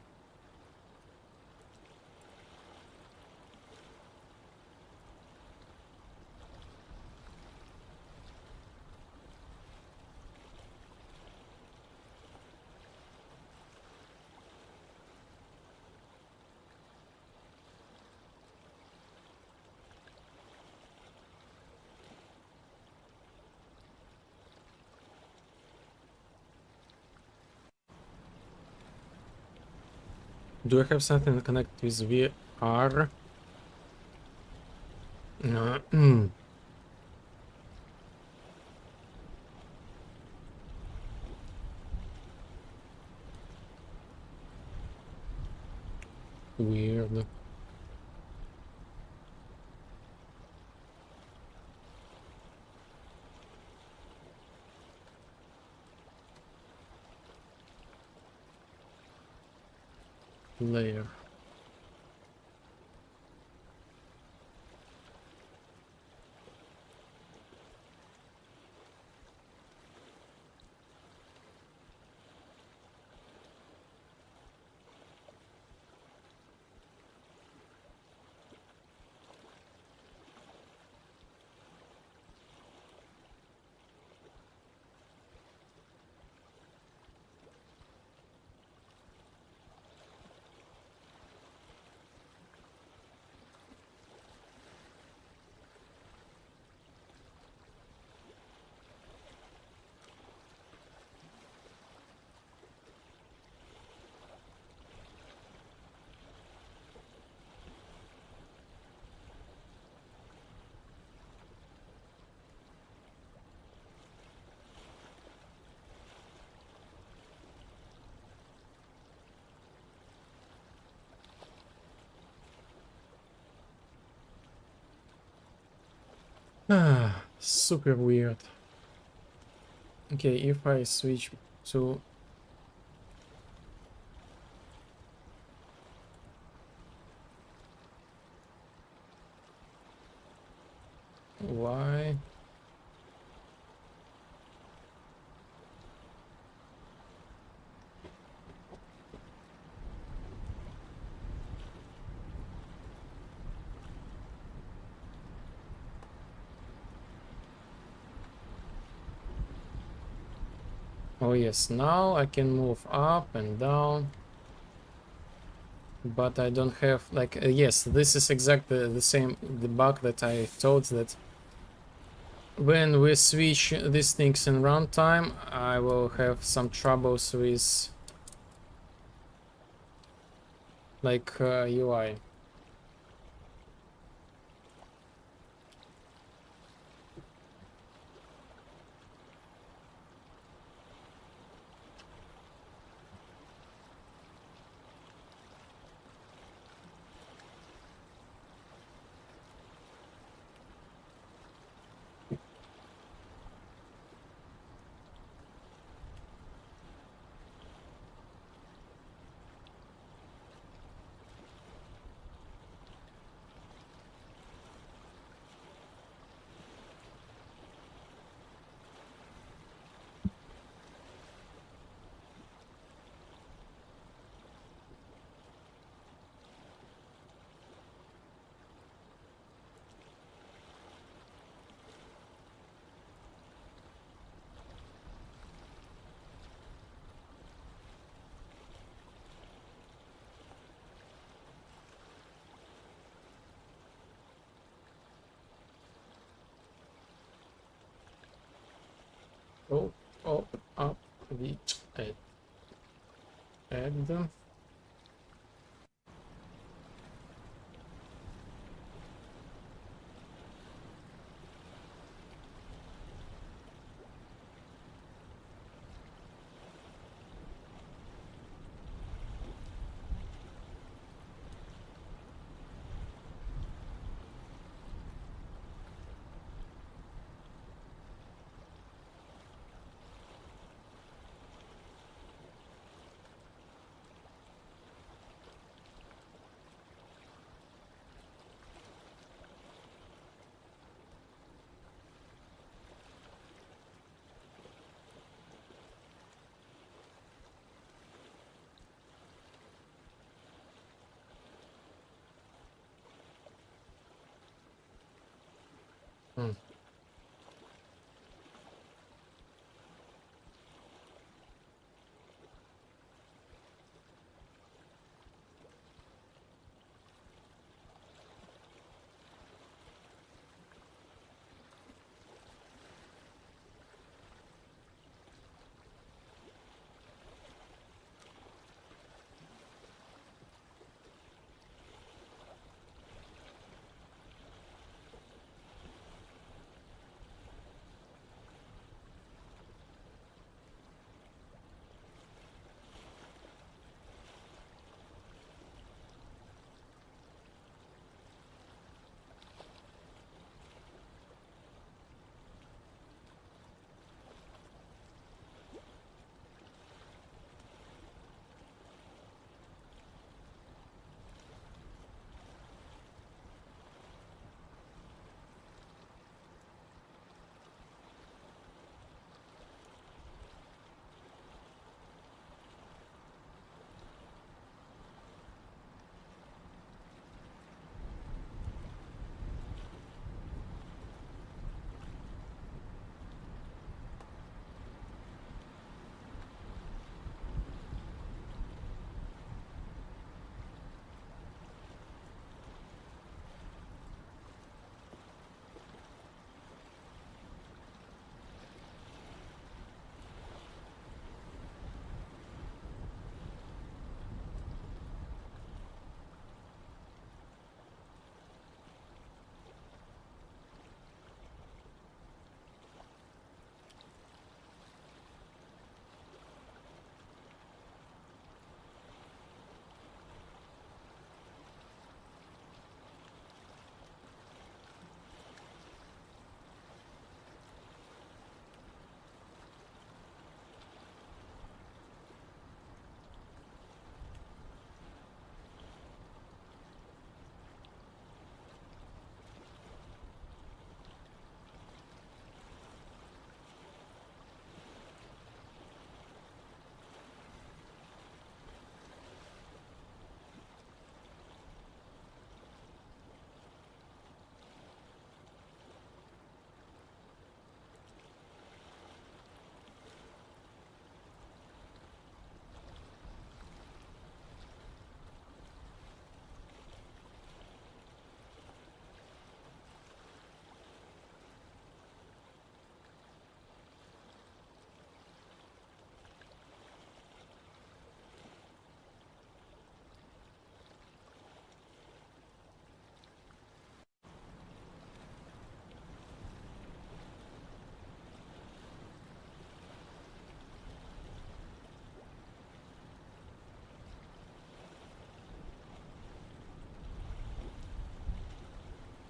Do I have something to connect with VR? No. Weird. Layer. Super weird. Okay, if I switch to Y. Oh yes, now I can move up and down, but I don't have like yes, this is exactly the same the bug that I thought that when we switch these things in runtime, I will have some troubles with like UI. Oh, open up the add them. Hmm.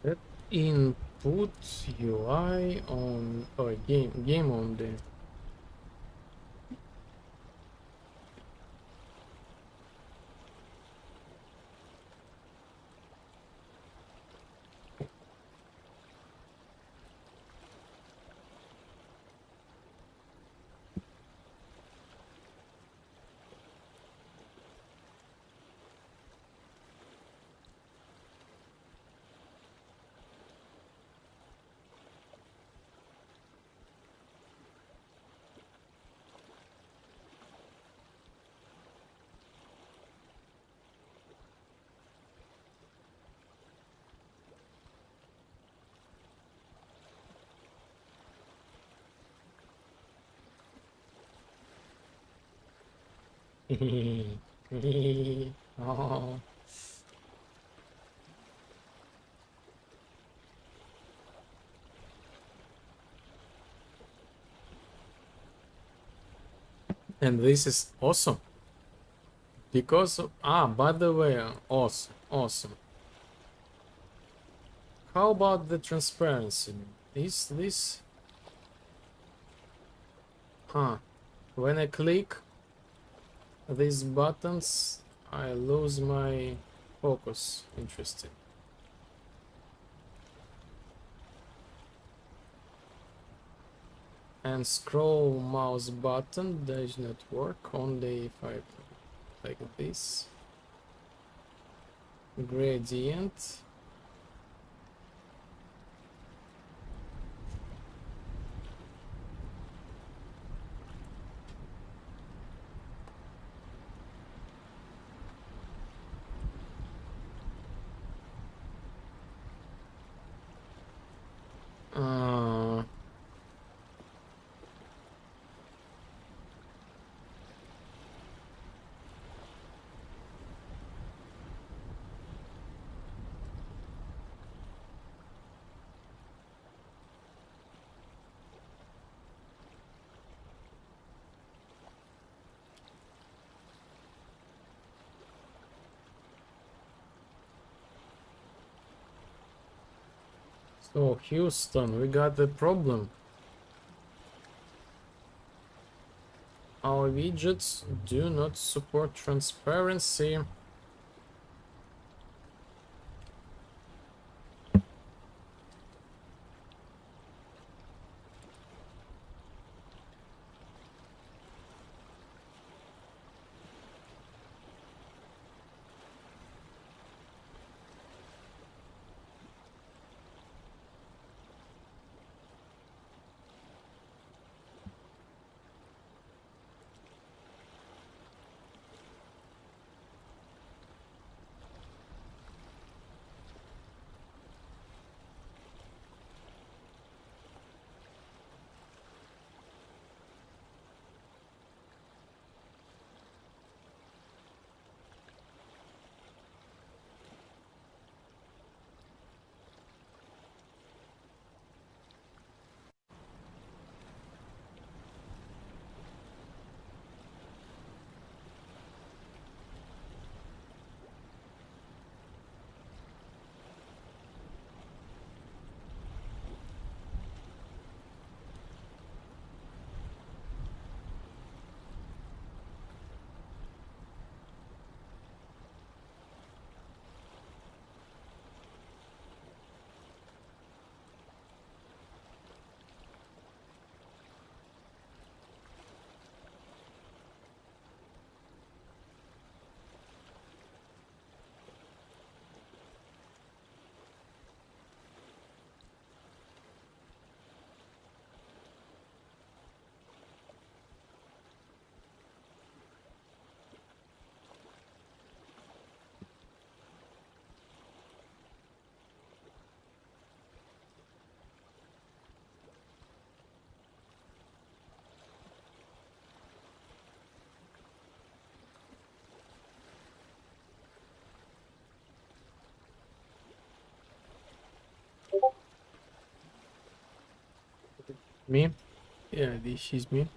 Let input UI on or game on the oh. And this is awesome because by the way, awesome. How about the transparency? Is this when I click these buttons I lose my focus. Interesting. And scroll mouse button does not work, only if I like this. Gradient. So Houston, we got the problem. Our widgets do not support transparency. Me? Yeah, this is me.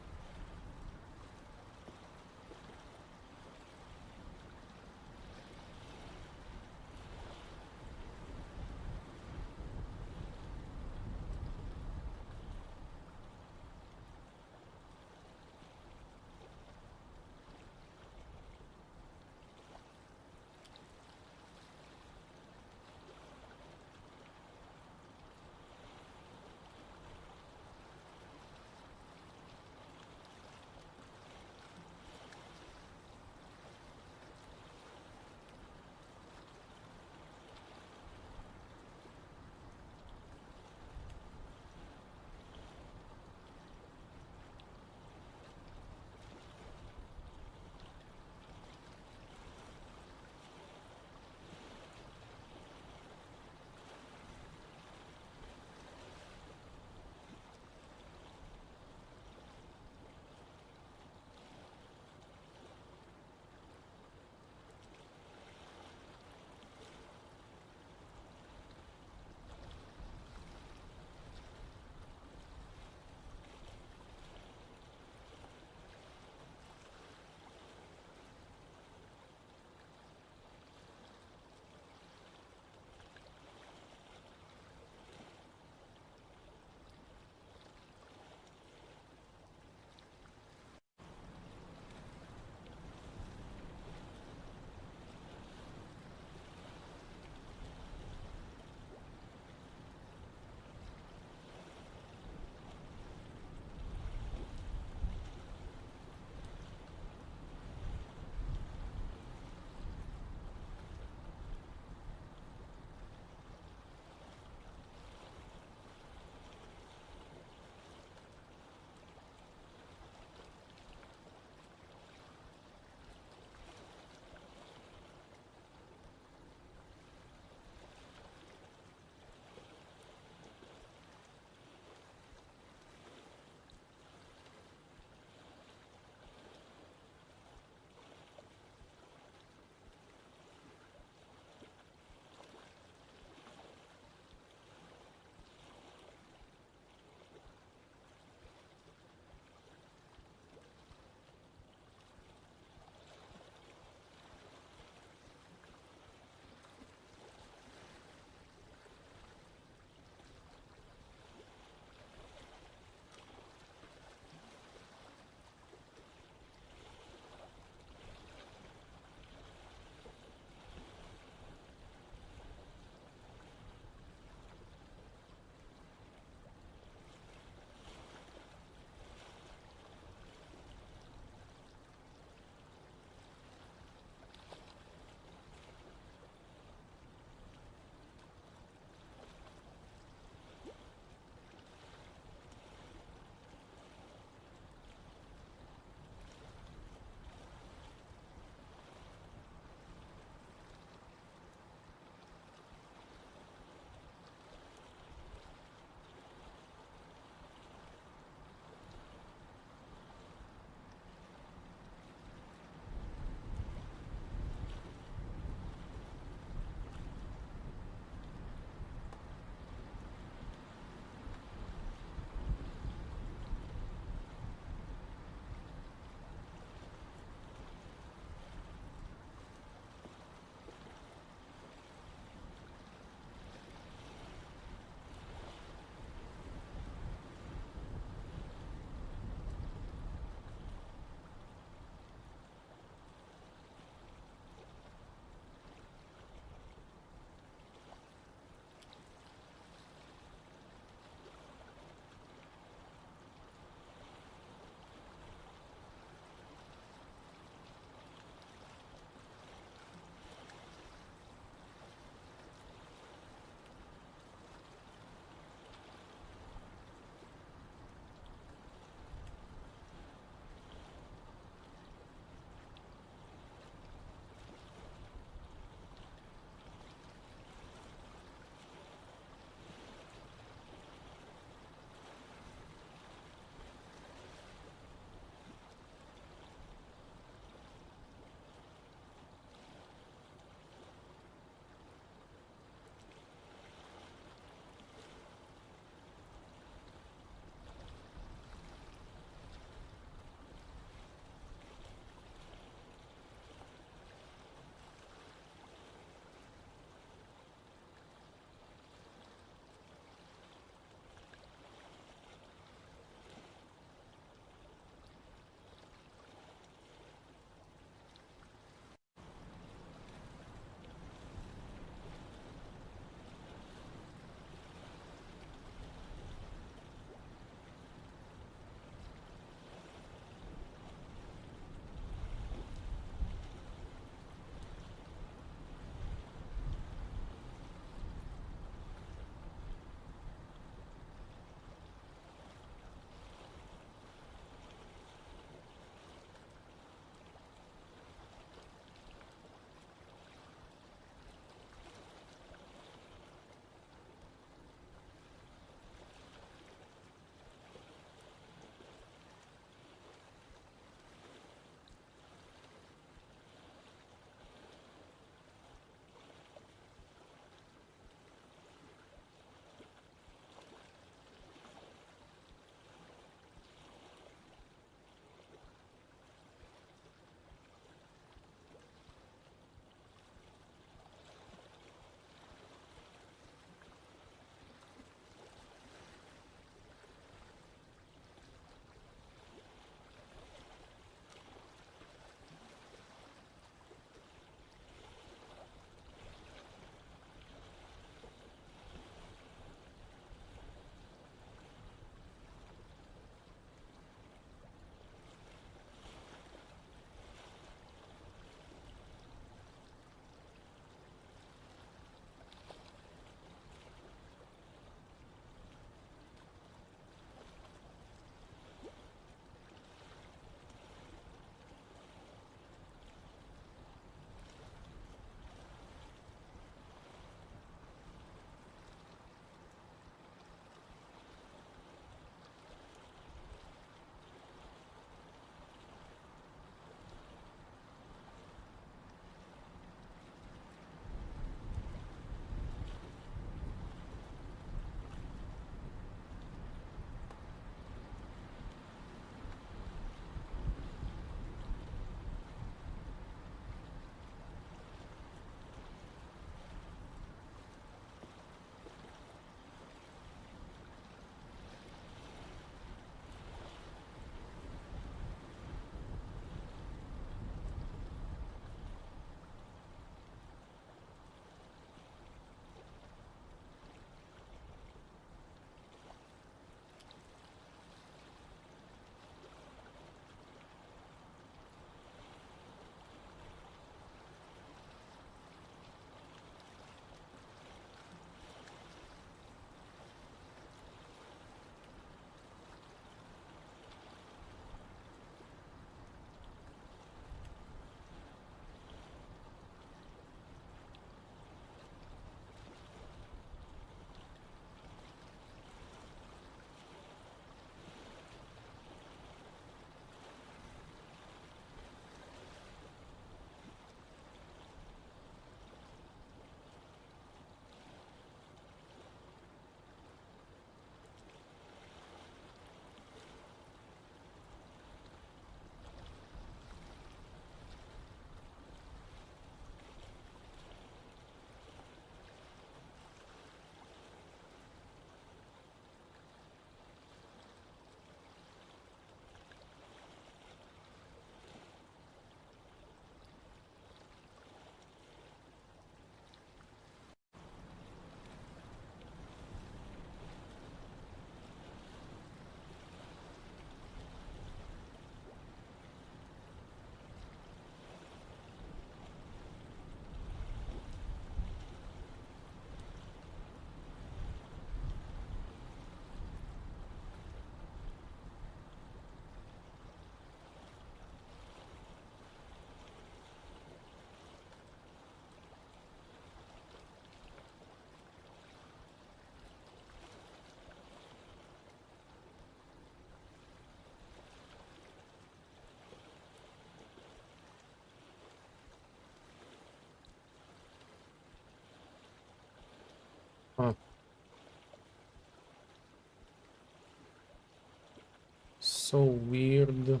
so weird.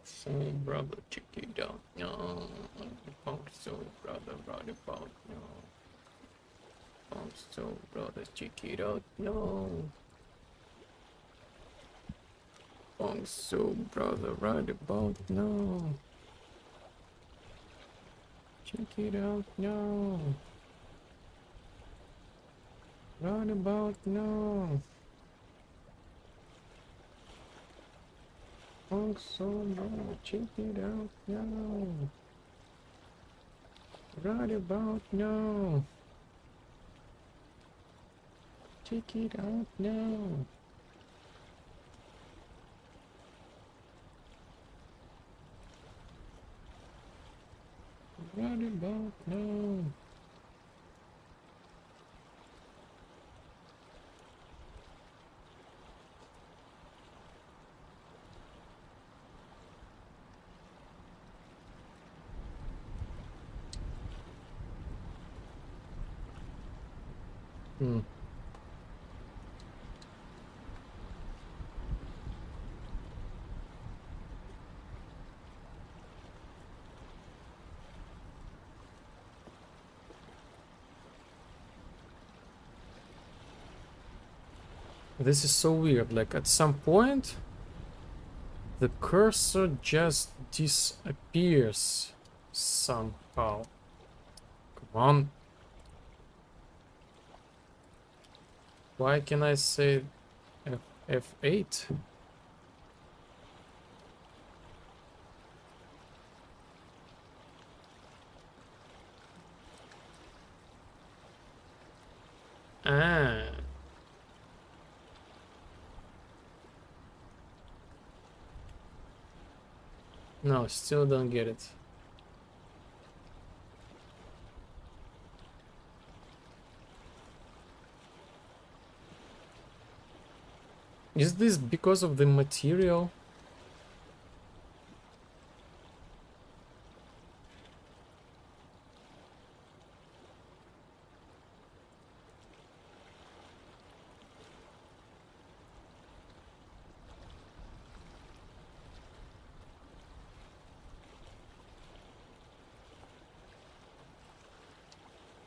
So brother, check it out. No, so brother, no. So brother, check it out. No. So brother, right about no. Check it out. No. Right about no. So brother, check it out. No. Right about no. Check it out now. Right about now. Hmm. This is so weird. Like at some point, the cursor just disappears somehow. Come on. Why can I say F8? Ah. No, still don't get it. Is this because of the material?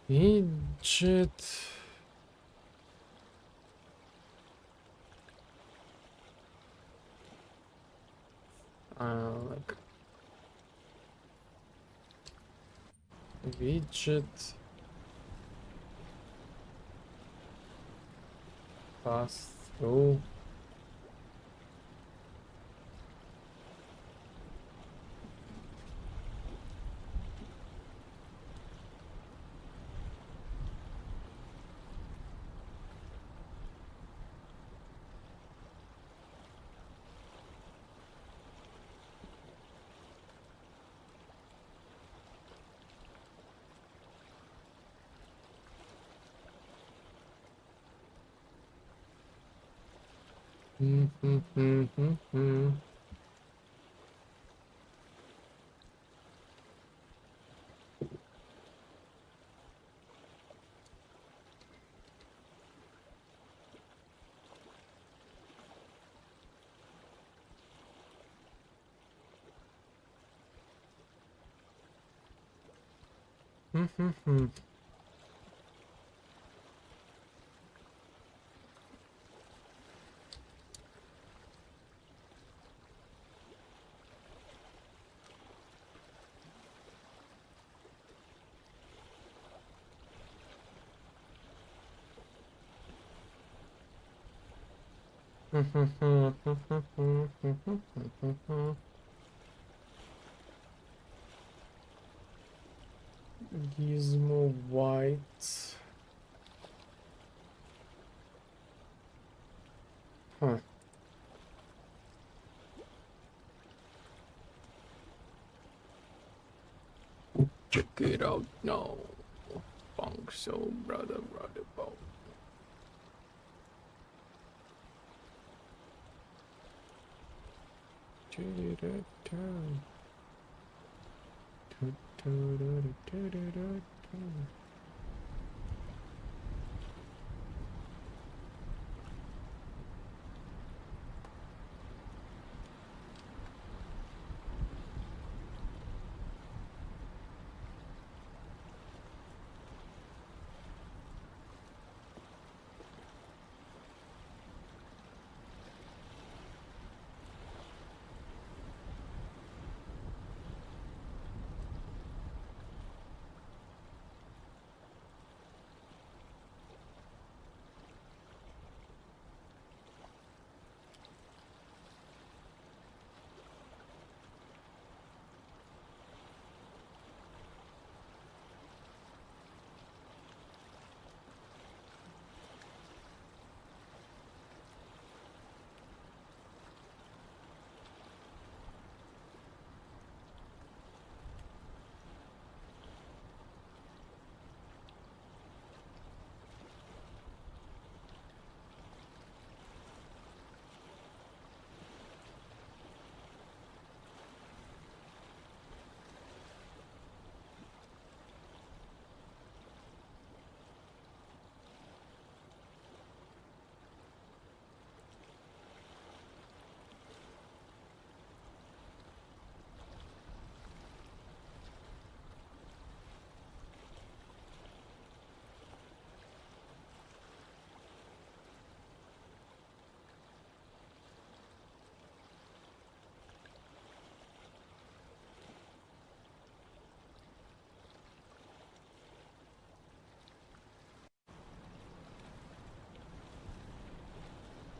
Widget. Like widget pass through. Gizmo white. Huh. Check it out now. Funk so brother about.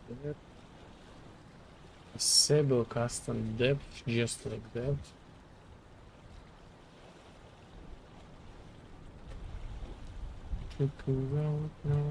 that. Disable custom depth just like that. Click around now.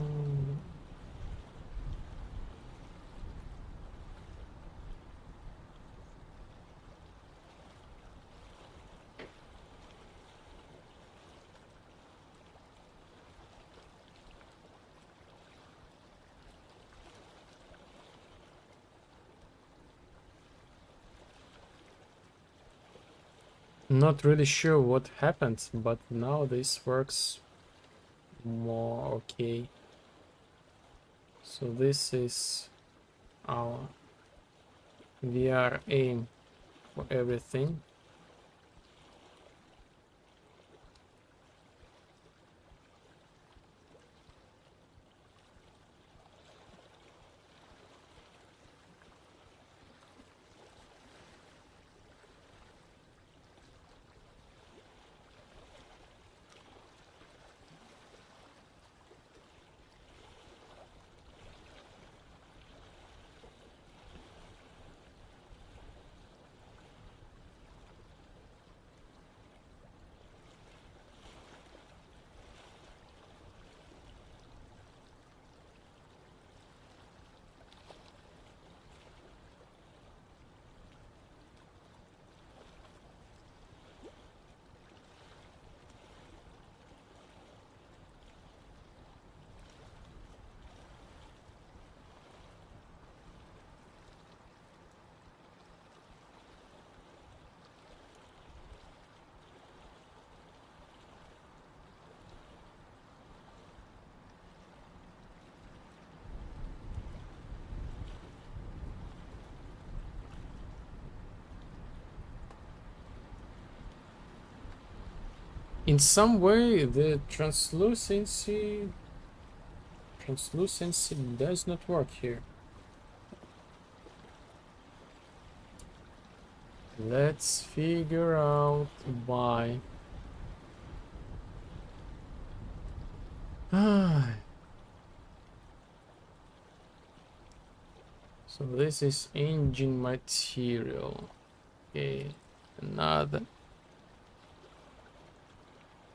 Not really sure what happened, but now this works more okay. So this is our VR aim for everything. In some way, the translucency does not work here. Let's figure out why. So this is engine material. Okay, another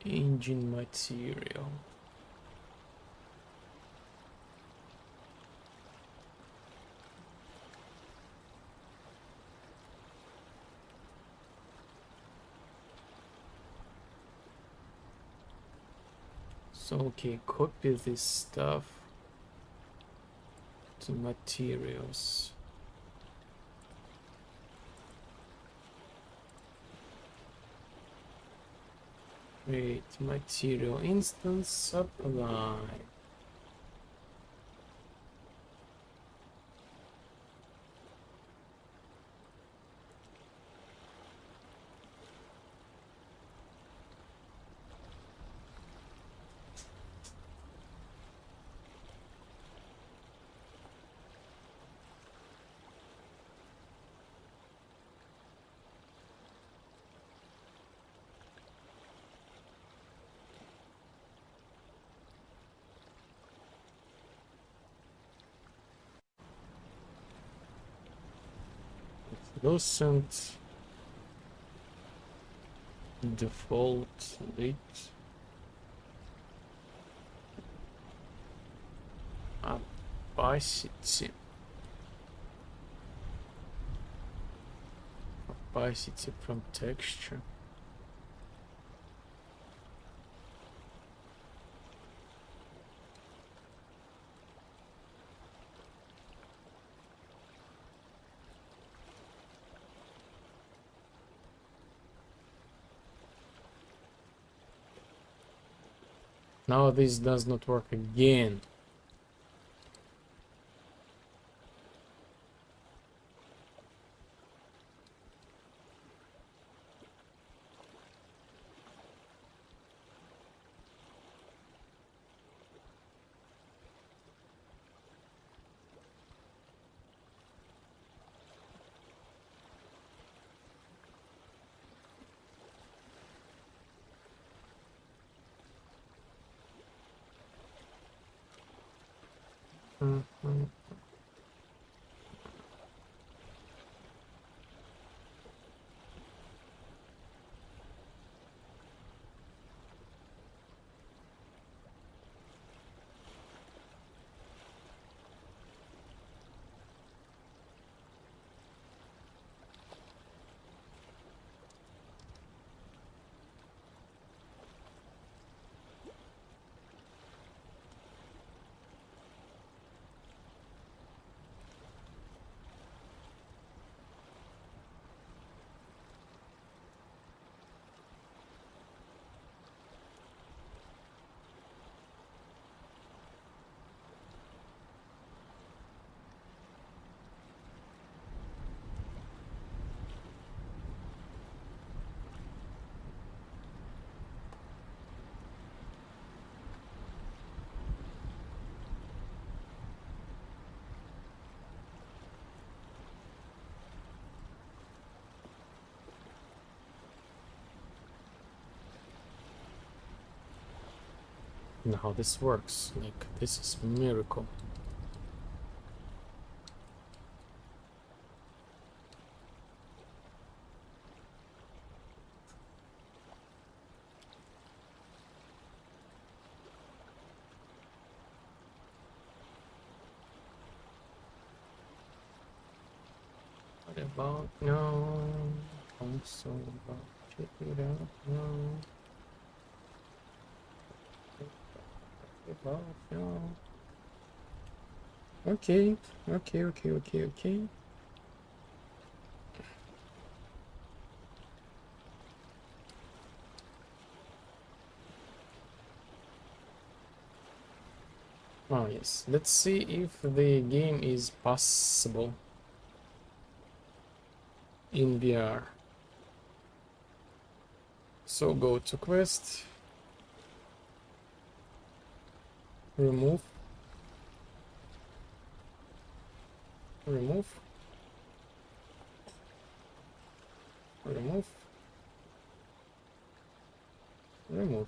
engine material. So okay, copy this stuff to materials. Create material instance, apply. Lucent default lit opacity from texture. Now this does not work again. know how this works. Like, this is miracle. What about no? Also about check it out. No. What about no? Okay. Okay. Oh yes. Let's see if the game is possible in VR. So go to quest, remove, remove, remove, remove.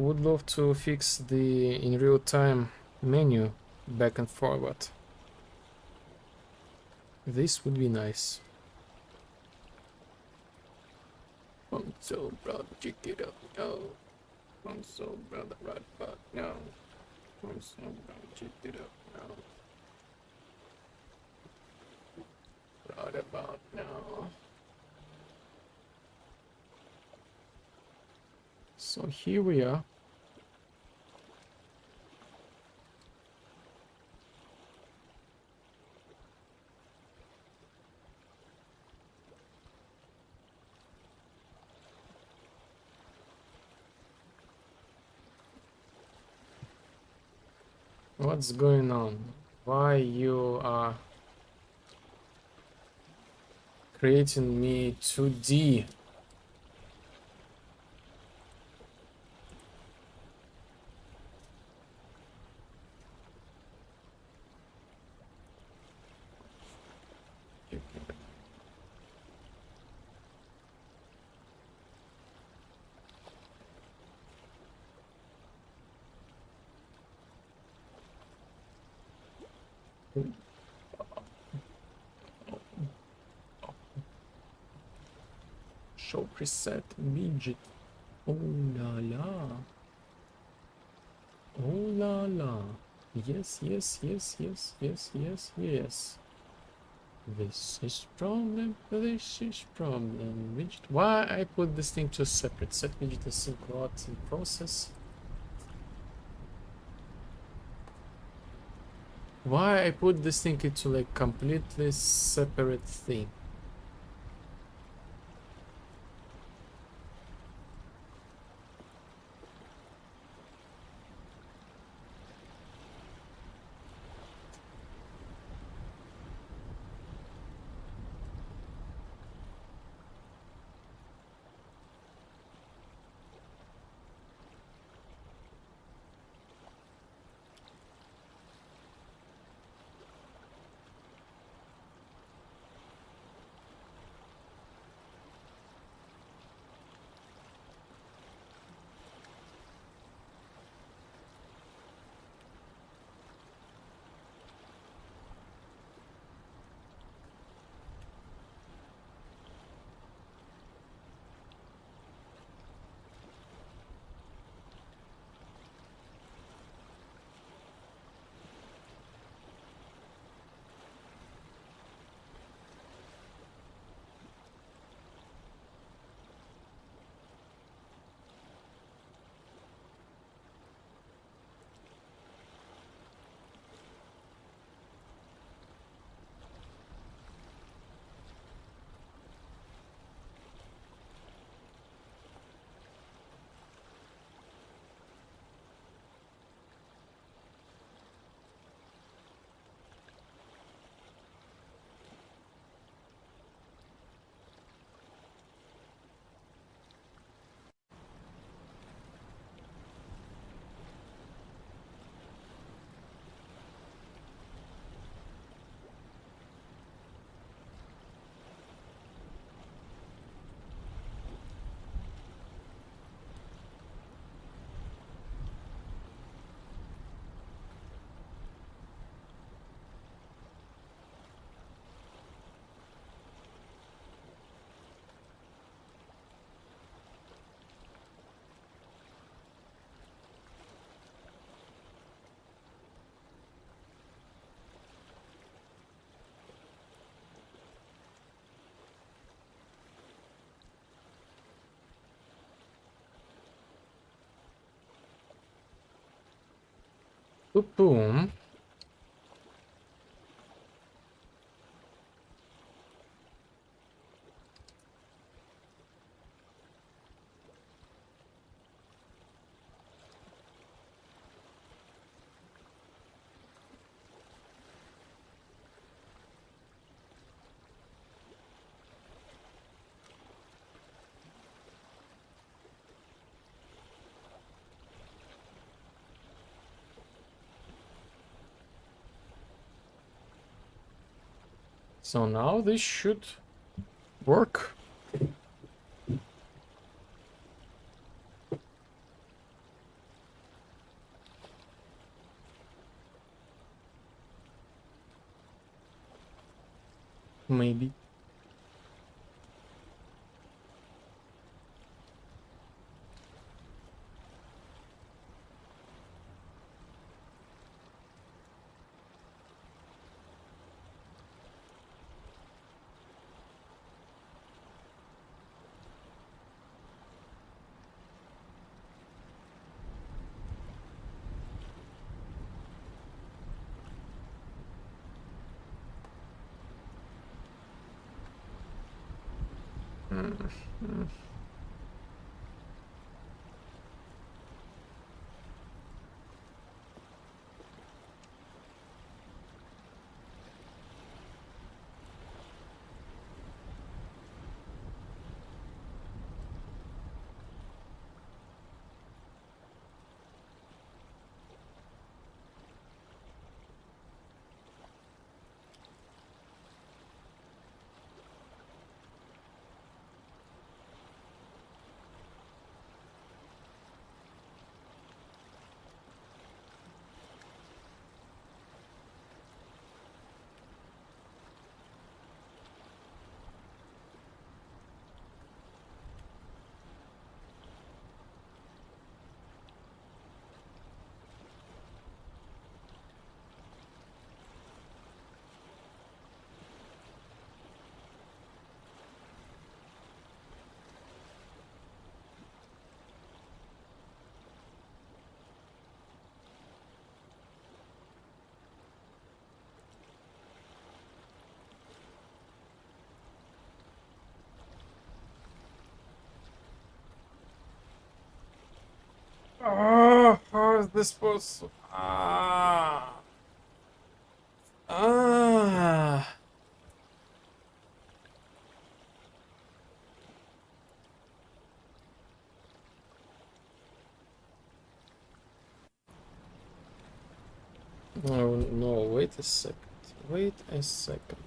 Would love to fix the in real time menu back and forward. This would be nice. Console brother, check it out. No. Console brother, right back. No. Console brother, check it out. No. Right about now. So here we are. What's going on? Why you are creating me 2D? Show preset midget. Oh la la. Oh la la. Yes. This is problem. Widget. Why I put this thing to separate? Set widget async what in process. Why I put this thing into like completely separate thing? Boom. So now this should work. Maybe. Oh, how is this possible? Ah. Ah. No, no, wait a second. Wait a second.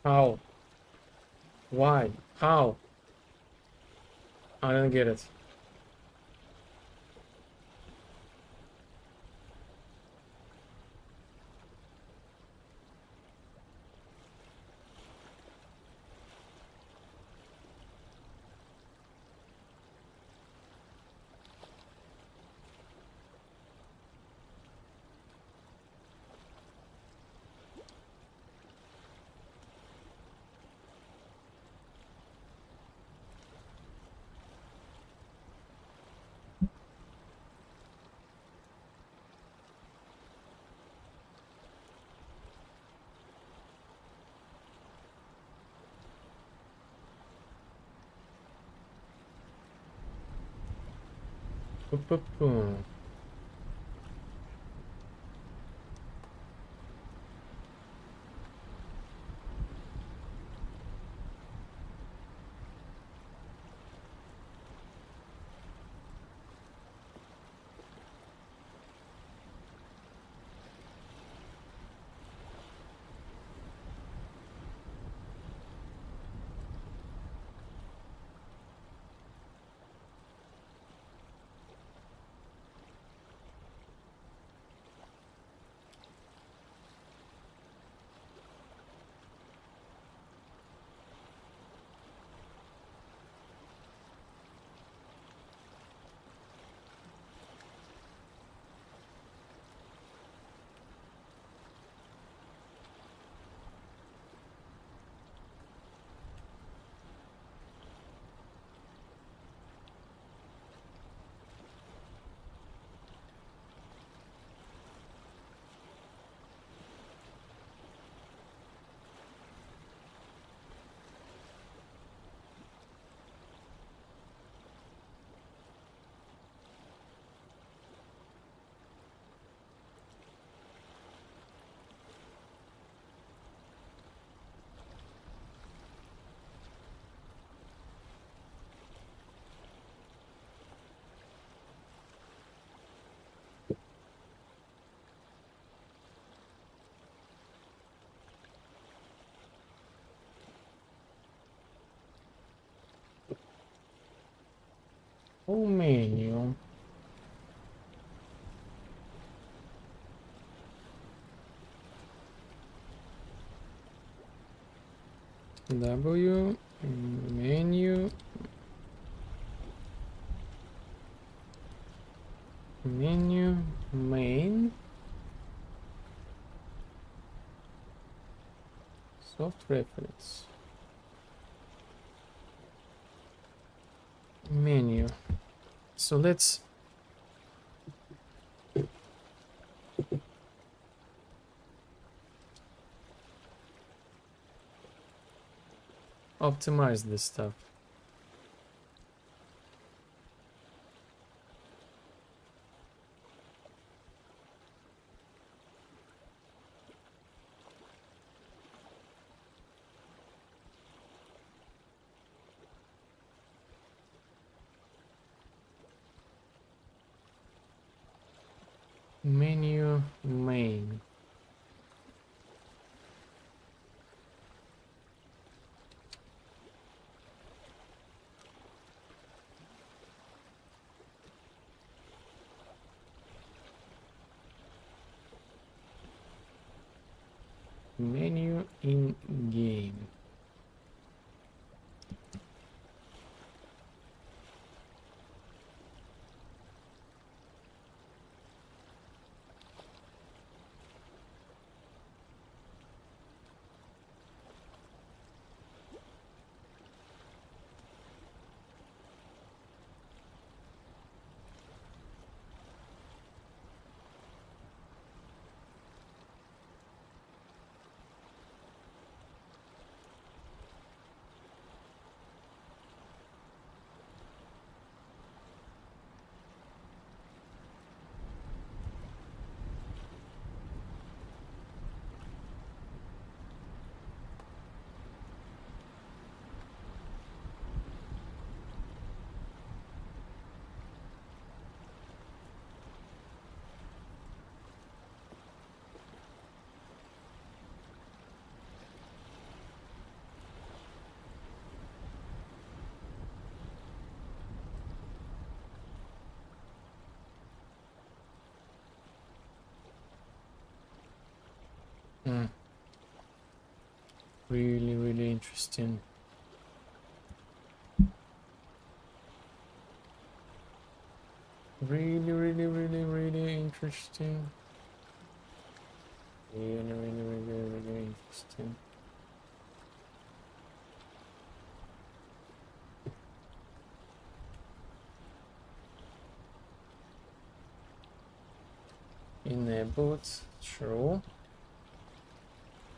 How? Why? How? I don't get it. Boom. Oh, menu. W menu main soft reference menu. So let's optimize this stuff. Menu main. Menu in game. Really interesting. Really interesting. Really interesting. Enabled, true.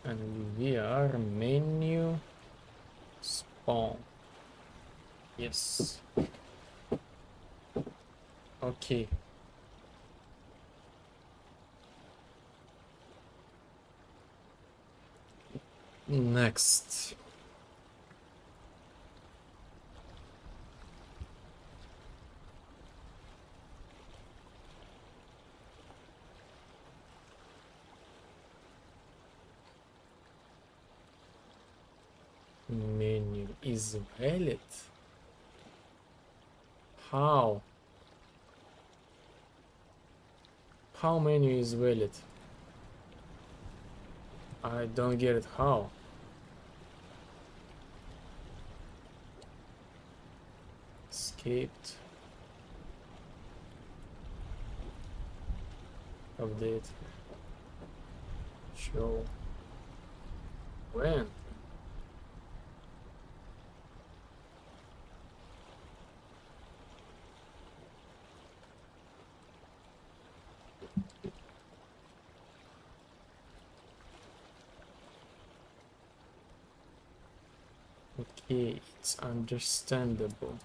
And we are menu spawn. Yes. Okay. Next. Menu is valid. How? How menu is valid? I don't get it. How? Escaped. Update. Show. When? Okay, it's understandable.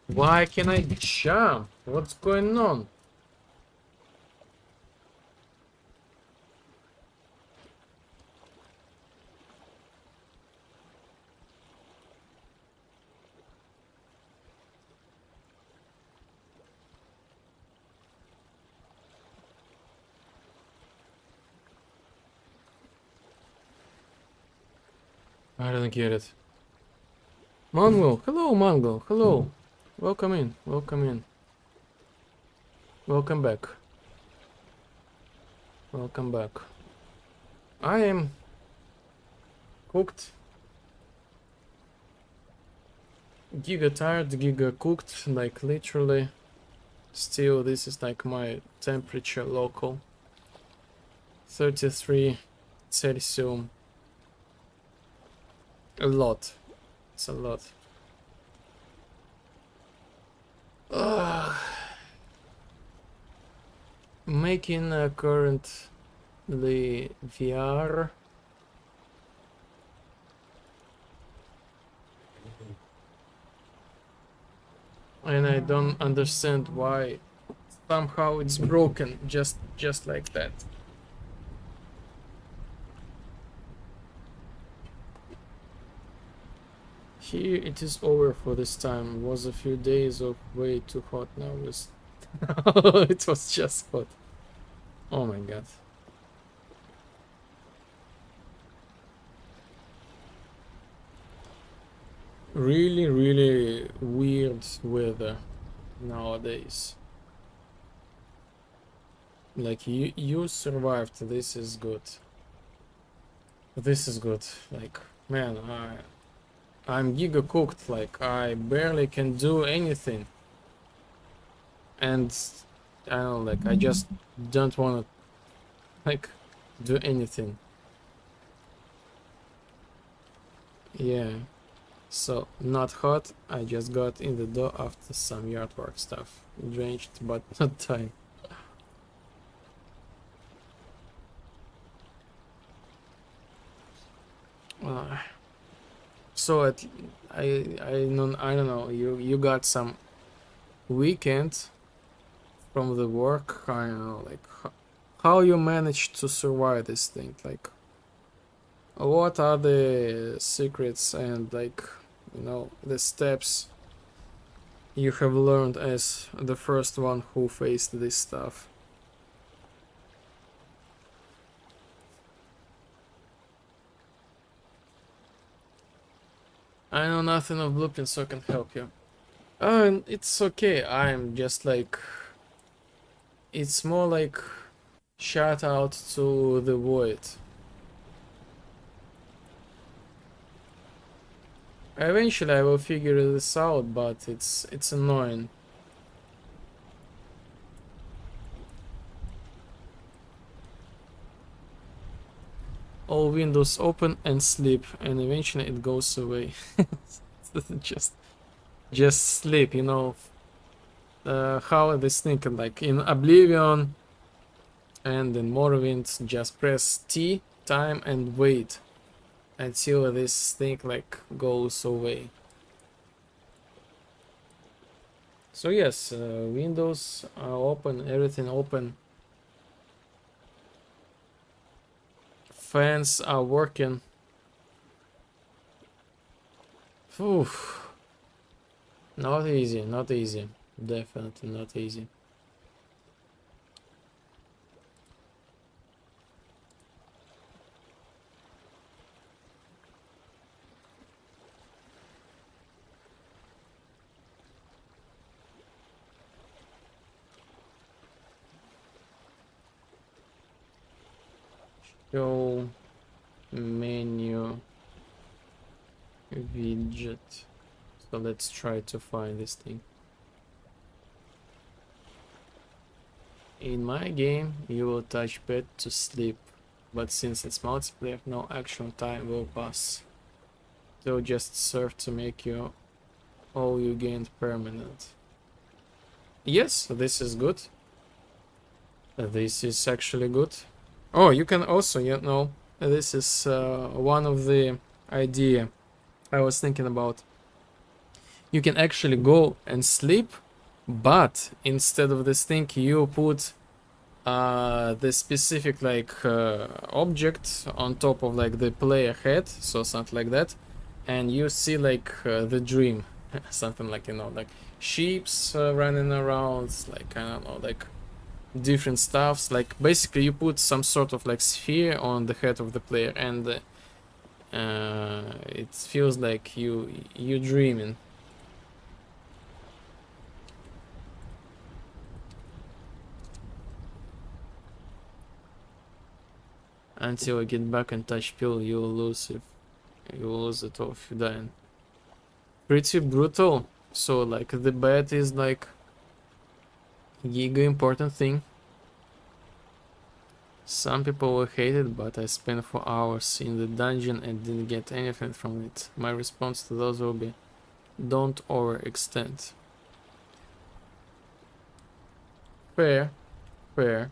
Why can I jump? What's going on? I don't get it. Mongo, hello Mongo, hello. Welcome in, welcome in. Welcome back. Welcome back. I am cooked. Giga tired, giga cooked, like literally. Still, this is like my temperature local. 33 Celsius. A lot. It's a lot. Ugh. Making currently VR. And I don't understand why somehow it's broken just like that. Here it is over for this time. It was a few days of way too hot. Now it's it was just hot. Oh my god. Really weird weather nowadays. Like you survived. This is good. This is good. Like man, I'm giga cooked. Like I barely can do anything. And I don't know, like I just don't want to like do anything. Yeah. So not hot. I just got in the door after some yard work stuff. Drenched but not dying. So I don't know. You got some weekend from the work. I don't know, like how you managed to survive this thing. Like what are the secrets and like the steps you have learned as the first one who faced this stuff? I know nothing of blueprints, so I can help you. It's okay. I'm just like it's more like shout out to the void. Eventually I will figure this out, but it's annoying. All windows open and sleep, and eventually it goes away. just sleep, how this thing can, like in Oblivion and in Morrowind, just press T time and wait until this thing like goes away. So yes, windows are open, everything open. Fans are working. Oof. Not easy, not easy. Definitely not easy. Show menu widget. So let's try to find this thing. In my game, you will touch pad to sleep, but since it's multiplayer, no actual time will pass. They'll just serve to make you all you gained permanent. Yes, this is good. This is actually good. Oh, you can also, you know, this is one of the idea I was thinking about. You can actually go and sleep, but instead of this thing, you put the specific like object on top of like the player head, so something like that, and you see like the dream, something like, you know, like sheeps running around, like I don't know, like different stuffs. Like basically you put some sort of like sphere on the head of the player, and it feels like you're dreaming. Until I get back and touch pill, you'll lose it. You'll lose it off if you die. Pretty brutal. So like the bed is like giga important thing. Some people will hate it, but I spent 4 hours in the dungeon and didn't get anything from it. My response to those will be, don't overextend. Fair, fair.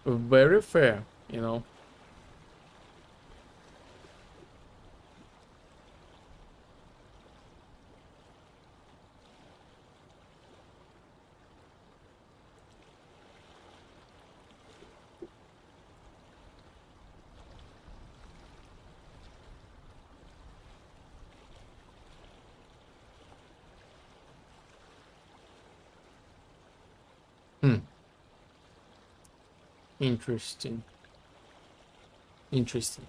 Very fair, you know. Hmm. Interesting. Interesting.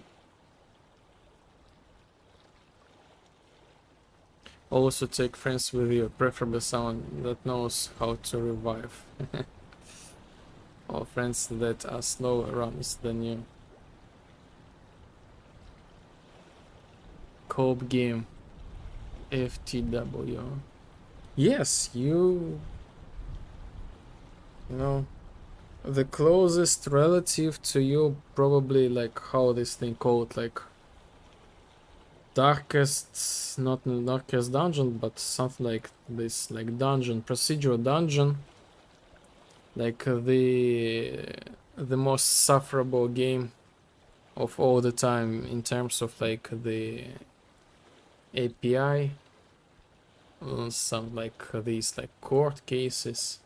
Also take friends with you, preferably someone that knows how to revive. Or friends that are slower runners than you. Co-op game. FTW. Yes, you know, the closest relative to you, probably like how this thing called, like darkest, not the darkest dungeon, but something like this, like dungeon, procedural dungeon, like the most sufferable game of all the time in terms of like the API, some like these like court cases.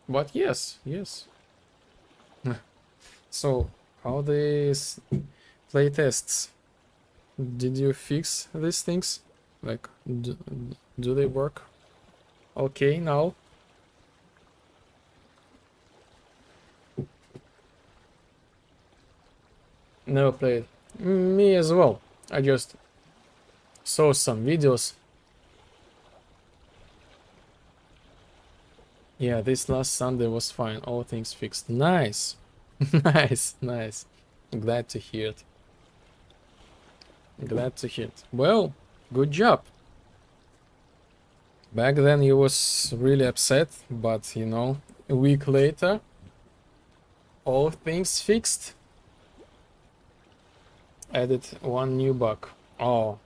But yes, yes. So how these playtests? Did you fix these things? Like, do they work? Okay, now. Never played. Me as well. I just saw some videos. Yeah, this last Sunday was fine. All things fixed. Nice. Nice, nice. Glad to hear it. Glad to hear it. Well, good job. Back then he was really upset, but you know, a week later, all things fixed. Added one new bug. Oh,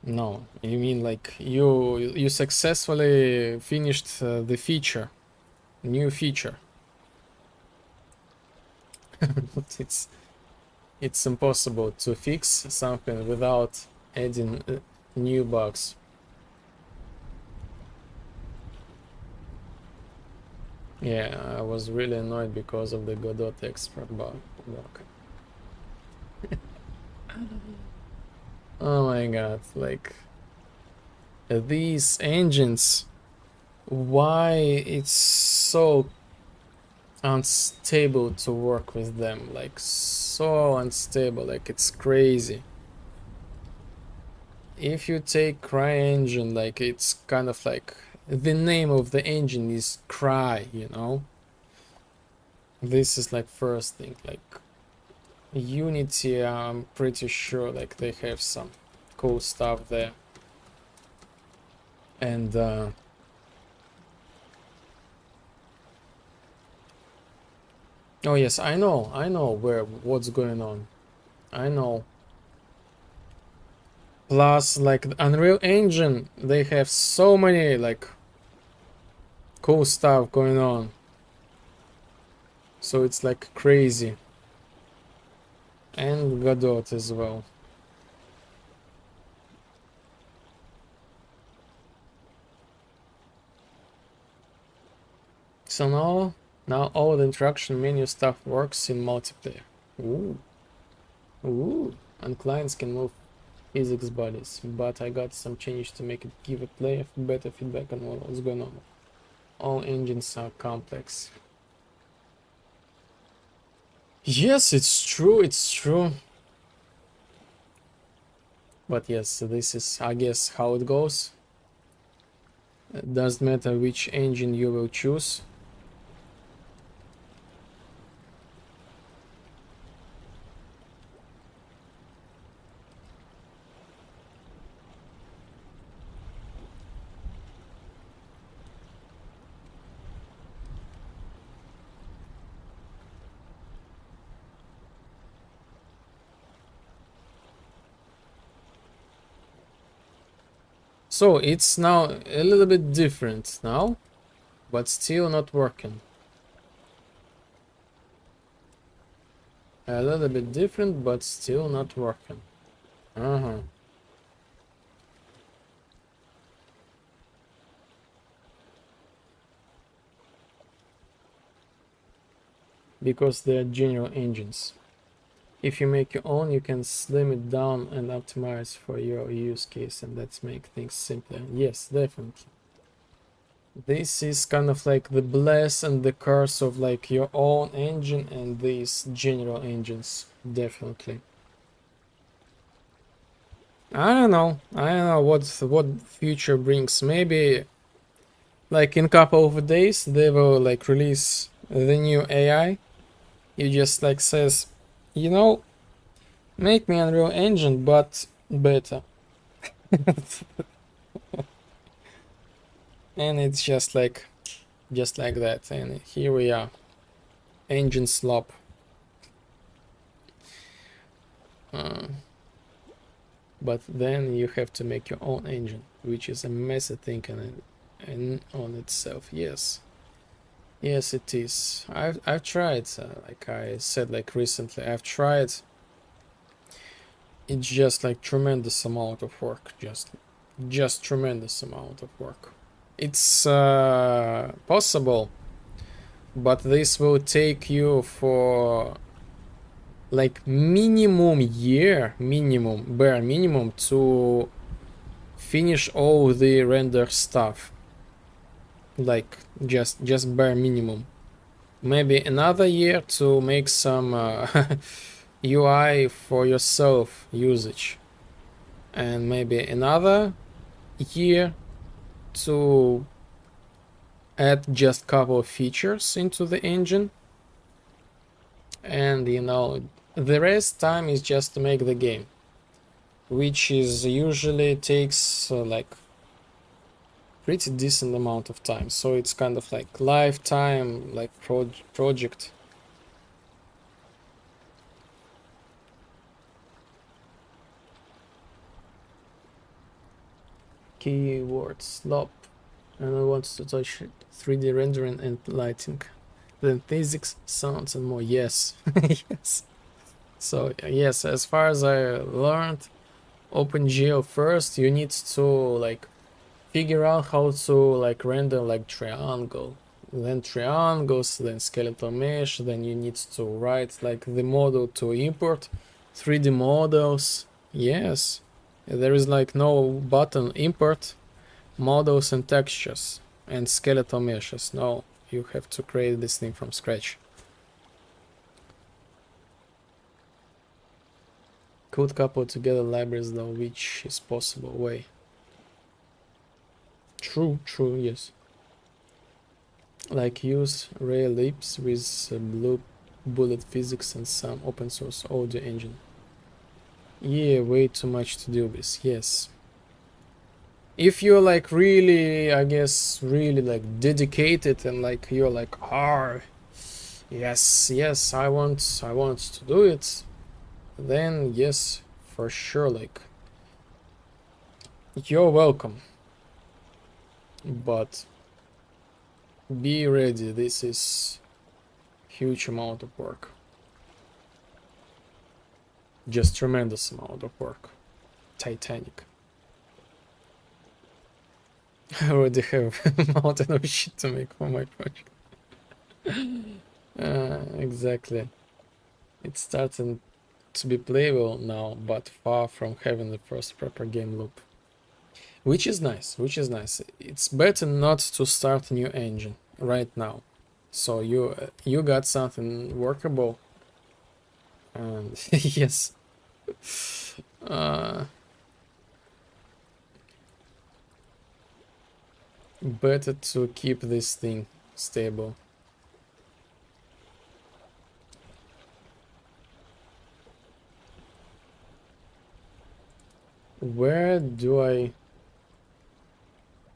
no, you mean like you successfully finished the feature, new feature. it's impossible to fix something without adding new bugs. Yeah, I was really annoyed because of the Godot export bug. Oh my god, like these engines, why it's so unstable to work with them, like so unstable, like it's crazy. If you take CryEngine, like it's kind of like the name of the engine is Cry, you know. This is like first thing. Like Unity, I'm pretty sure like they have some cool stuff there. And oh yes, I know what's going on. I know. Plus, like Unreal Engine, they have so many like cool stuff going on. So it's like crazy. And Godot as well. So now all the interaction menu stuff works in multiplayer. Ooh. Ooh. And clients can move physics bodies, but I got some changes to make it give a player better feedback on what's going on. All engines are complex. Yes, it's true. But yes, this is, I guess, how it goes. It doesn't matter which engine you will choose. So it's now a little bit different now, but still not working. A little bit different, but still not working. Because they're general engines. If you make your own, you can slim it down and optimize for your use case, and that's make things simpler. Yes, definitely. This is kind of like the bless and the curse of like your own engine and these general engines, definitely. I don't know what future brings. Maybe like in a couple of days they will like release the new AI. You just like says, you know, make me Unreal Engine but better. And it's just like that, and here we are, engine slop. But then you have to make your own engine, which is a messy thing in on itself. Yes, it is. I've tried, like I said, like recently I've tried. It's just like tremendous amount of work, just tremendous amount of work. It's possible, but this will take you for like bare minimum to finish all the render stuff. Like just bare minimum. Maybe another year to make some UI for yourself usage, and maybe another year to add just couple of features into the engine, and you know, the rest time is just to make the game, which is usually takes like pretty decent amount of time. So it's kind of like lifetime like project. Keyword slop, and I want to touch 3D rendering and lighting. Then physics, sounds, and more. Yes, yes. So yes, as far as I learned, OpenGL first, you need to like figure out how to like render like triangle, then triangles, then skeletal mesh, then you need to write like the model to import 3D models. Yes, there is like no button import models and textures and skeletal meshes. No, you have to create this thing from scratch. Could couple together libraries though, which is possible way. True, yes. Like use Ray Lips with blue bullet physics and some open source audio engine. Yeah, way too much to do with, yes. If you're like really, I guess, really like dedicated and like you're like, yes, I want to do it, then yes, for sure, like, you're welcome. But be ready, this is huge amount of work. Just tremendous amount of work. Titanic. I already have a mountain of shit to make for my project. Exactly. It's starting to be playable now, but far from having the first proper game loop. Which is nice, It's better not to start a new engine right now. So you got something workable. And yes. Better to keep this thing stable. Where do I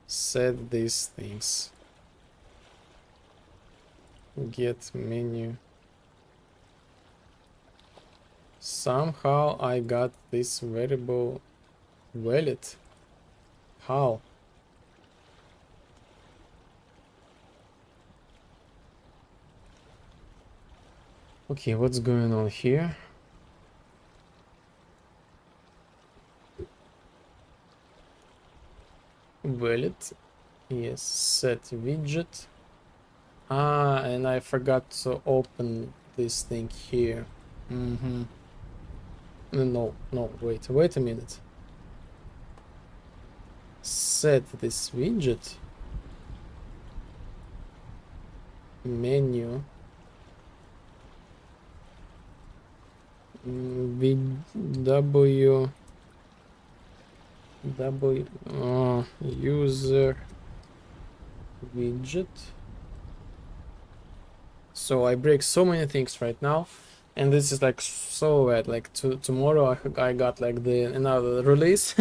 set these things? Get menu. Somehow I got this variable valid. How? Okay, what's going on here? Valid. Yes, set widget. And I forgot to open this thing here. No, wait a minute. Set this widget. Menu. User widget. So I break so many things right now, and this is like so bad. Like tomorrow I got like the another release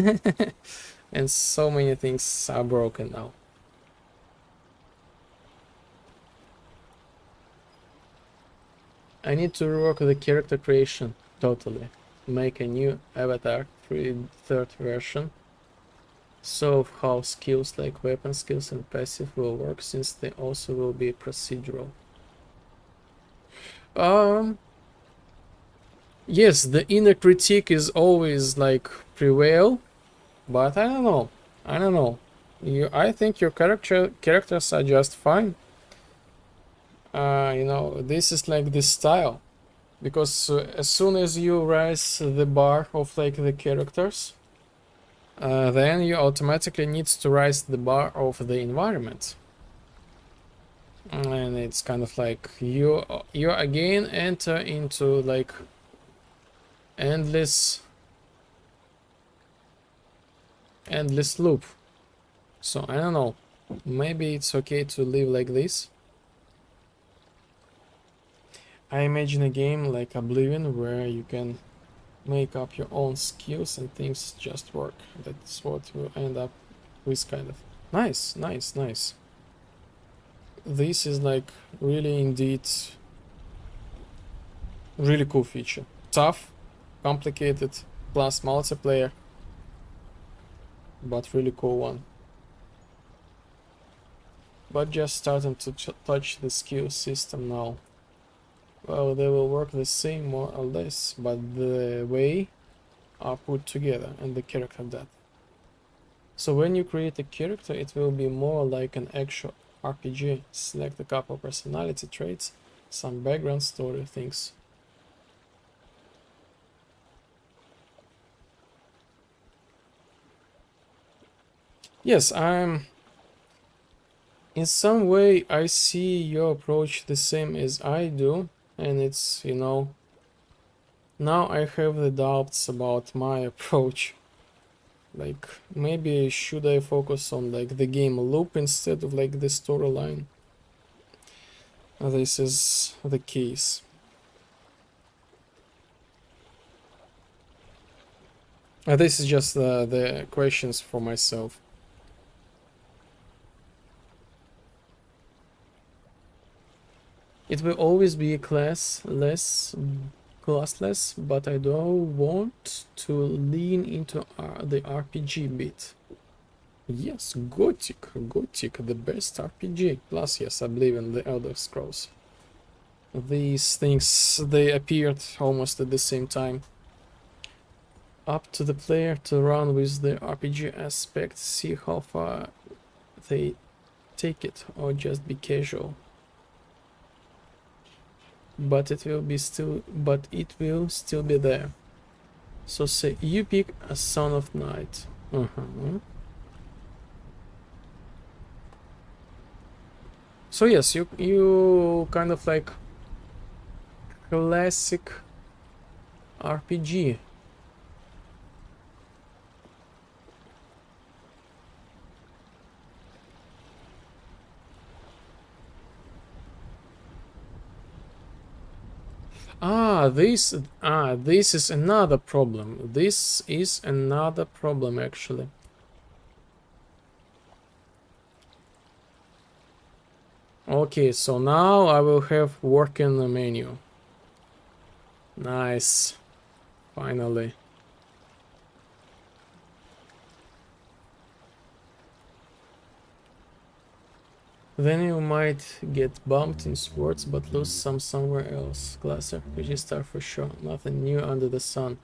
and so many things are broken now. I need to rework the character creation totally. Make a new avatar, third version. So how skills like weapon skills and passive will work, since they also will be procedural. Yes, the inner critique is always like prevail, but I don't know. I think your characters are just fine. You know, this is like the style, because as soon as you raise the bar of like the characters, then you automatically need to raise the bar of the environment, and it's kind of like you again enter into like endless loop. So I don't know, maybe it's okay to live like this. I imagine a game like Oblivion where you can make up your own skills and things just work. That's what we'll end up with, kind of. Nice. This is like really indeed really cool feature. Tough, complicated, plus multiplayer, but really cool one. but just starting to touch the skill system now. Well, they will work the same more or less, but the way are put together and the character data. So when you create a character, it will be more like an actual RPG. Select a couple personality traits, some background story things. Yes, in some way I see your approach the same as I do, and it's, you know, now I have the doubts about my approach. Like, maybe should I focus on like the game loop instead of like the storyline? This is the case. This is just the questions for myself. It will always be classless, but I don't want to lean into the RPG bit. Yes, Gothic, the best RPG. Plus, yes, I believe in the Elder Scrolls. These things, they appeared almost at the same time. Up to the player to run with the RPG aspect, see how far they take it, or just be casual. But it will still be there. So say you pick a Son of Night. So yes, you kind of like classic RPG. This is another problem. This is another problem actually. Okay, so now I will have working menu. Nice. Finally. Then you might get bumped in sports but lose some somewhere else. Classic RPG star for sure. Nothing new under the sun.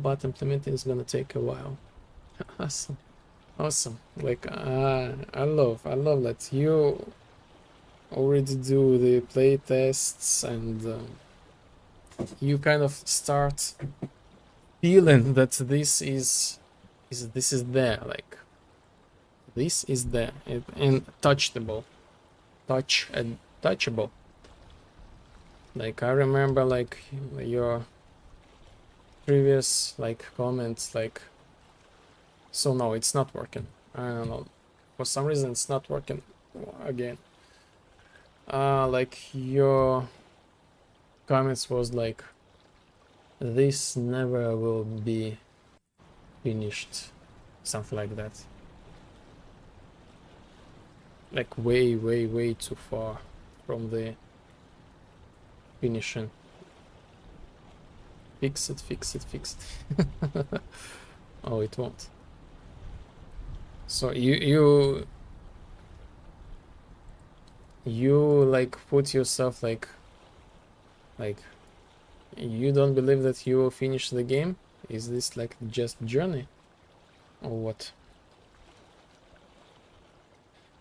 But implementing is gonna take a while. Awesome. Awesome. Like I love that you already do the play tests and you kind of start feeling that this is there, like this is there and touchable, touchable. Like I remember like your previous like comments, like, so no, it's not working. I don't know, for some reason it's not working again. Like your comments was like, this never will be finished, something like that. Like way too far from the finishing. Fix it. Oh, it won't. So you like put yourself like you don't believe that you will finish the game? Is this like just journey or what?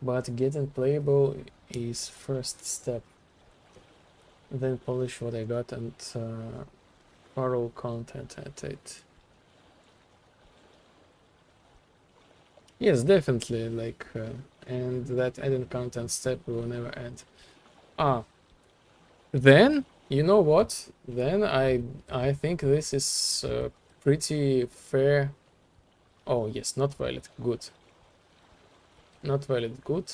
But getting playable is first step. Then polish what I got and Karl content at it. Yes, definitely, like and that adding content step will never end. Then you know what? Then I think this is pretty fair. Oh yes, not valid. Good. Not valid. Good.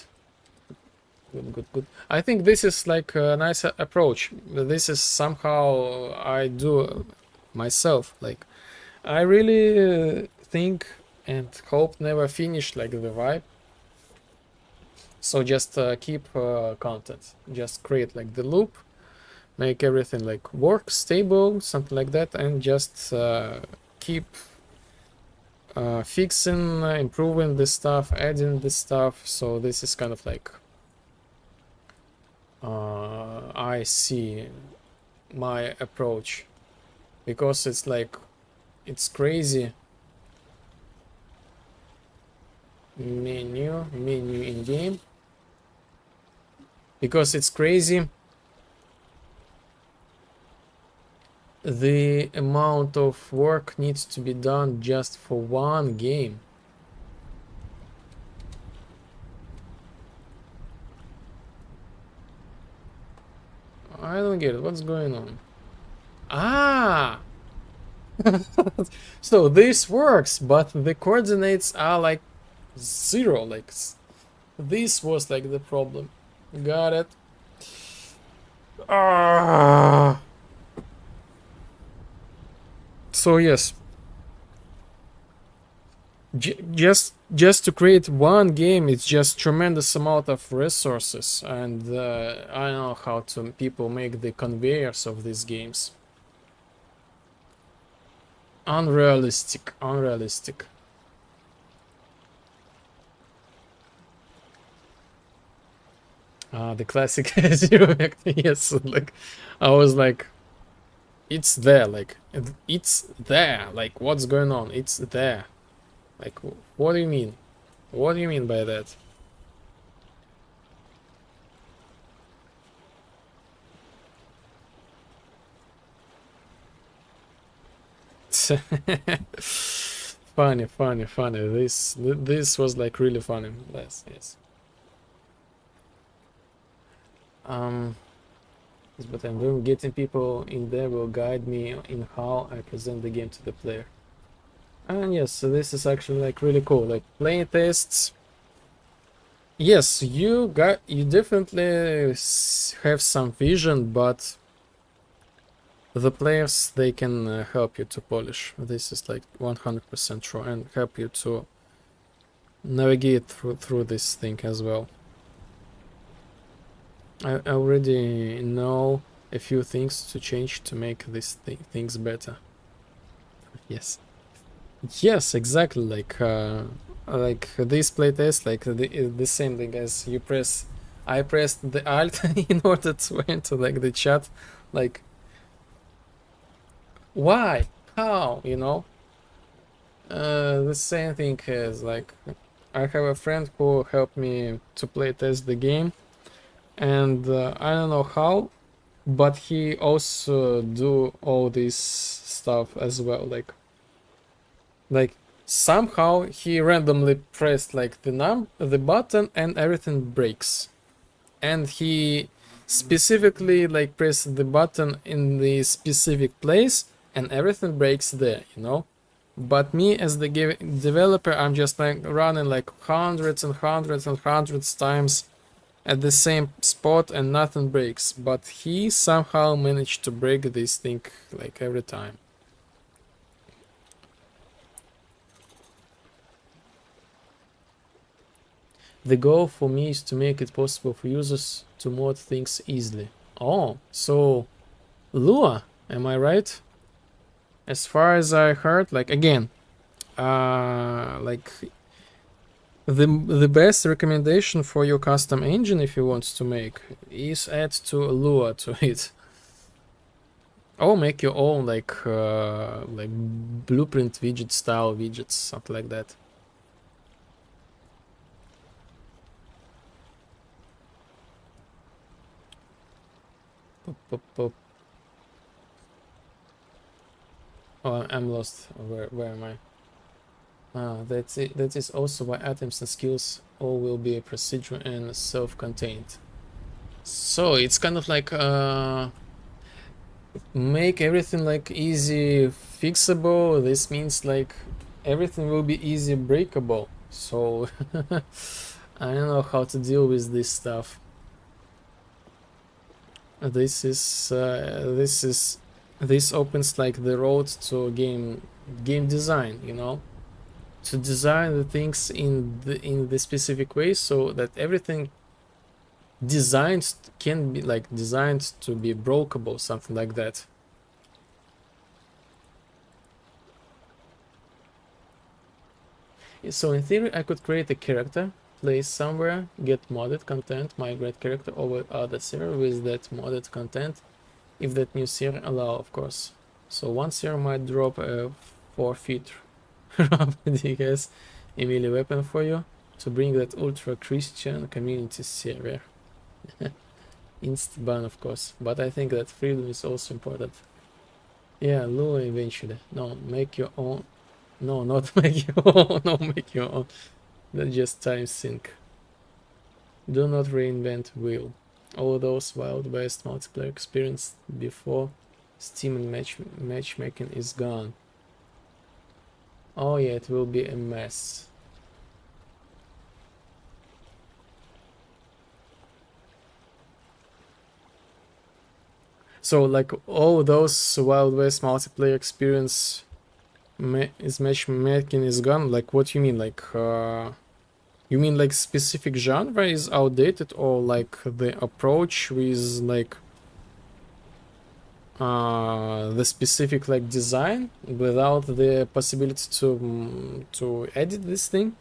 Good. I think this is like a nice approach. This is somehow I do myself. Like I really think and hope never finish like the vibe. So just keep content. Just create like the loop, make everything like work stable, something like that, and just keep fixing, improving this stuff, adding this stuff. So this is kind of like I see my approach, because it's like, it's crazy. Menu in game, because it's crazy the amount of work needs to be done just for one game. I don't get it. What's going on? Ah! So this works, but the coordinates are like 0. Like, this was like the problem. Got it. Ah! So yes, just to create one game, it's just tremendous amount of resources, and I don't know how to people make the conveyors of these games. Unrealistic. The classic zero vector. Yes, like I was like, it's there, like it's there, like what's going on? It's there. Like, what do you mean? What do you mean by that? Funny. This was like really funny. Yes. But I'm doing, getting people in there will guide me in how I present the game to the player. And yes, so this is actually like really cool. Like play tests. Yes, you definitely have some vision, but the players, they can help you to polish. This is like 100% true, and help you to navigate through this thing as well. I already know a few things to change to make these things better. Yes, exactly. Like this playtest, like the same thing as you press. I pressed the alt in order to enter like the chat. Like, why? How? You know? The same thing as like, I have a friend who helped me to play test the game, and I don't know how, but he also do all this stuff as well. Like somehow he randomly pressed like the button and everything breaks, and he specifically like pressed the button in the specific place and everything breaks there, you know. But me as the developer, I'm just like running like hundreds and hundreds times at the same spot and nothing breaks, but he somehow managed to break this thing like every time. The goal for me is to make it possible for users to mod things easily. Oh, so Lua, am I right? As far as I heard, like again, like the best recommendation for your custom engine, if you want to make, is add to Lua to it. Or make your own like blueprint widget style widgets, something like that. Pop. Oh, I'm lost. Where am I? That's it. That is also why items and skills all will be procedural and self-contained. So it's kind of like make everything like easy fixable. This means like everything will be easy breakable. So I don't know how to deal with this stuff. This opens like the road to game design, you know, to design the things in the specific way so that everything designed can be like designed to be brokeable, something like that. So in theory, I could create a character place somewhere, get modded content, migrate character over other server with that modded content, if that new server allow, of course. So one server might drop a 4-feet DKS a melee weapon for you to bring that ultra Christian community server. Inst ban, of course, but I think that freedom is also important. Yeah, Lua eventually. No, make your own. No, not make your own. No, make your own. That's just time sink. Do not reinvent wheel. All those Wild West multiplayer experience before Steam and matchmaking is gone. Oh yeah, it will be a mess. So like all those Wild West multiplayer experience is matchmaking is gone. Like what you mean? Like you mean like specific genre is outdated, or like the approach with like the specific like design without the possibility to edit this thing?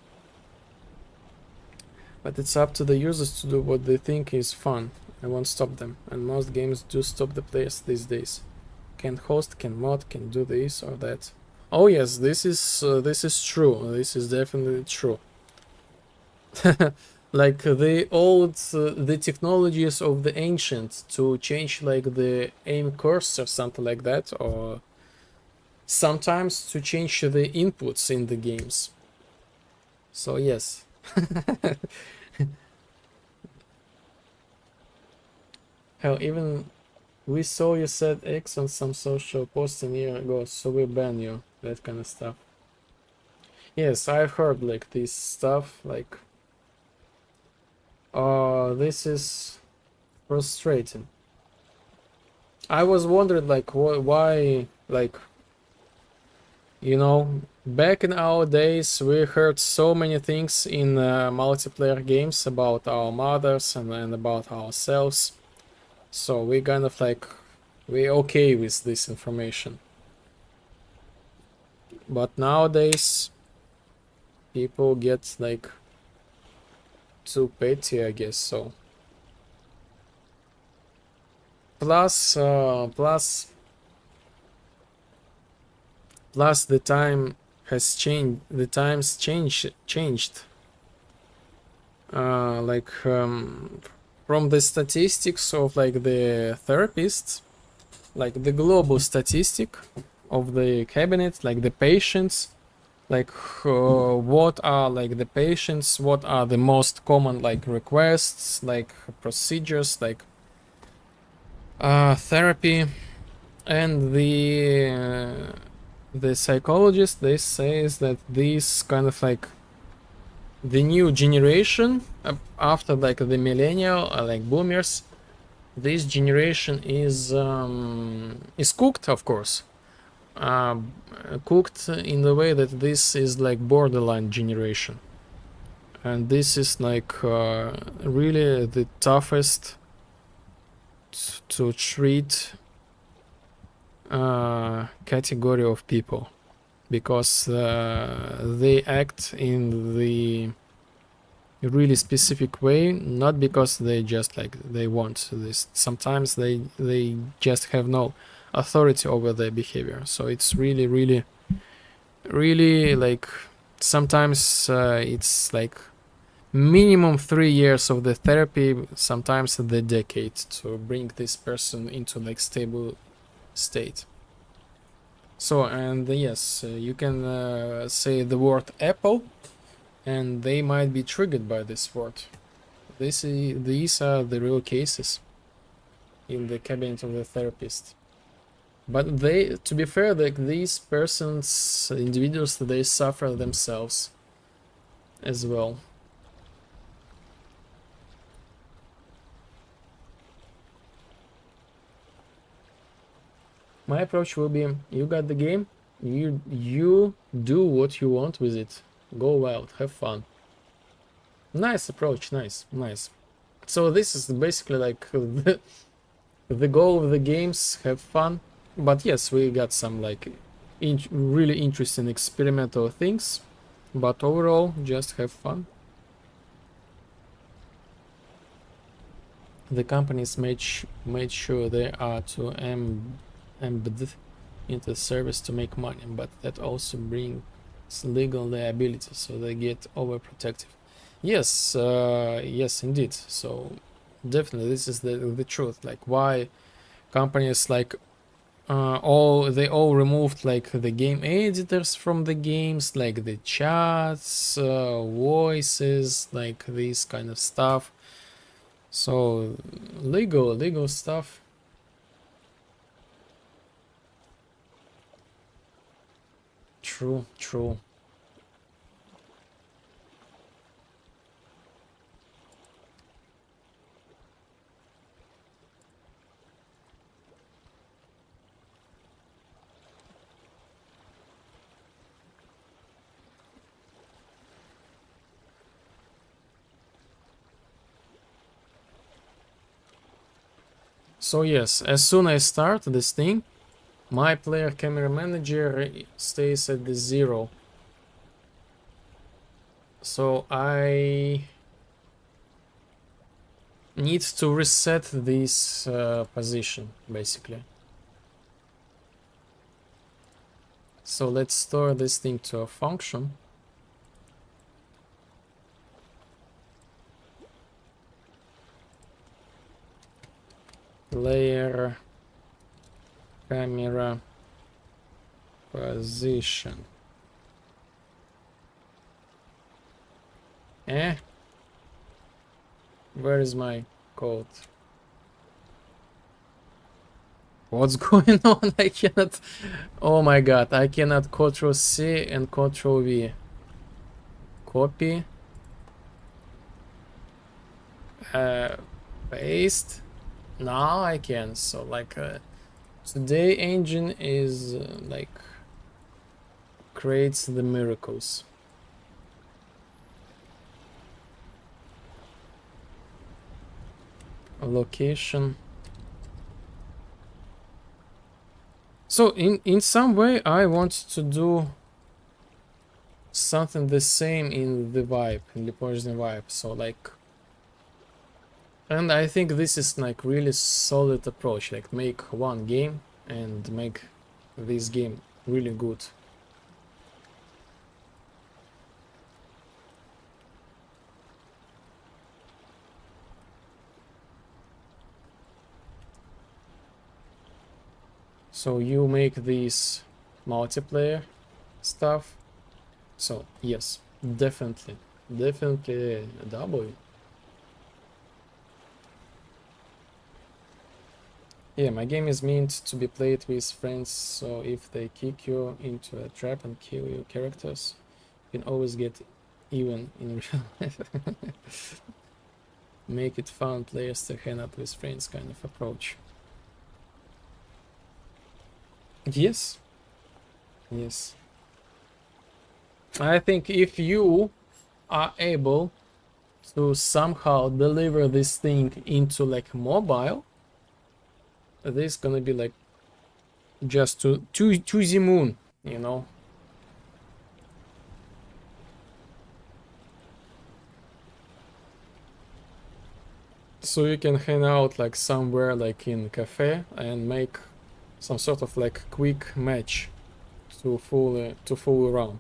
But it's up to the users to do what they think is fun. I won't stop them, and most games do stop the players these days. Can host, can mod, can do this or that. Oh yes, this is true. This is definitely true. Like the old, the technologies of the ancient to change like the aim course or something like that, or sometimes to change the inputs in the games. So yes. Hell, even we saw you said X on some social post a year ago, so we ban you, that kind of stuff. Yes, I've heard like this stuff, like this is frustrating. I was wondering like why, like, you know, back in our days we heard so many things in multiplayer games about our mothers and about ourselves. So we kind of like, we're okay with this information. But nowadays, people get like too petty, I guess so. Plus the time has changed. The times changed. Like from the statistics of like the therapists, like the global statistic of the cabinet, like the patients, like what are like the patients, what are the most common like requests, like procedures, like therapy, and the psychologist, they say is that these kind of like the new generation after like the millennial like boomers, this generation is cooked, of course, cooked in the way that this is like borderline generation, and this is like really the toughest to treat category of people, because they act in the really specific way, not because they just like they want this. Sometimes they just have no authority over their behavior. So it's really like sometimes it's like minimum 3 years of the therapy, sometimes the decade, to bring this person into like stable state. So, and yes, you can say the word apple and they might be triggered by this word. These are the real cases in the cabinet of the therapist. But they, to be fair, like these persons, individuals, they suffer themselves as well. My approach will be, you got the game, you do what you want with it. Go wild, have fun. Nice approach, nice. So this is basically like the goal of the games, have fun. But yes, we got some like really interesting experimental things. But overall, just have fun. the companies made sure they are to embed into the service to make money, but that also brings legal liability, so they get overprotective. Yes, yes, indeed. So definitely, this is the truth. Like, why companies like they all removed like the game editors from the games, like the chats, voices, like this kind of stuff. So legal stuff. True, true. So yes, as soon as I start this thing, my player camera manager stays at the 0. So I need to reset this position, basically. So let's store this thing to a function. Player camera position. Where is my code? What's going on? I cannot. Oh my god, I cannot Ctrl C and Ctrl V. Copy. Paste. Now I can. So like today engine is like creates the miracles. Location. So in some way I want to do something the same in the vibe, in the Persian vibe. So like, and I think this is like really solid approach, like make one game and make this game really good. So you make these multiplayer stuff. So yes, definitely W. Yeah, my game is meant to be played with friends, so if they kick you into a trap and kill your characters, you can always get even in real life. Make it fun players to hang out with friends kind of approach. Yes. Yes. I think if you are able to somehow deliver this thing into like mobile, this is gonna be like just to the moon, you know. So you can hang out like somewhere like in cafe and make some sort of like quick match to fool around,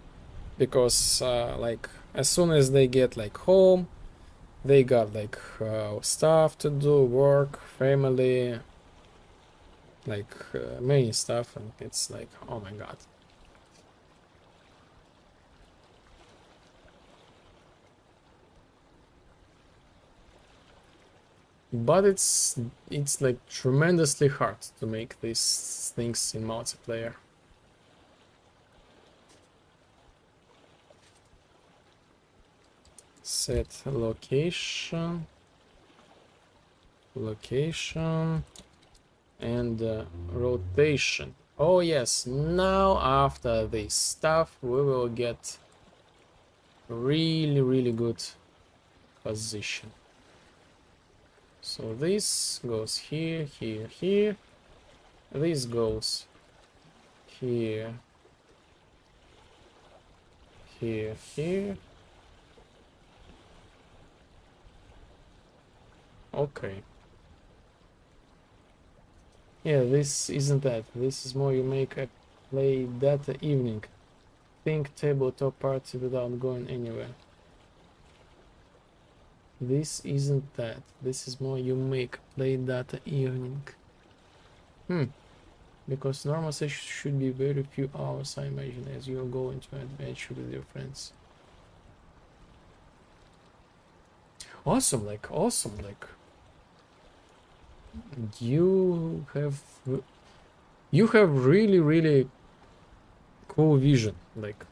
because like as soon as they get like home, they got like stuff to do, work, family, like many stuff, and it's like, oh my god. But it's like tremendously hard to make these things in multiplayer. Set location and rotation. Oh yes, now after this stuff we will get really good position. So this goes here, here, here. This goes here, here, here. Okay. Yeah, this isn't that. This is more you make a play data evening. Think tabletop party without going anywhere. This isn't that. This is more you make play data evening. Because normal session should be very few hours, I imagine, as you go into an adventure with your friends. Awesome, like you have really cool vision. Like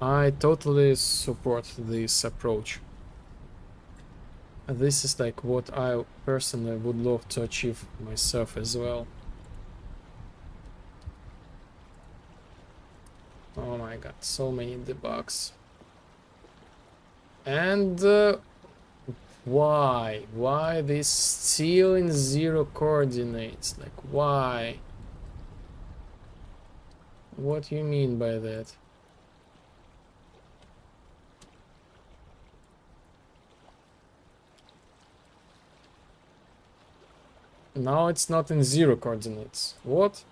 I totally support this approach. This is like what I personally would love to achieve myself as well. Oh my god, so many debugs. And why? Why this still in 0 coordinates? Like why? What do you mean by that? Now it's not in 0 coordinates. What?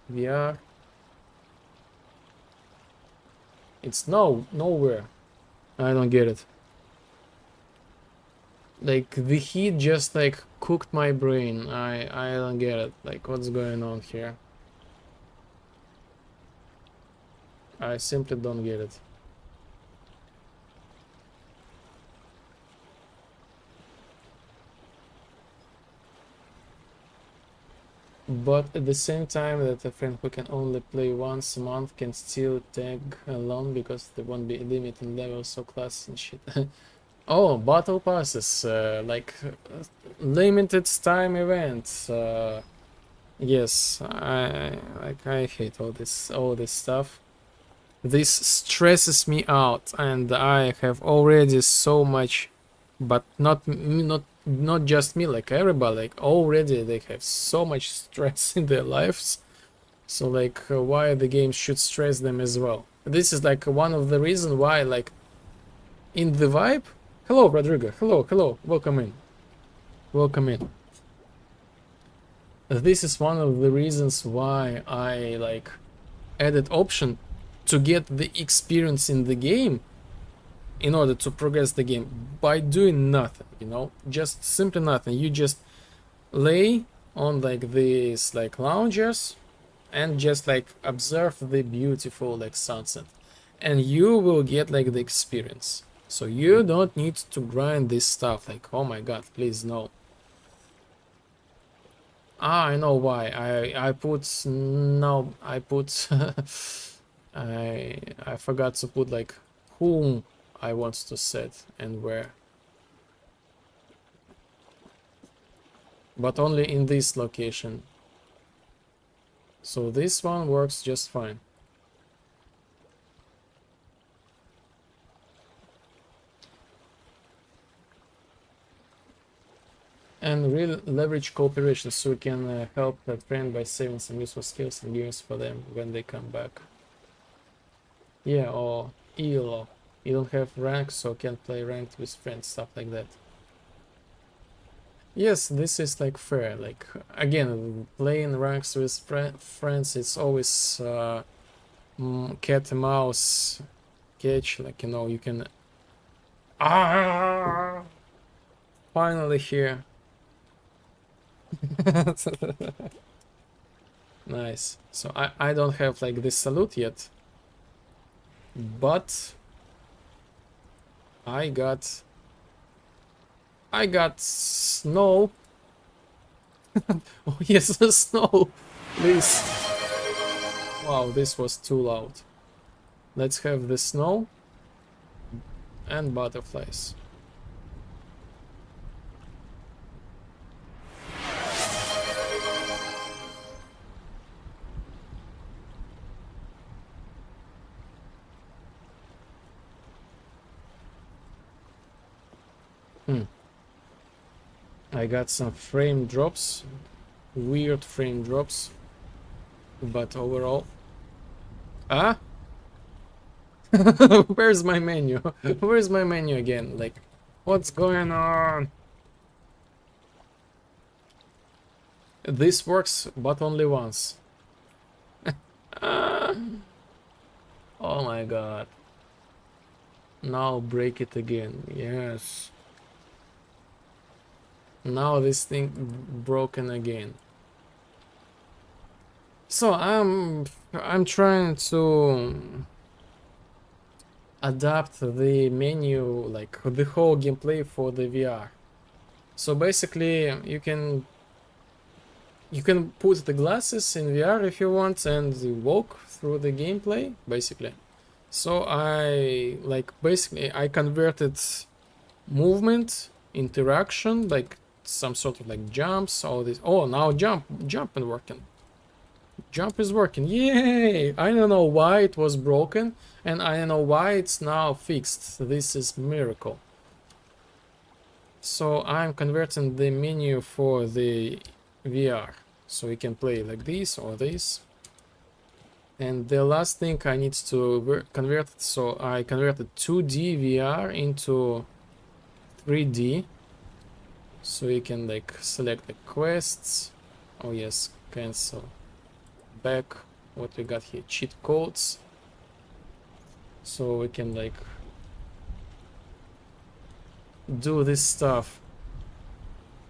We are... It's nowhere. I don't get it. Like the heat just like cooked my brain. I don't get it. Like what's going on here? I simply don't get it. But at the same time that a friend who can only play once a month can still tag along because there won't be a limit in levels or classes and shit. Oh, battle passes, limited time events. Yes, I hate all this stuff. This stresses me out, and I have already so much, but not just me, like everybody, like already they have so much stress in their lives. So like why the game should stress them as well? This is like one of the reasons why, like in the vibe. Hello, Rodrigo. Hello. Welcome in. Welcome in. This is one of the reasons why I like added option to get the experience in the game in order to progress the game by doing nothing, you know, just simply nothing. You just lay on like these like loungers and just like observe the beautiful like sunset, and you will get like the experience. So you don't need to grind this stuff like, oh my god, please no. I know why. I put no I put I forgot to put like whom I want to set and where, but only in this location. So this one works just fine. And really leverage cooperation so we can help that friend by saving some useful skills and gears for them when they come back. Yeah, or ELO. You don't have rank, so can't play ranked with friends, stuff like that. Yes, this is like fair. Like again, playing ranks with friends, it's always cat and mouse catch. Like, you know, you can. Ah, finally here. Nice. So I don't have like this salute yet, but I got snow. Oh yes, snow, please. Wow, this was too loud. Let's have the snow and butterflies. I got some frame drops, weird frame drops, but overall... Ah? Where's my menu? Where's my menu again? Like, what's going on? This works, but only once. Ah. Oh my god. Now break it again. Yes. Now this thing broken again. So I'm trying to adapt the menu, like the whole gameplay for the VR. So basically you can put the glasses in VR if you want and walk through the gameplay basically. So I converted movement, interaction, like some sort of like jumps, all this. Oh, now jump and working. Jump is working. Yay! I don't know why it was broken and I don't know why it's now fixed. This is miracle. So I'm converting the menu for the VR. So we can play like this or this. And the last thing I need to convert it, so I converted 2D VR into 3D. So you can like select the quests. Oh yes, cancel. Back. What we got here? Cheat codes. So we can like do this stuff.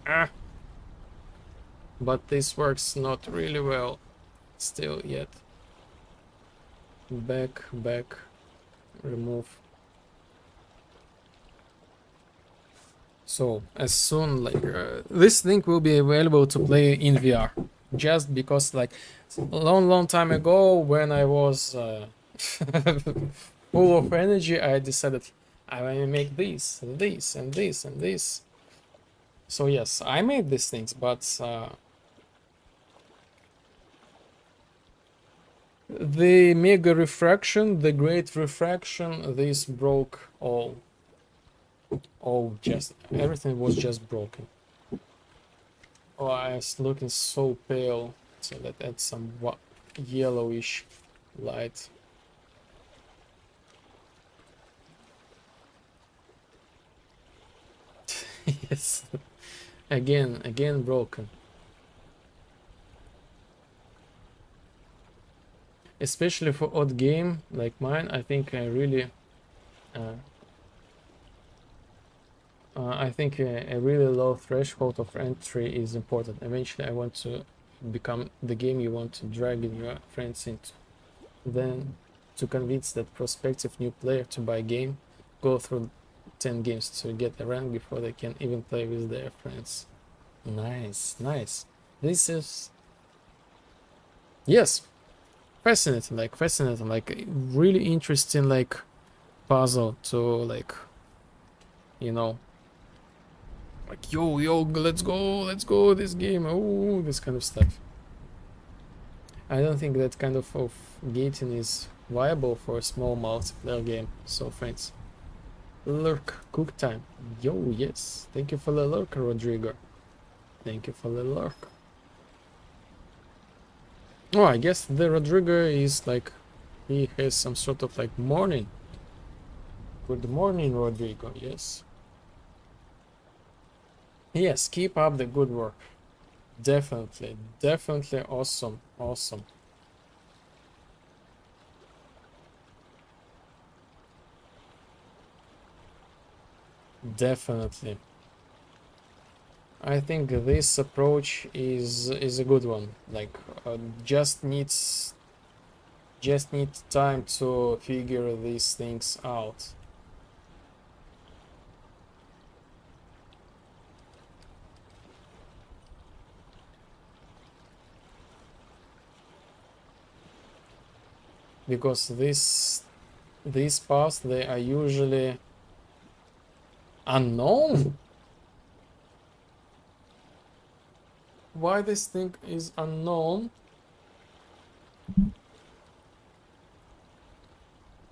Ah. But this works not really well still yet. Back, remove. So as soon like this thing will be available to play in VR, just because like long time ago when I was full of energy, I decided I want to make this and this and this and this. So yes, I made these things, but the mega refraction, the great refraction, this broke all. Oh, just everything was just broken. Oh, I was looking so pale. So let's add some yellowish light. Yes, again broken. Especially for odd game like mine, I think I really I think a really low threshold of entry is important. Eventually, I want to become the game you want to drag in your friends into. Then, to convince that prospective new player to buy game, go through 10 games to get a rank before they can even play with their friends. Nice, nice. This is... Yes, fascinating, like really interesting, like puzzle to like, you know, like yo, let's go this game. Oh, this kind of stuff. I don't think that kind of gating is viable for a small multiplayer game. So friends, lurk cook time. Yo, yes, thank you for the lurk, Rodrigo. Thank you for the lurk. Oh, I guess the Rodrigo is like, he has some sort of like morning. Good morning, Rodrigo. Yes. Yes, keep up the good work. Definitely awesome. Definitely. I think this approach is a good one. Like just need time to figure these things out. Because these paths, they are usually unknown. Why this thing is unknown?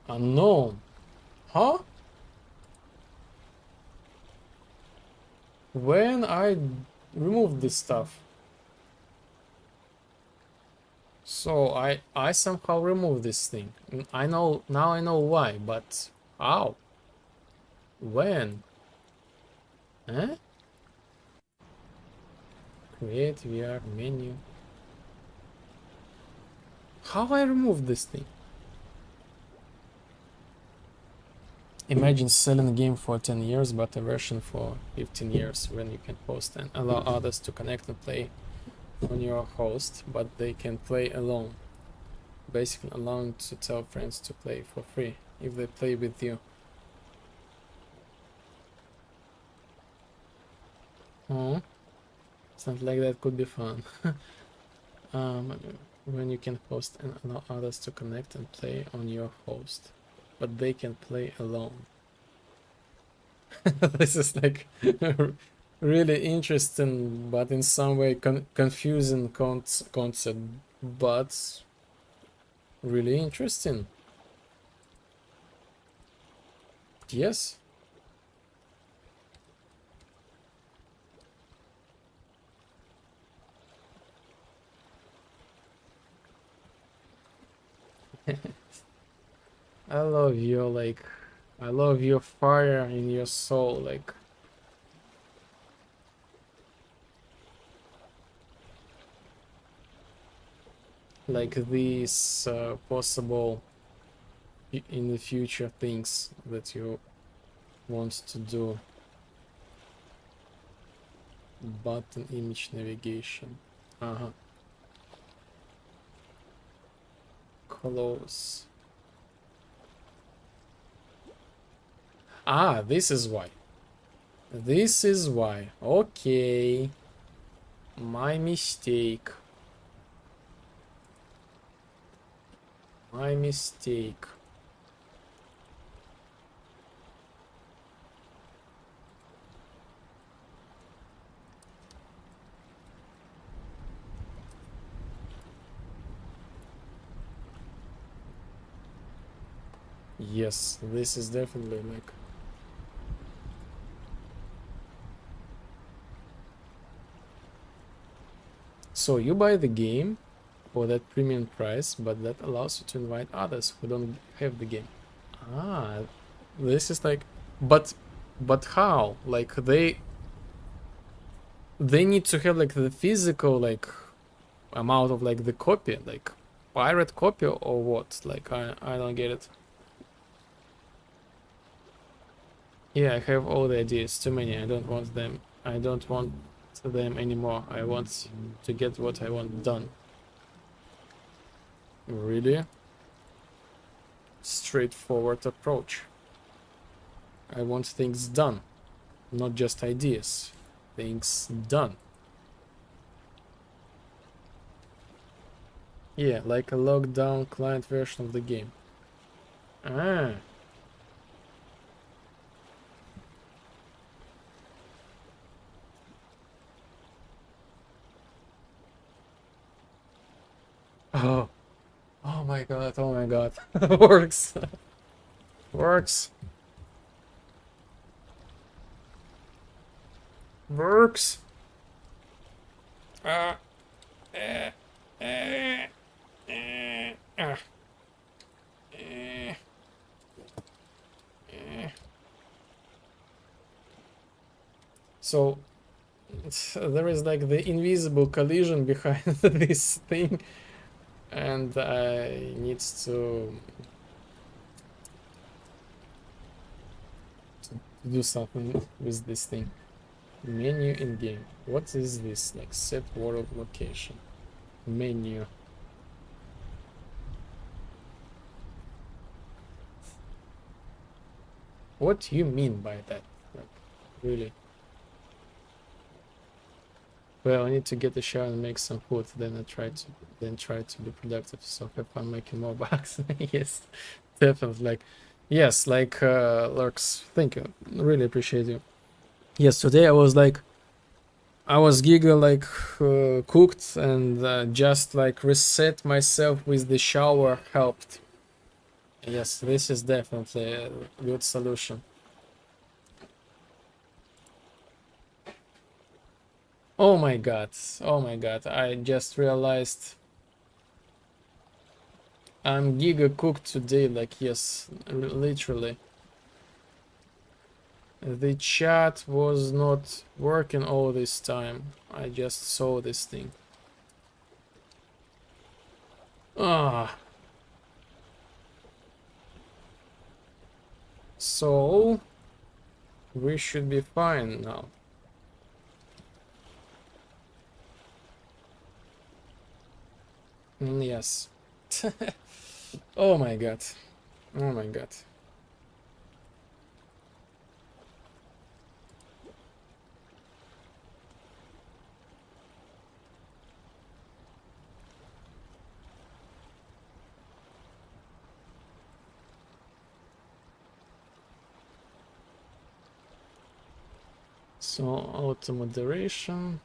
Unknown. Huh? When I removed this stuff. So I somehow removed this thing. I know now, I know why, but how? When? Eh? Create VR menu. How I remove this thing? Imagine selling a game for 10 years, but a version for 15 years when you can post and allow others to connect and play on your host, but they can play alone. Basically allowing to tell friends to play for free if they play with you. Oh, something like that could be fun. um, when you can post and allow others to connect and play on your host, but they can play alone. This is like really interesting, but in some way confusing concept, but really interesting. Yes. I love your like, I love your fire in your soul, like these possible in the future things that you want to do. Button image navigation. Uh-huh. Close. Ah, this is why. This is why. Okay. My mistake. My mistake. Yes, this is definitely like... So you buy the game for that premium price, but that allows you to invite others who don't have the game. Ah, this is like... But how? Like they need to have like the physical like amount of like the copy, like pirate copy or what? Like I don't get it. Yeah, I have all the ideas, too many. I don't want them. I don't want them anymore. I want to get what I want done. Really? Straightforward approach. I want things done, not just ideas. Things done. Yeah, like a locked down client version of the game. Ah. Oh. Oh my god, oh my god. Works. Works. Works. Ah. Eh. Eh. Eh. Ah. Eh. Eh. So there is like the invisible collision behind this thing, and I need to do something with this thing. Menu in game. What is this? Like set world location. Menu. What do you mean by that? Like, really? Well, I need to get a shower and make some food. Then try to be productive. So have fun making more bucks. Yes, definitely. Like, yes, like Lurks. Thank you. Really appreciate you. Yes, today I was like, I was giga like cooked and just like reset myself with the shower helped. Yes, this is definitely a good solution. Oh my god, oh my god, I just realized I'm giga cooked today, like yes, literally. The chat was not working all this time. I just saw this thing. Ah. So we should be fine now. Yes. Oh my god. Oh my god. So auto moderation.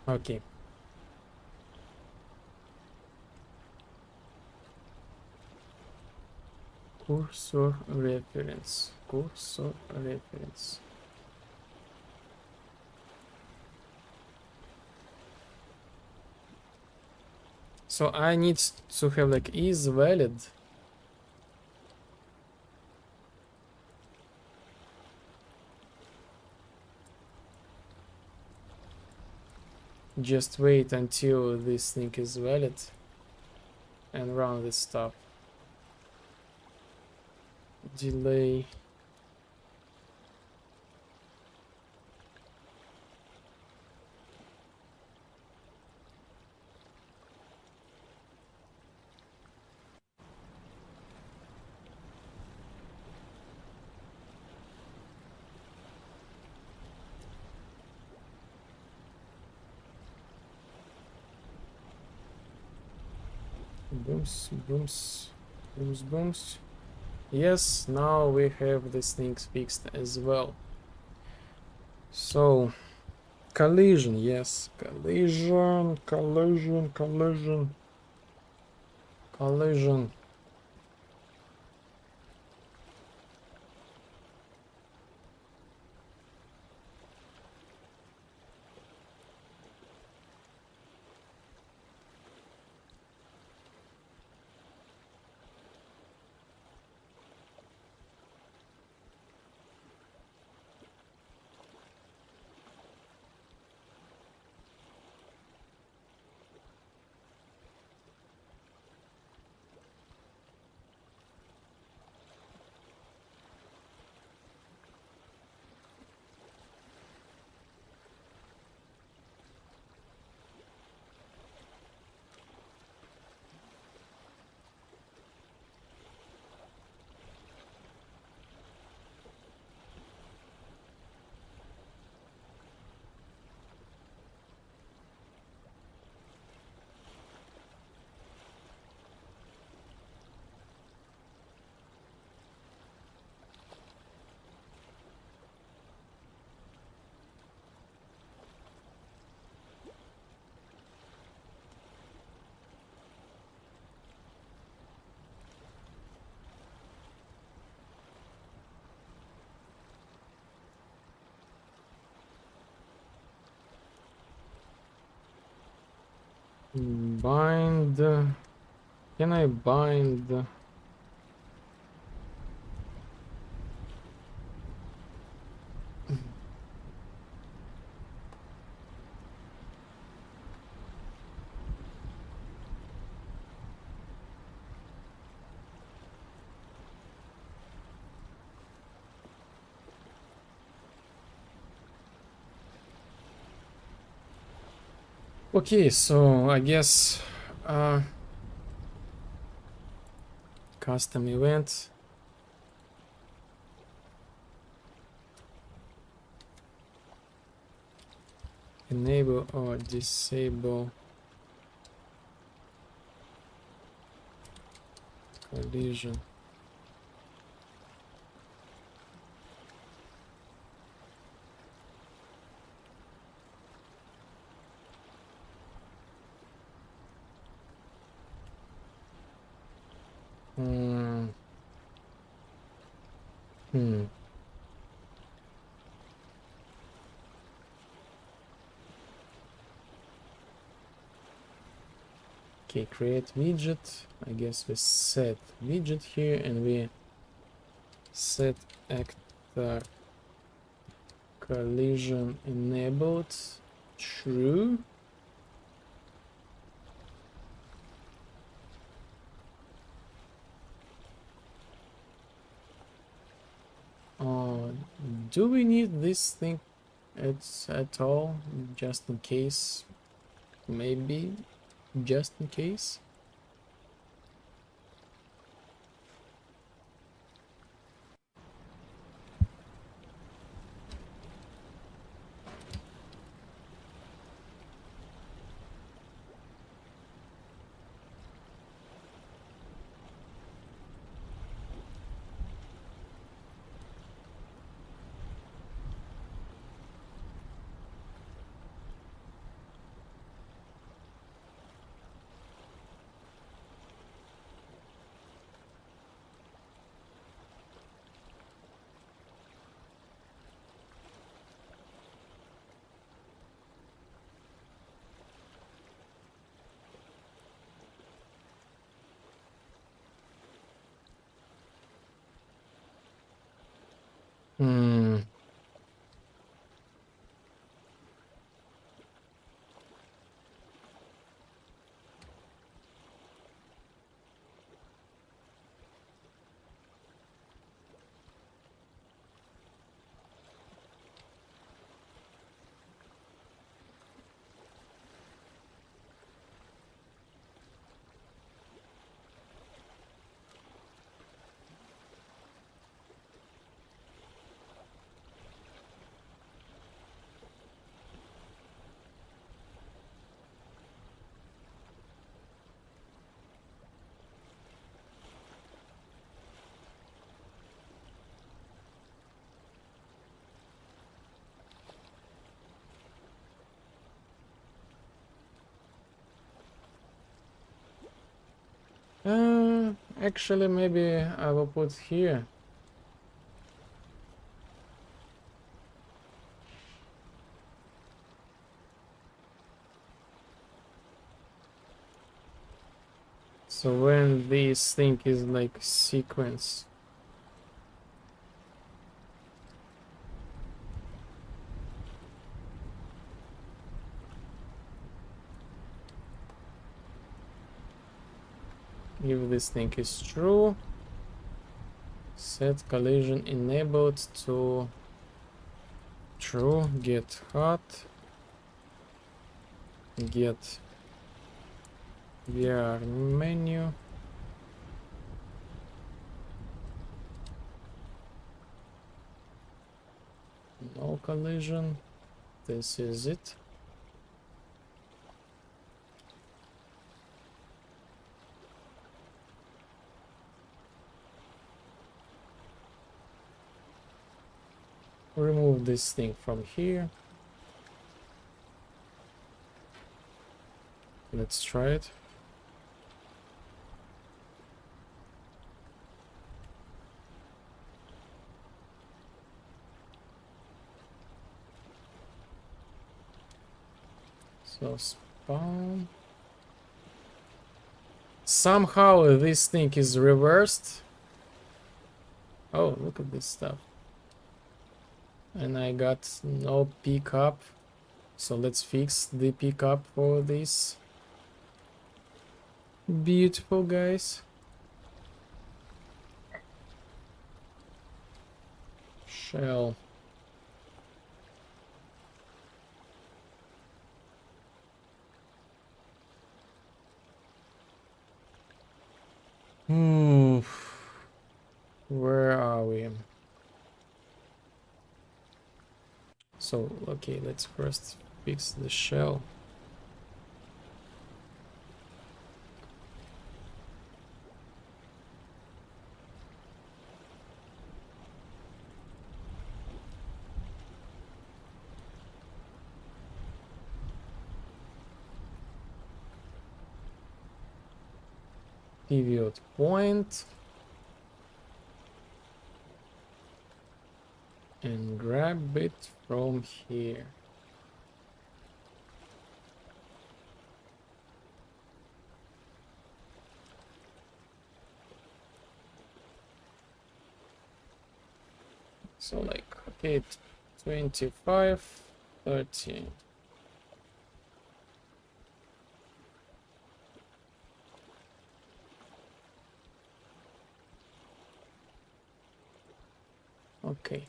Okay. Cursor reference. Cursor reference. So I need to have like is valid. Just wait until this thing is valid and run this stuff. Delay. Booms, booms, booms, booms. Yes, now we have these things fixed as well. So, collision, yes. Collision, collision, collision. Collision. Bind. Can I bind? Okay, so I guess custom event. Enable or disable collision. Hmm. Hmm. Okay, create widget. I guess we set widget here and we set actor collision enabled true. Uh, do we need this thing at all? Just in case, maybe, just in case. Hmm. Actually, maybe I will put here. So when this thing is like sequence. If this thing is true, set collision enabled to true, get hot, get VR menu. No collision. This is it. Remove this thing from here. Let's try it. So spawn. Somehow this thing is reversed. Oh, look at this stuff. And I got no pickup. So let's fix the pickup for this. Beautiful, guys. Shell. So, okay, let's first fix the shell. Pivot point. And grab it from here. So like, okay, 25, 30. Okay.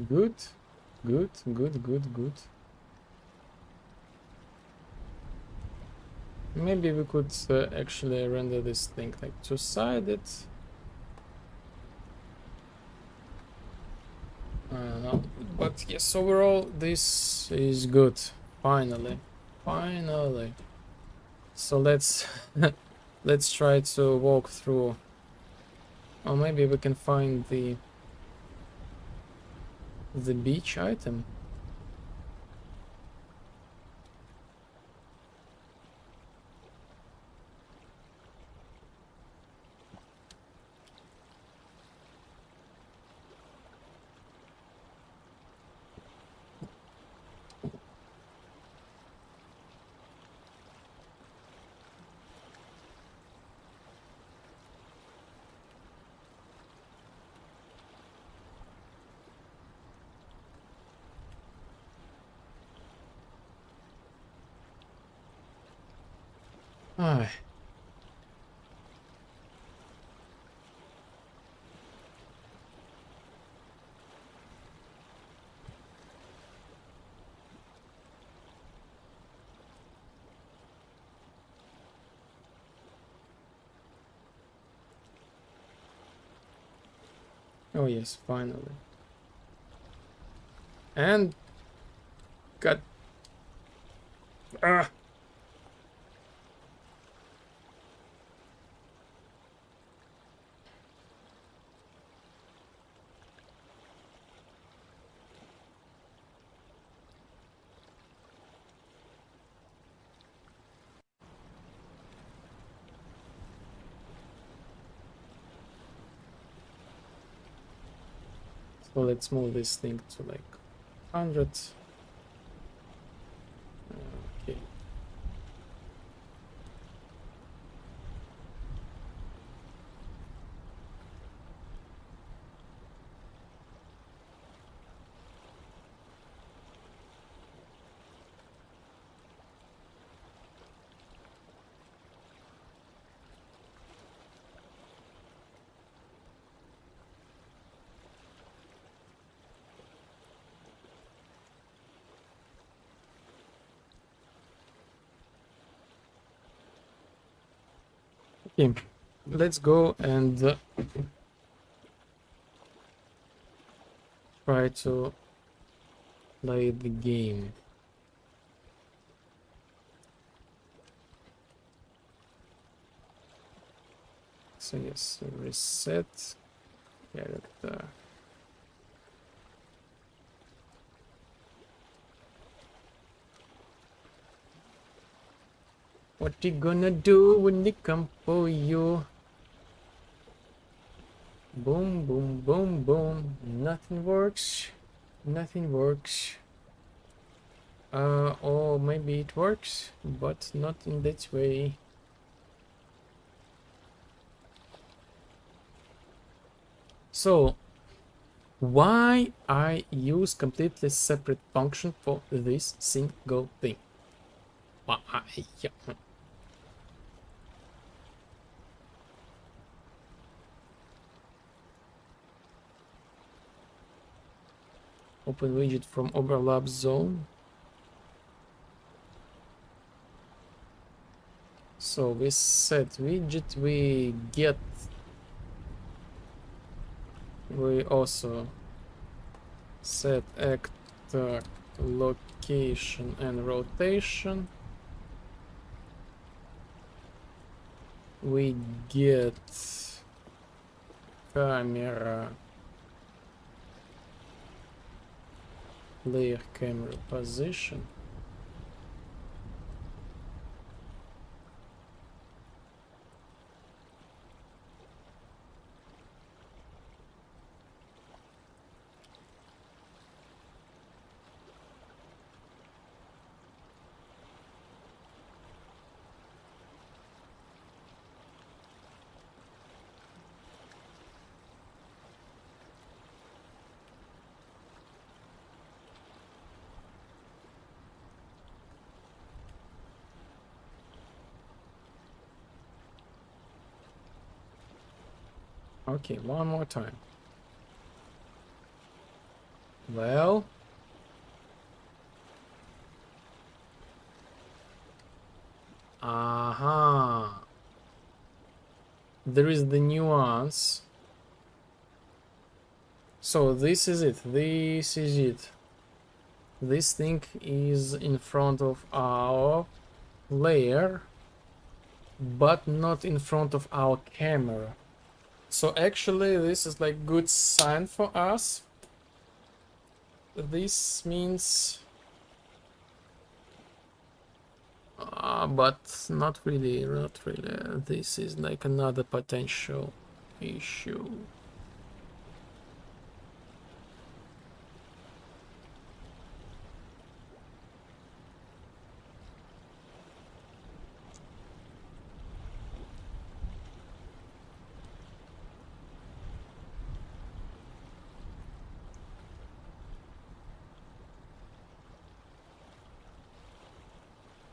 Good, good, good, good, good. Maybe we could actually render this thing like two-sided. I don't know, but yes, overall this is good. Finally, finally. So let's let's try to walk through. Or maybe we can find the beach item. Ah. Oh yes, finally. And got ah. So let's move this thing to like 100. Okay. Okay, let's go and try to play the game. So yes, reset character. What you gonna do when they come for you? Boom, boom, boom, boom. Nothing works. Nothing works. Or maybe it works, but not in that way. So, why I use completely separate function for this single thing? Why? Yeah. Open widget from overlap zone. So we set widget, we also set actor location and rotation. We get camera, player camera position. Okay, one more time. Well, there is the nuance. So this is it. This is it. This thing is in front of our player, but not in front of our camera. So actually this is like good sign for us. This means but not really. This is like another potential issue.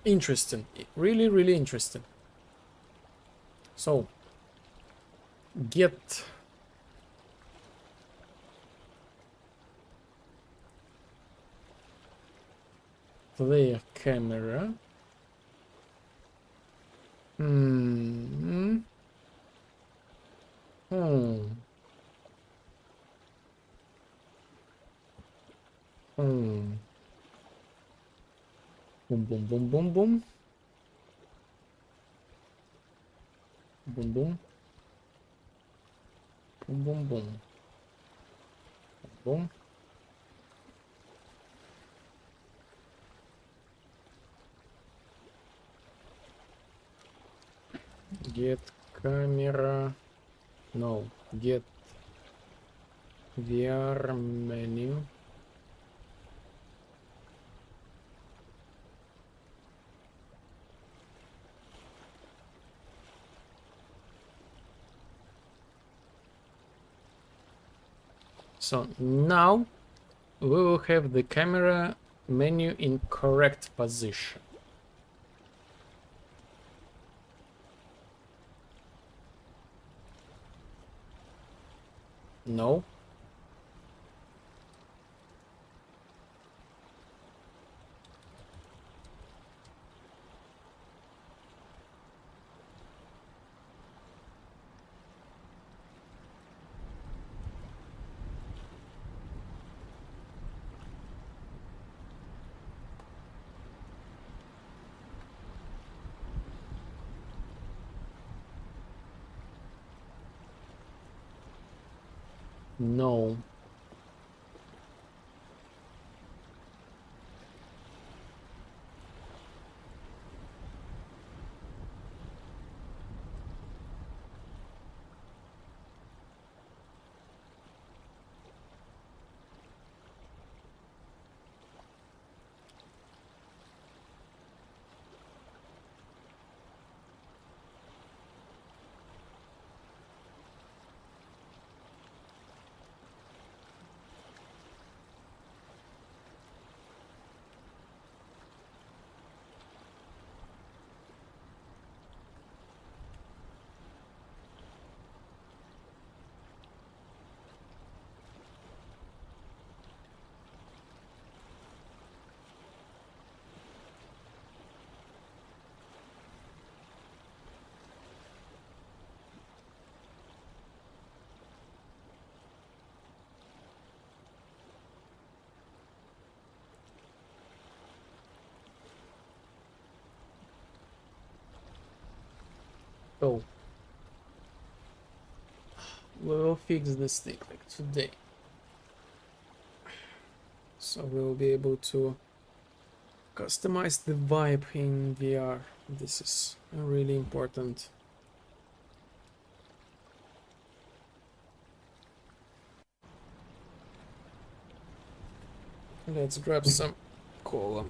Interesting, really interesting. So get player camera. Boom, boom, boom, boom, boom. Boom, boom. Boom, boom, boom. Boom. Get camera. No, get VR menu. So now we will have the camera menu in correct position. No. No. So we will fix this thing like today. So we will be able to customize the vibe in VR. This is really important. Let's grab some cola.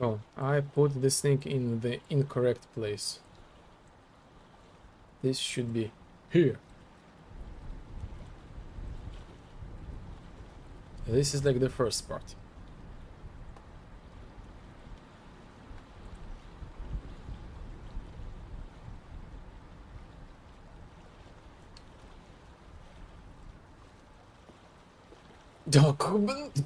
Oh, I put this thing in the incorrect place. This should be here. This is like the first part. Document.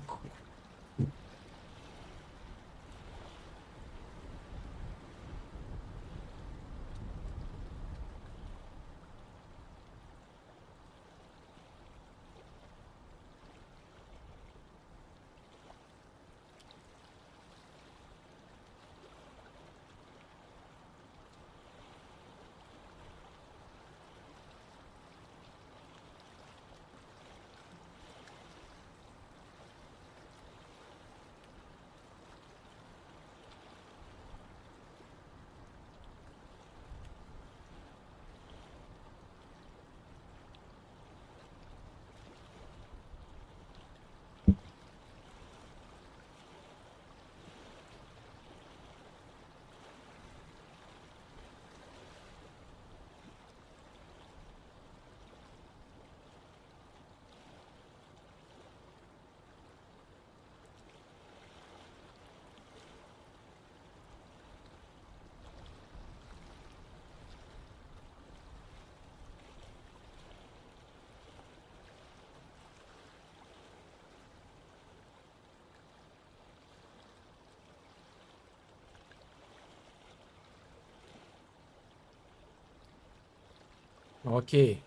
Okay.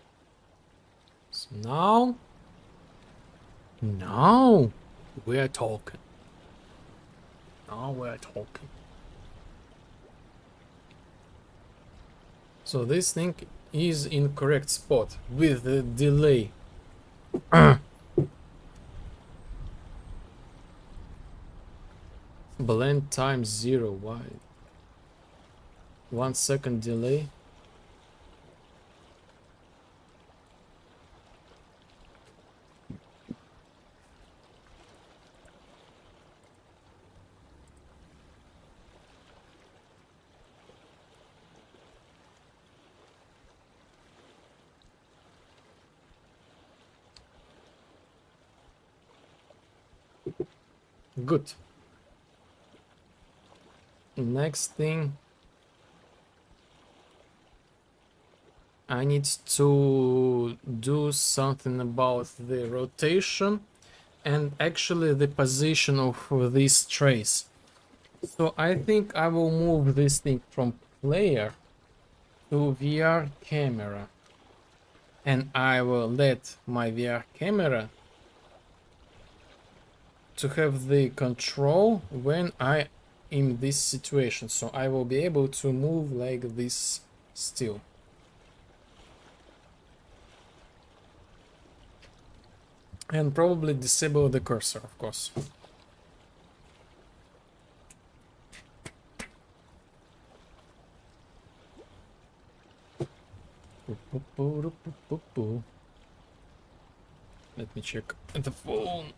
So now we're talking. Now we're talking. So this thing is in correct spot with the delay. Blend time 0. Why? 1 second delay. Good. next thing, I need to do something about the rotation and actually the position of these trays. So I think I will move this thing from player to VR camera, and I will let my VR camera to have the control when I in this situation, so I will be able to move like this still. And probably disable the cursor, of course. Let me check the phone.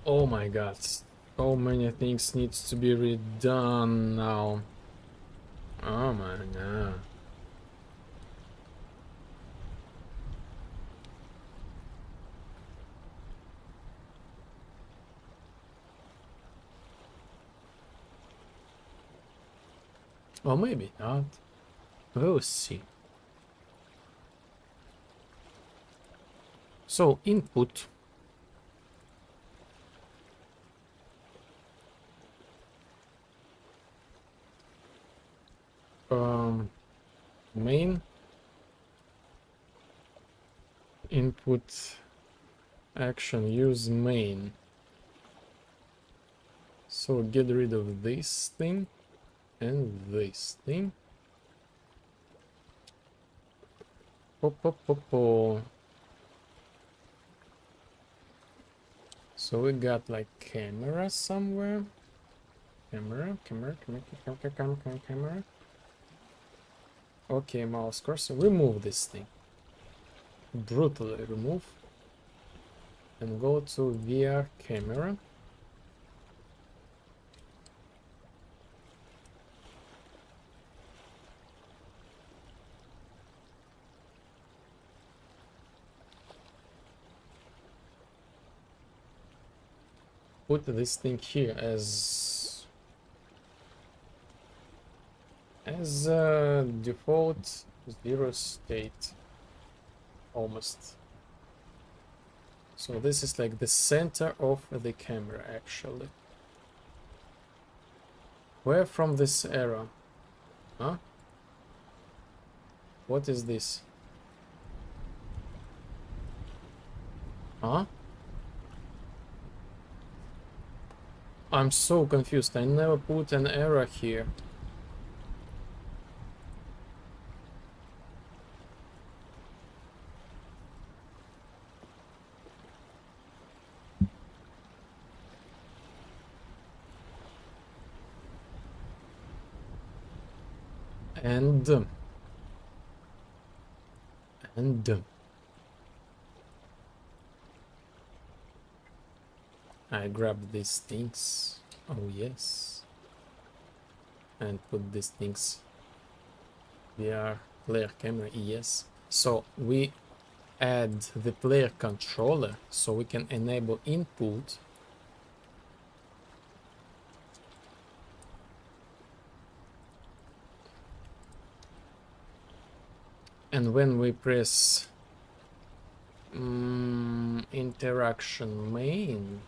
Oh my god, so many things needs to be redone now. Oh my god. Or maybe not. We'll see. So input. Main input action use main. So get rid of this thing and this thing. So we got like camera somewhere. Camera. Okay, mouse cursor. Remove this thing. Brutally remove. And go to VR camera. Put this thing here as default 0 state, almost. So this is like the center of the camera actually. Where from this arrow? Huh? What is this? Huh? I'm so confused. I never put an error here. And I grab these things. Oh yes. And put these things. VR player camera, yes. So we add the player controller so we can enable input. And when we press interaction main.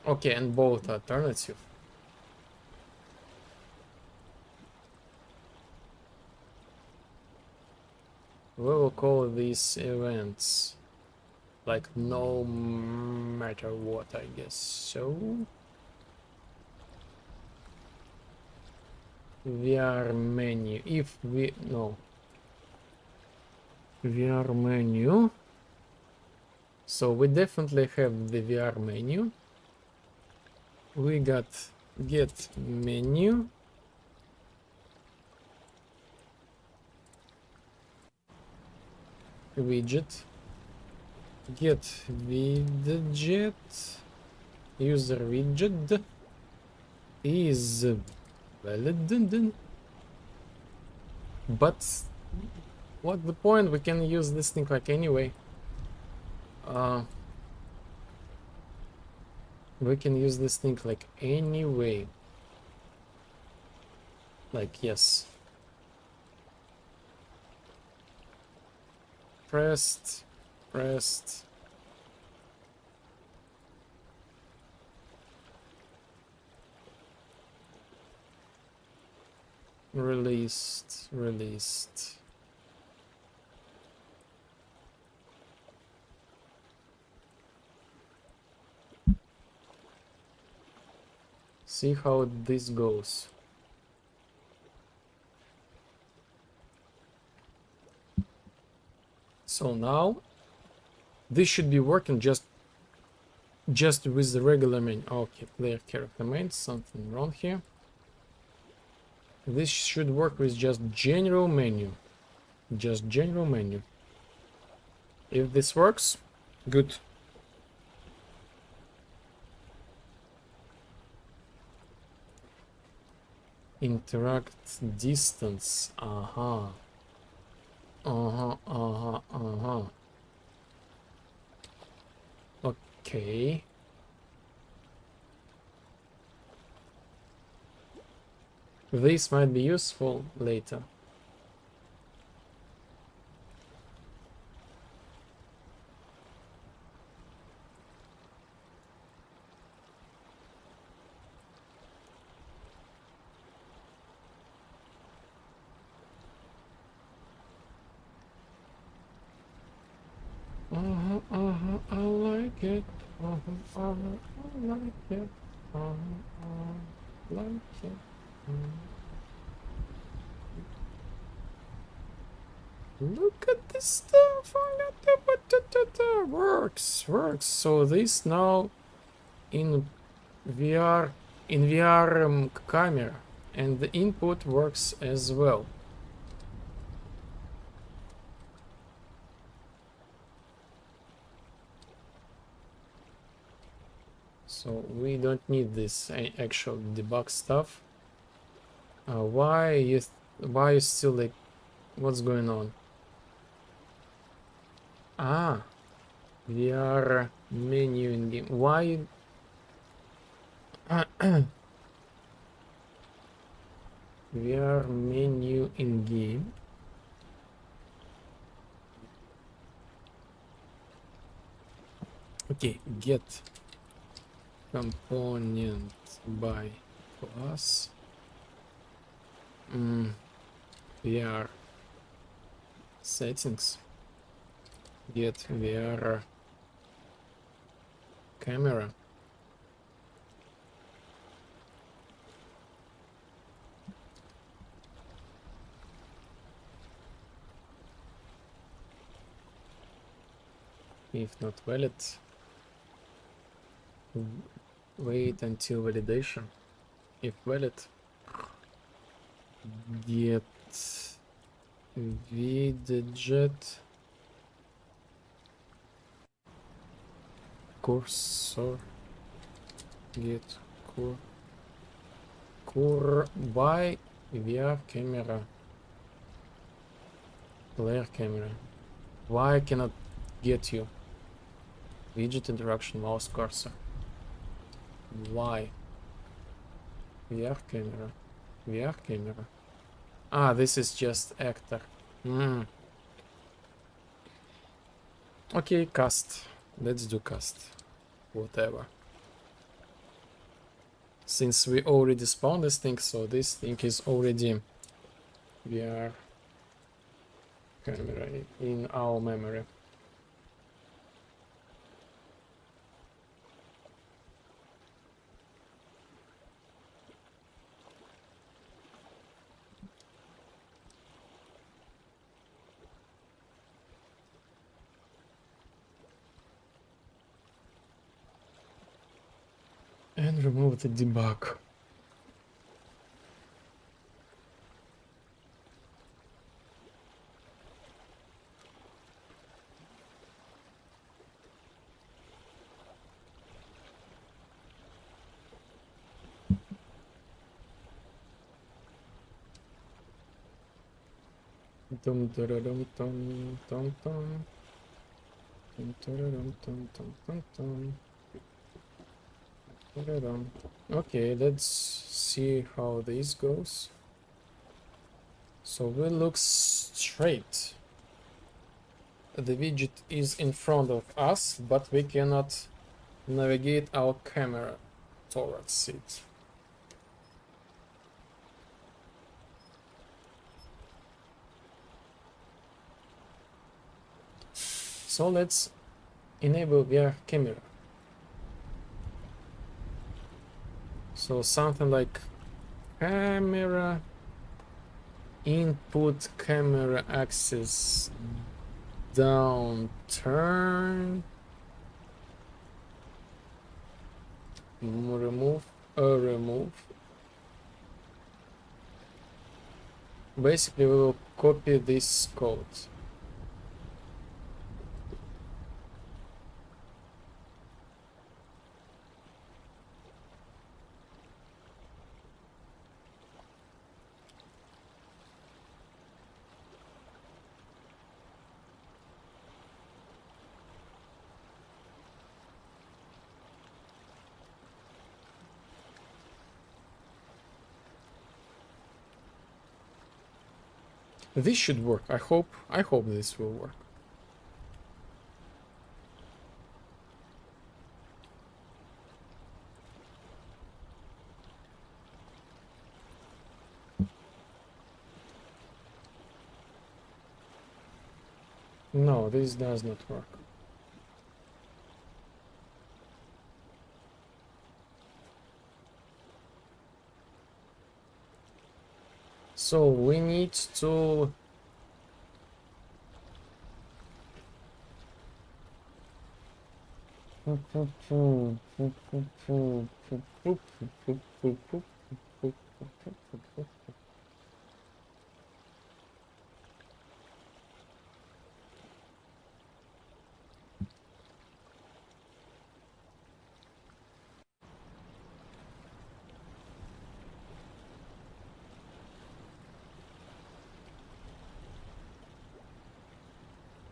Okay, and both alternative. We will call these events like no matter what, I guess. So VR menu. If we no VR menu. So we definitely have the VR menu. We got get menu. Widget. Get widget. User widget is valid. But what's the point? We can use this thing like anyway. We can use this thing like anyway. Like yes. Pressed. Released. See how this goes. So now this should be working just with the regular menu. Okay, player character main, something wrong here. This should work with just general menu. Just general menu. If this works, good. Interact distance. Okay. This might be useful later. I like it. I like it. Like it. Look at this stuff. Works. So this now in VR camera, and the input works as well. So we don't need this actual debug stuff. Why you still like, what's going on? VR menu in game. Why? VR menu in game. Okay, get component by class. VR settings. get VR camera. If not valid, wait until validation. If valid, get widget cursor, get by VR camera, player camera. Why I cannot get you? Widget interaction mouse cursor. Why? VR camera. VR camera. Ah, this is just actor. Okay, cast. Let's do cast. Whatever. Since we already spawned this thing, so this thing is already VR camera in our memory. And remove the debug. Dum dum dum dum dum. Okay, let's see how this goes. So we look straight. The widget is in front of us, but we cannot navigate our camera towards it. So let's enable VR camera. So something like camera input, camera axis down, turn, remove. Basically, we will copy this code. This should work. I hope this will work. No, this does not work. So we need to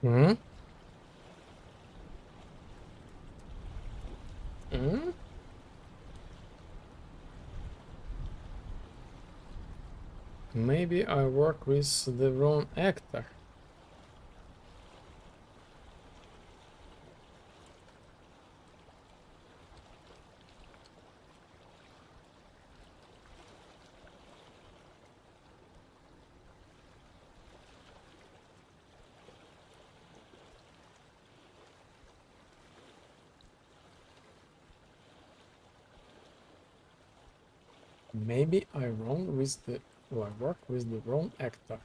Hmm? Hmm? Maybe I work with the wrong actor. Maybe I wrong with the I work with the wrong actor.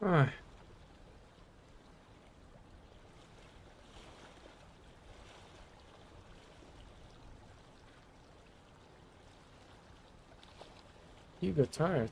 Ah, you got tired.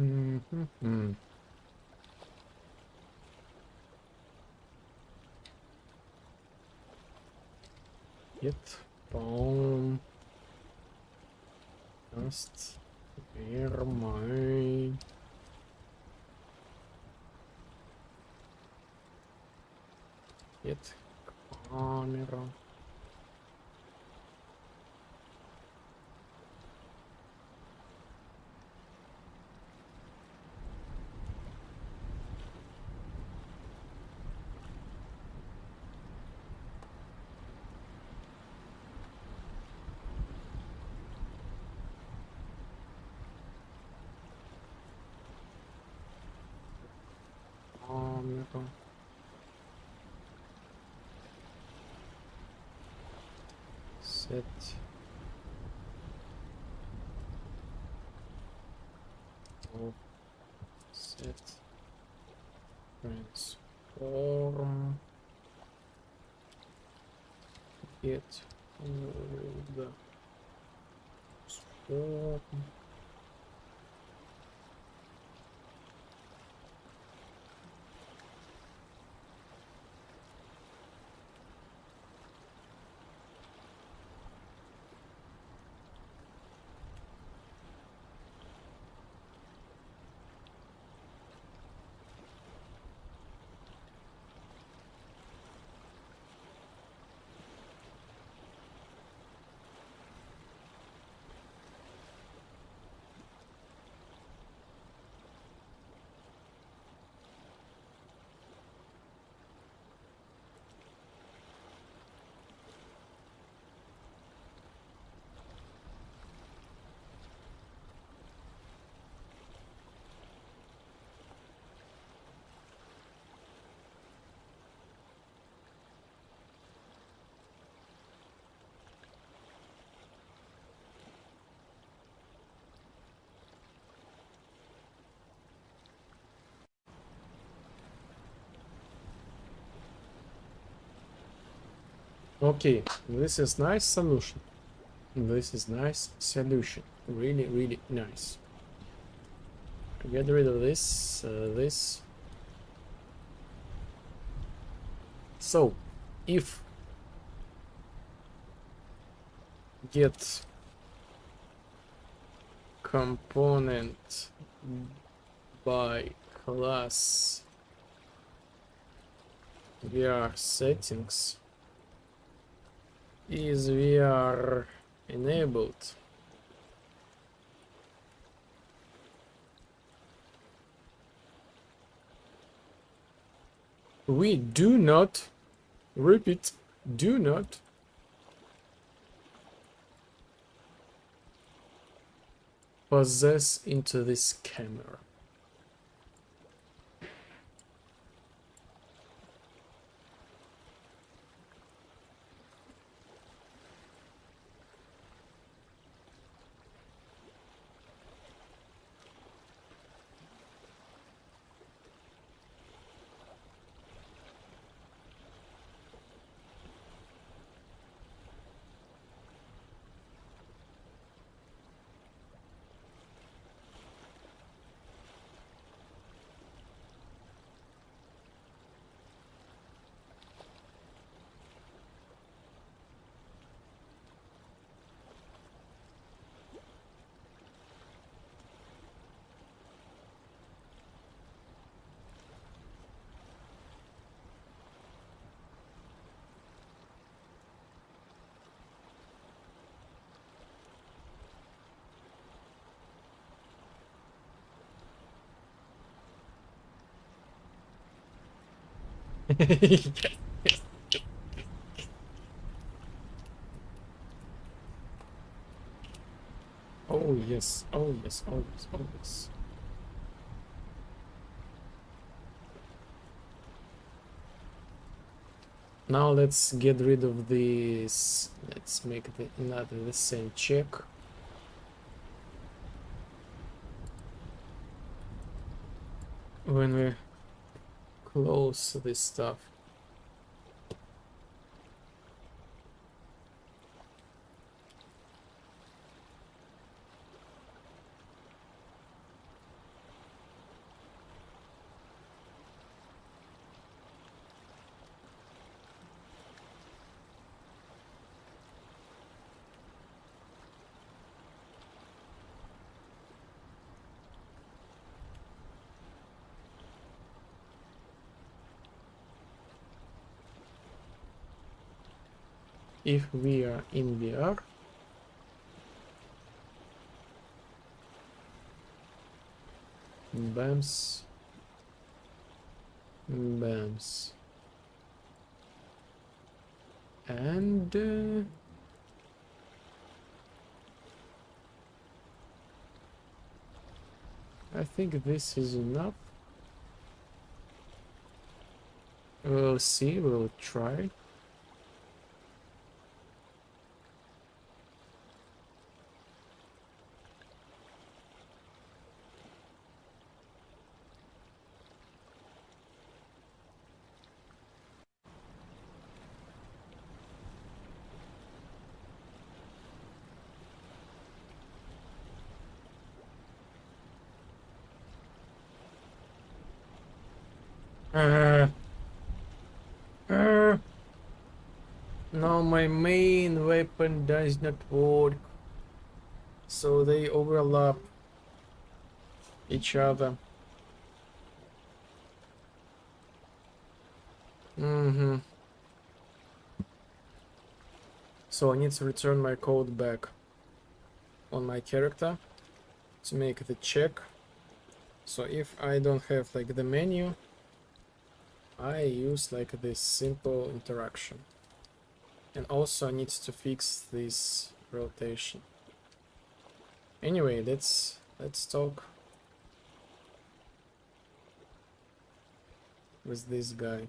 Mm-hmm. Get bomb. Just where my get camera. Camera. Set. Set. Transform. Get the form. Okay, this is nice solution. This is nice solution. Really, really nice. Get rid of this, this. So, if get component by class VR settings is VR enabled, we do not, repeat, do not possess into this camera. Yes. Oh yes, oh yes, oh yes, oh yes. Now let's get rid of this. Let's make the same check. When we close this stuff. if we are in VR, bams, bams, and I think this is enough. We'll see, we'll try. No, my main weapon does not work, so they overlap each other. So I need to return my code back on my character to make the check. So if I don't have like the menu, I use like this simple interaction. And also I need to fix this rotation. Anyway, let's talk with this guy.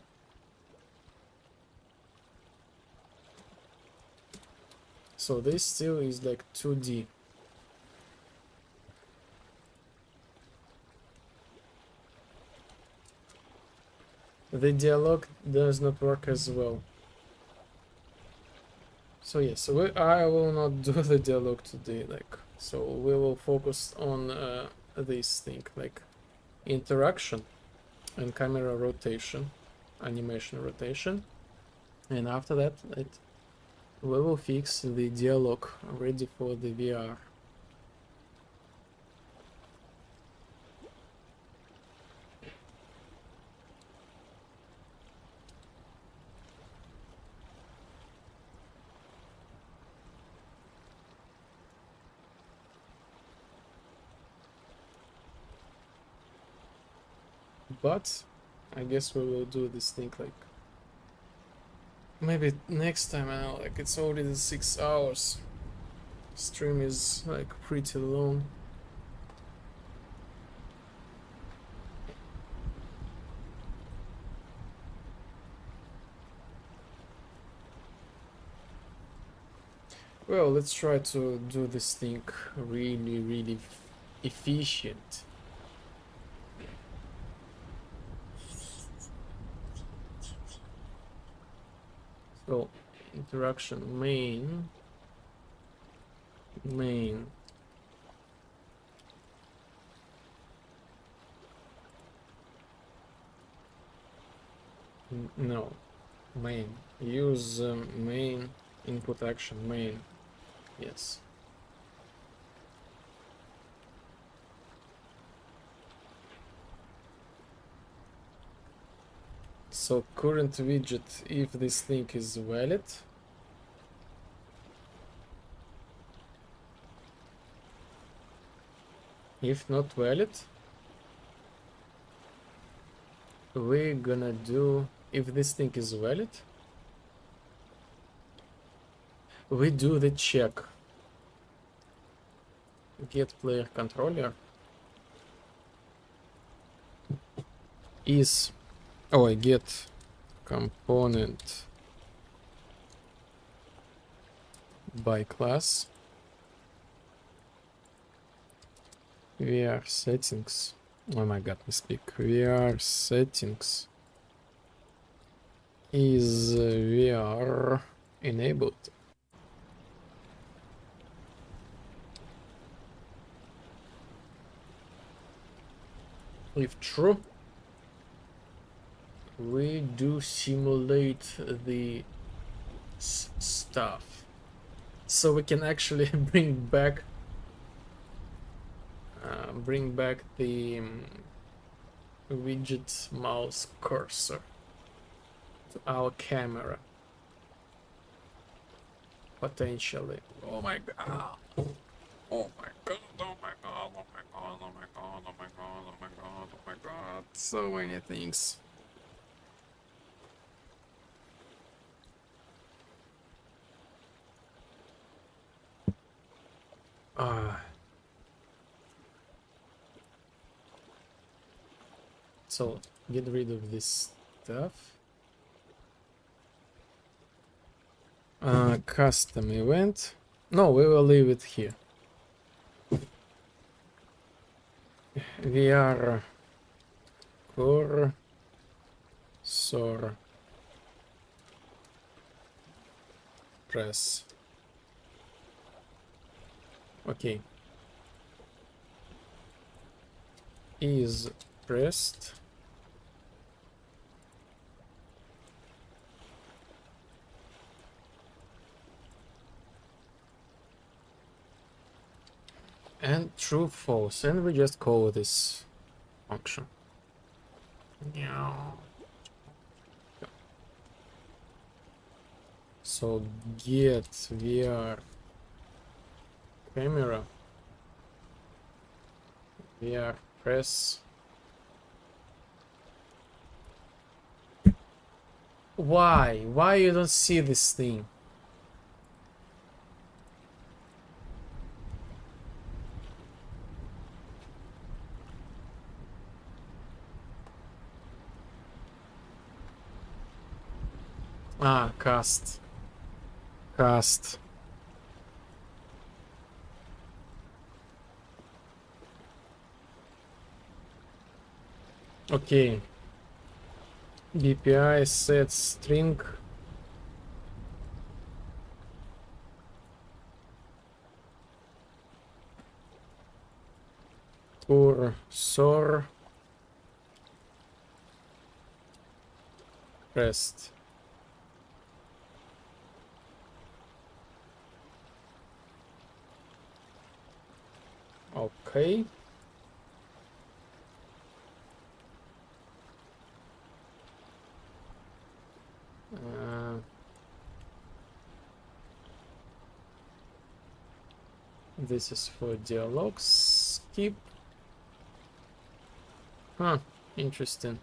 So this still is like 2D. The dialogue does not work as well. So yes, I will not do the dialogue today, like, so we will focus on this thing, like interaction and camera rotation, animation rotation, and after that we will fix the dialogue ready for the VR. But I guess we will do this thing like maybe next time. I know, like, it's already 6 hours. Stream is like pretty long. Well, let's try to do this thing really efficient. So interaction main. No, main. Use main input action main. Yes. So current widget, if this link is valid, if not valid, we're gonna do, if this thing is valid, we do the check. Get player controller is, oh, I get component by class. VR settings. Oh my god, mistake. VR settings is VR enabled. If true, we do simulate the stuff, so we can actually bring back the widget mouse cursor to our camera. potentially. Oh my god. Oh my god, oh my god, oh my god, oh my god, oh my god, oh my god, oh my god. So many things. So get rid of this stuff. Custom event. No, we will leave it here. VR cursor press. Okay. Is pressed. And true false, and we just call this function. So get VR camera VR press. Why you don't see this thing? Cast. Okay. BPI set string. Cursor pressed. Okay. This is for dialogue. Skip. Huh, interesting.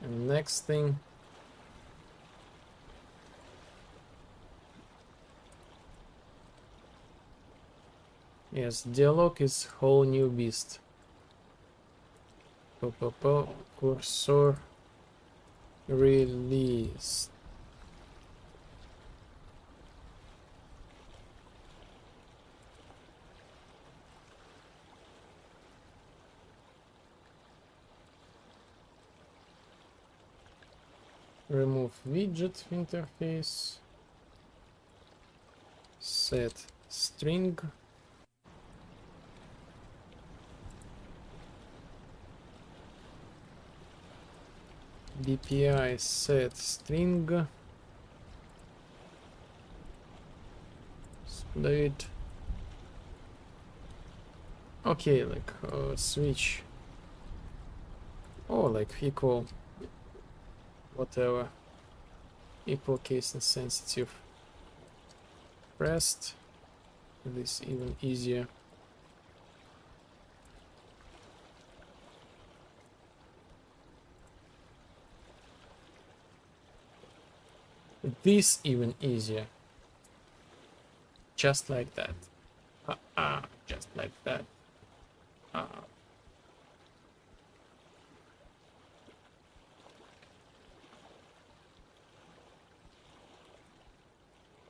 And next thing. Yes, dialogue is whole new beast. Cursor release. Remove widget interface. Set string. BPI set string. Split. Okay, like switch. Oh, like equal. Whatever. Equal case insensitive. Pressed. This even easier. This even easier. Just like that. Just like that.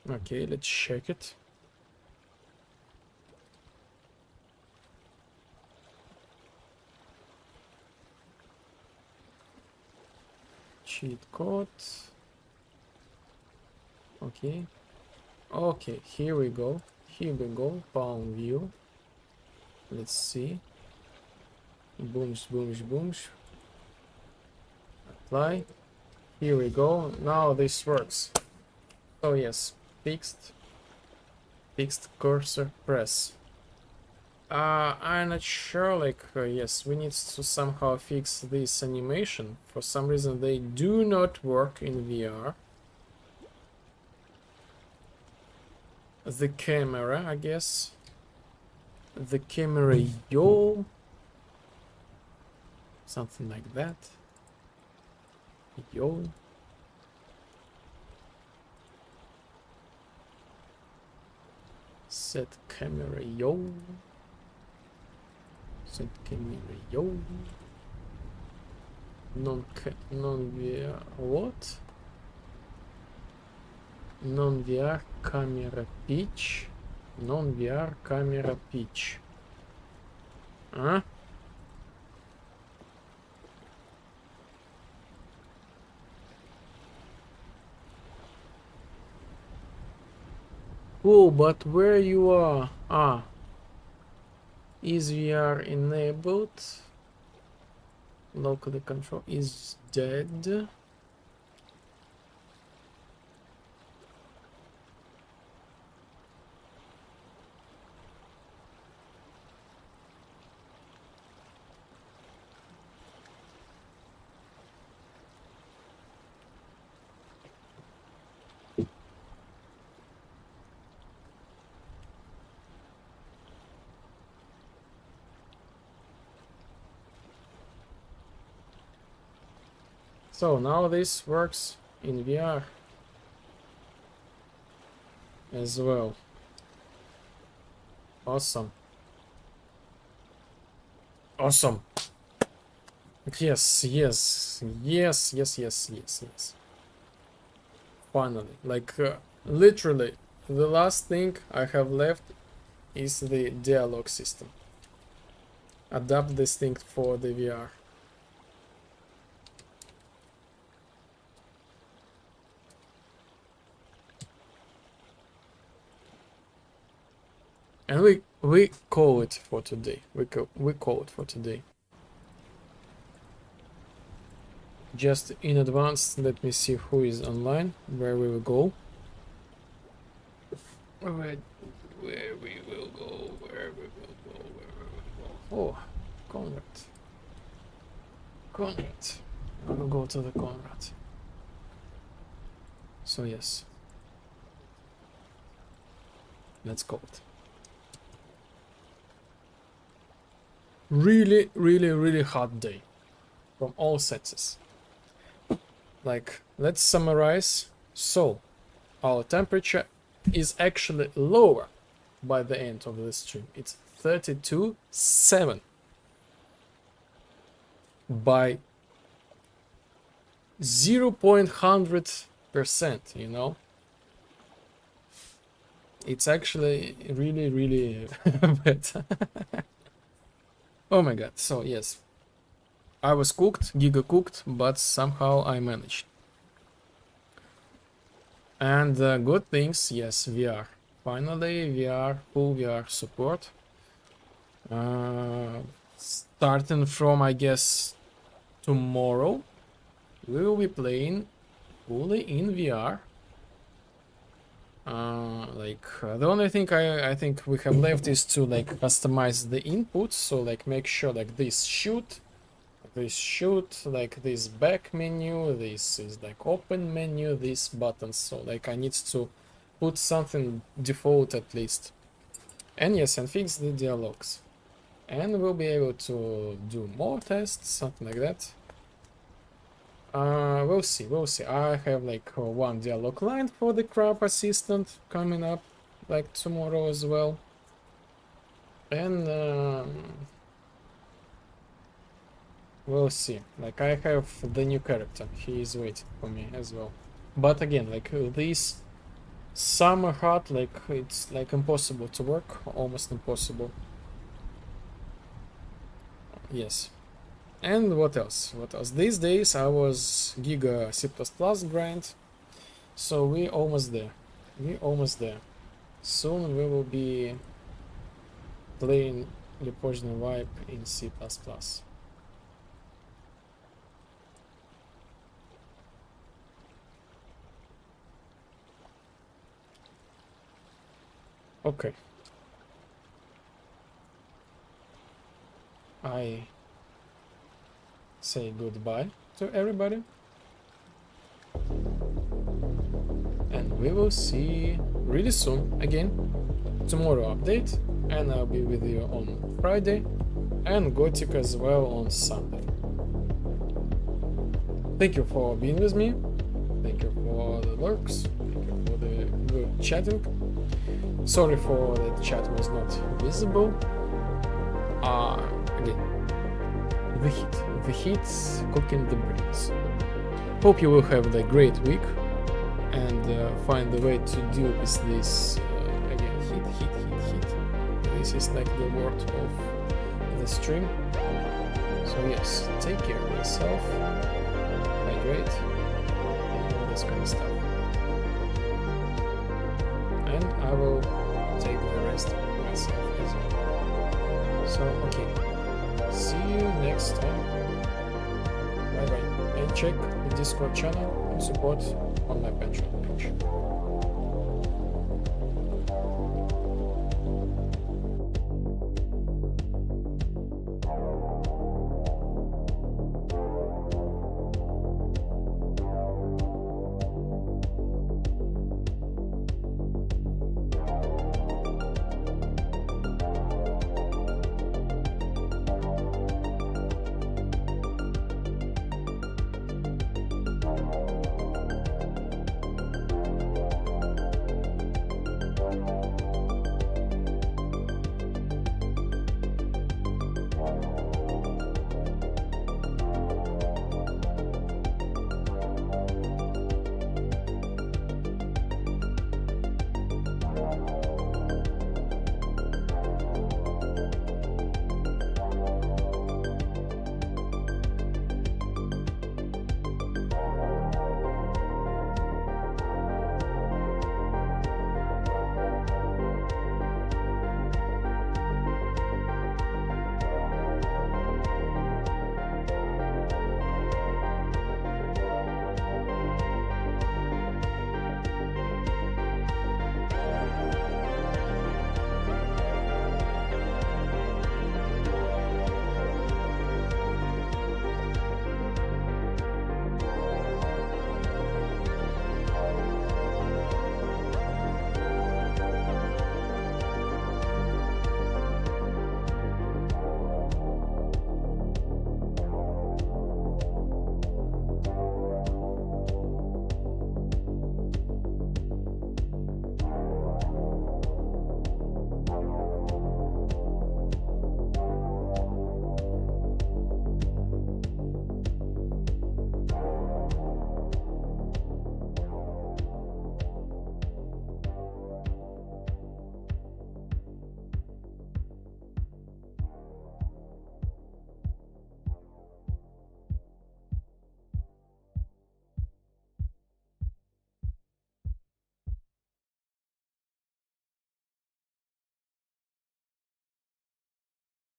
Okay, let's check it. Cheat code. Okay. Okay, here we go. Here we go. Palm view. Let's see. Booms, booms, booms. Apply. Here we go. Now this works. Oh yes, fixed cursor press. I'm not sure, like, yes, we need to somehow fix this animation. For some reason they do not work in VR. the camera, I guess. The camera, yo. Something like that. Yo. Set camera, yo. Set camera, yo. Non-VR, what? Non-VR camera pitch. Non-VR camera pitch. Huh? Oh, but where you are? Ah. Is VR enabled? Locally control is dead. So now this works in VR as well. Awesome. Awesome. Yes, yes, yes, yes, yes, yes, yes. Finally, like literally, the last thing I have left is the dialogue system. Adapt this thing for the VR. And we call it for today. We call it for today. Just in advance, let me see who is online, where we will go. Where we will go, where we will go, where we will go. Oh, Conrad. Conrad. I will go to the Conrad. So yes. Let's go it. Really, really, really hot day. From all senses. Like, let's summarize. So, our temperature is actually lower by the end of the stream. It's 32.7 by 0.100%, you know? It's actually really, really bad. Oh my god, so yes. I was cooked, Giga cooked, but somehow I managed. And good things, yes, VR. Finally, VR, full VR support. Starting from, I guess, tomorrow, we will be playing fully in VR. The only thing I think we have left is to like customize the inputs, so like make sure like this shoot, like this back menu, this is like open menu, these buttons, so like I need to put something default at least. And yes, and fix the dialogues. And we'll be able to do more tests, something like that. We'll see. I have like one dialogue line for the crab assistant coming up like tomorrow as well. And we'll see. Like I have the new character. He is waiting for me as well. But again, like this summer hot, like it's like impossible to work, almost impossible. Yes. And what else? These days I was Giga C++ grind, so we almost there. Soon we will be playing Lepožne Vibe in C++. Okay. I say goodbye to everybody, and we will see really soon again. Tomorrow update, and I'll be with you on Friday, and Gothic as well on Sunday. Thank you for being with me. Thank you for the lurks. Thank you for the good chatting. Sorry for that chat was not visible. Again, the heat's cooking the brains. Hope you will have a great week and find a way to deal with this. Again, heat. This is like the word of the stream. So yes, take care of yourself, hydrate, and all this kind of stuff. And I will take the rest myself as well. So okay, see you next time. Bye bye. And check the Discord channel and support on my Patreon page.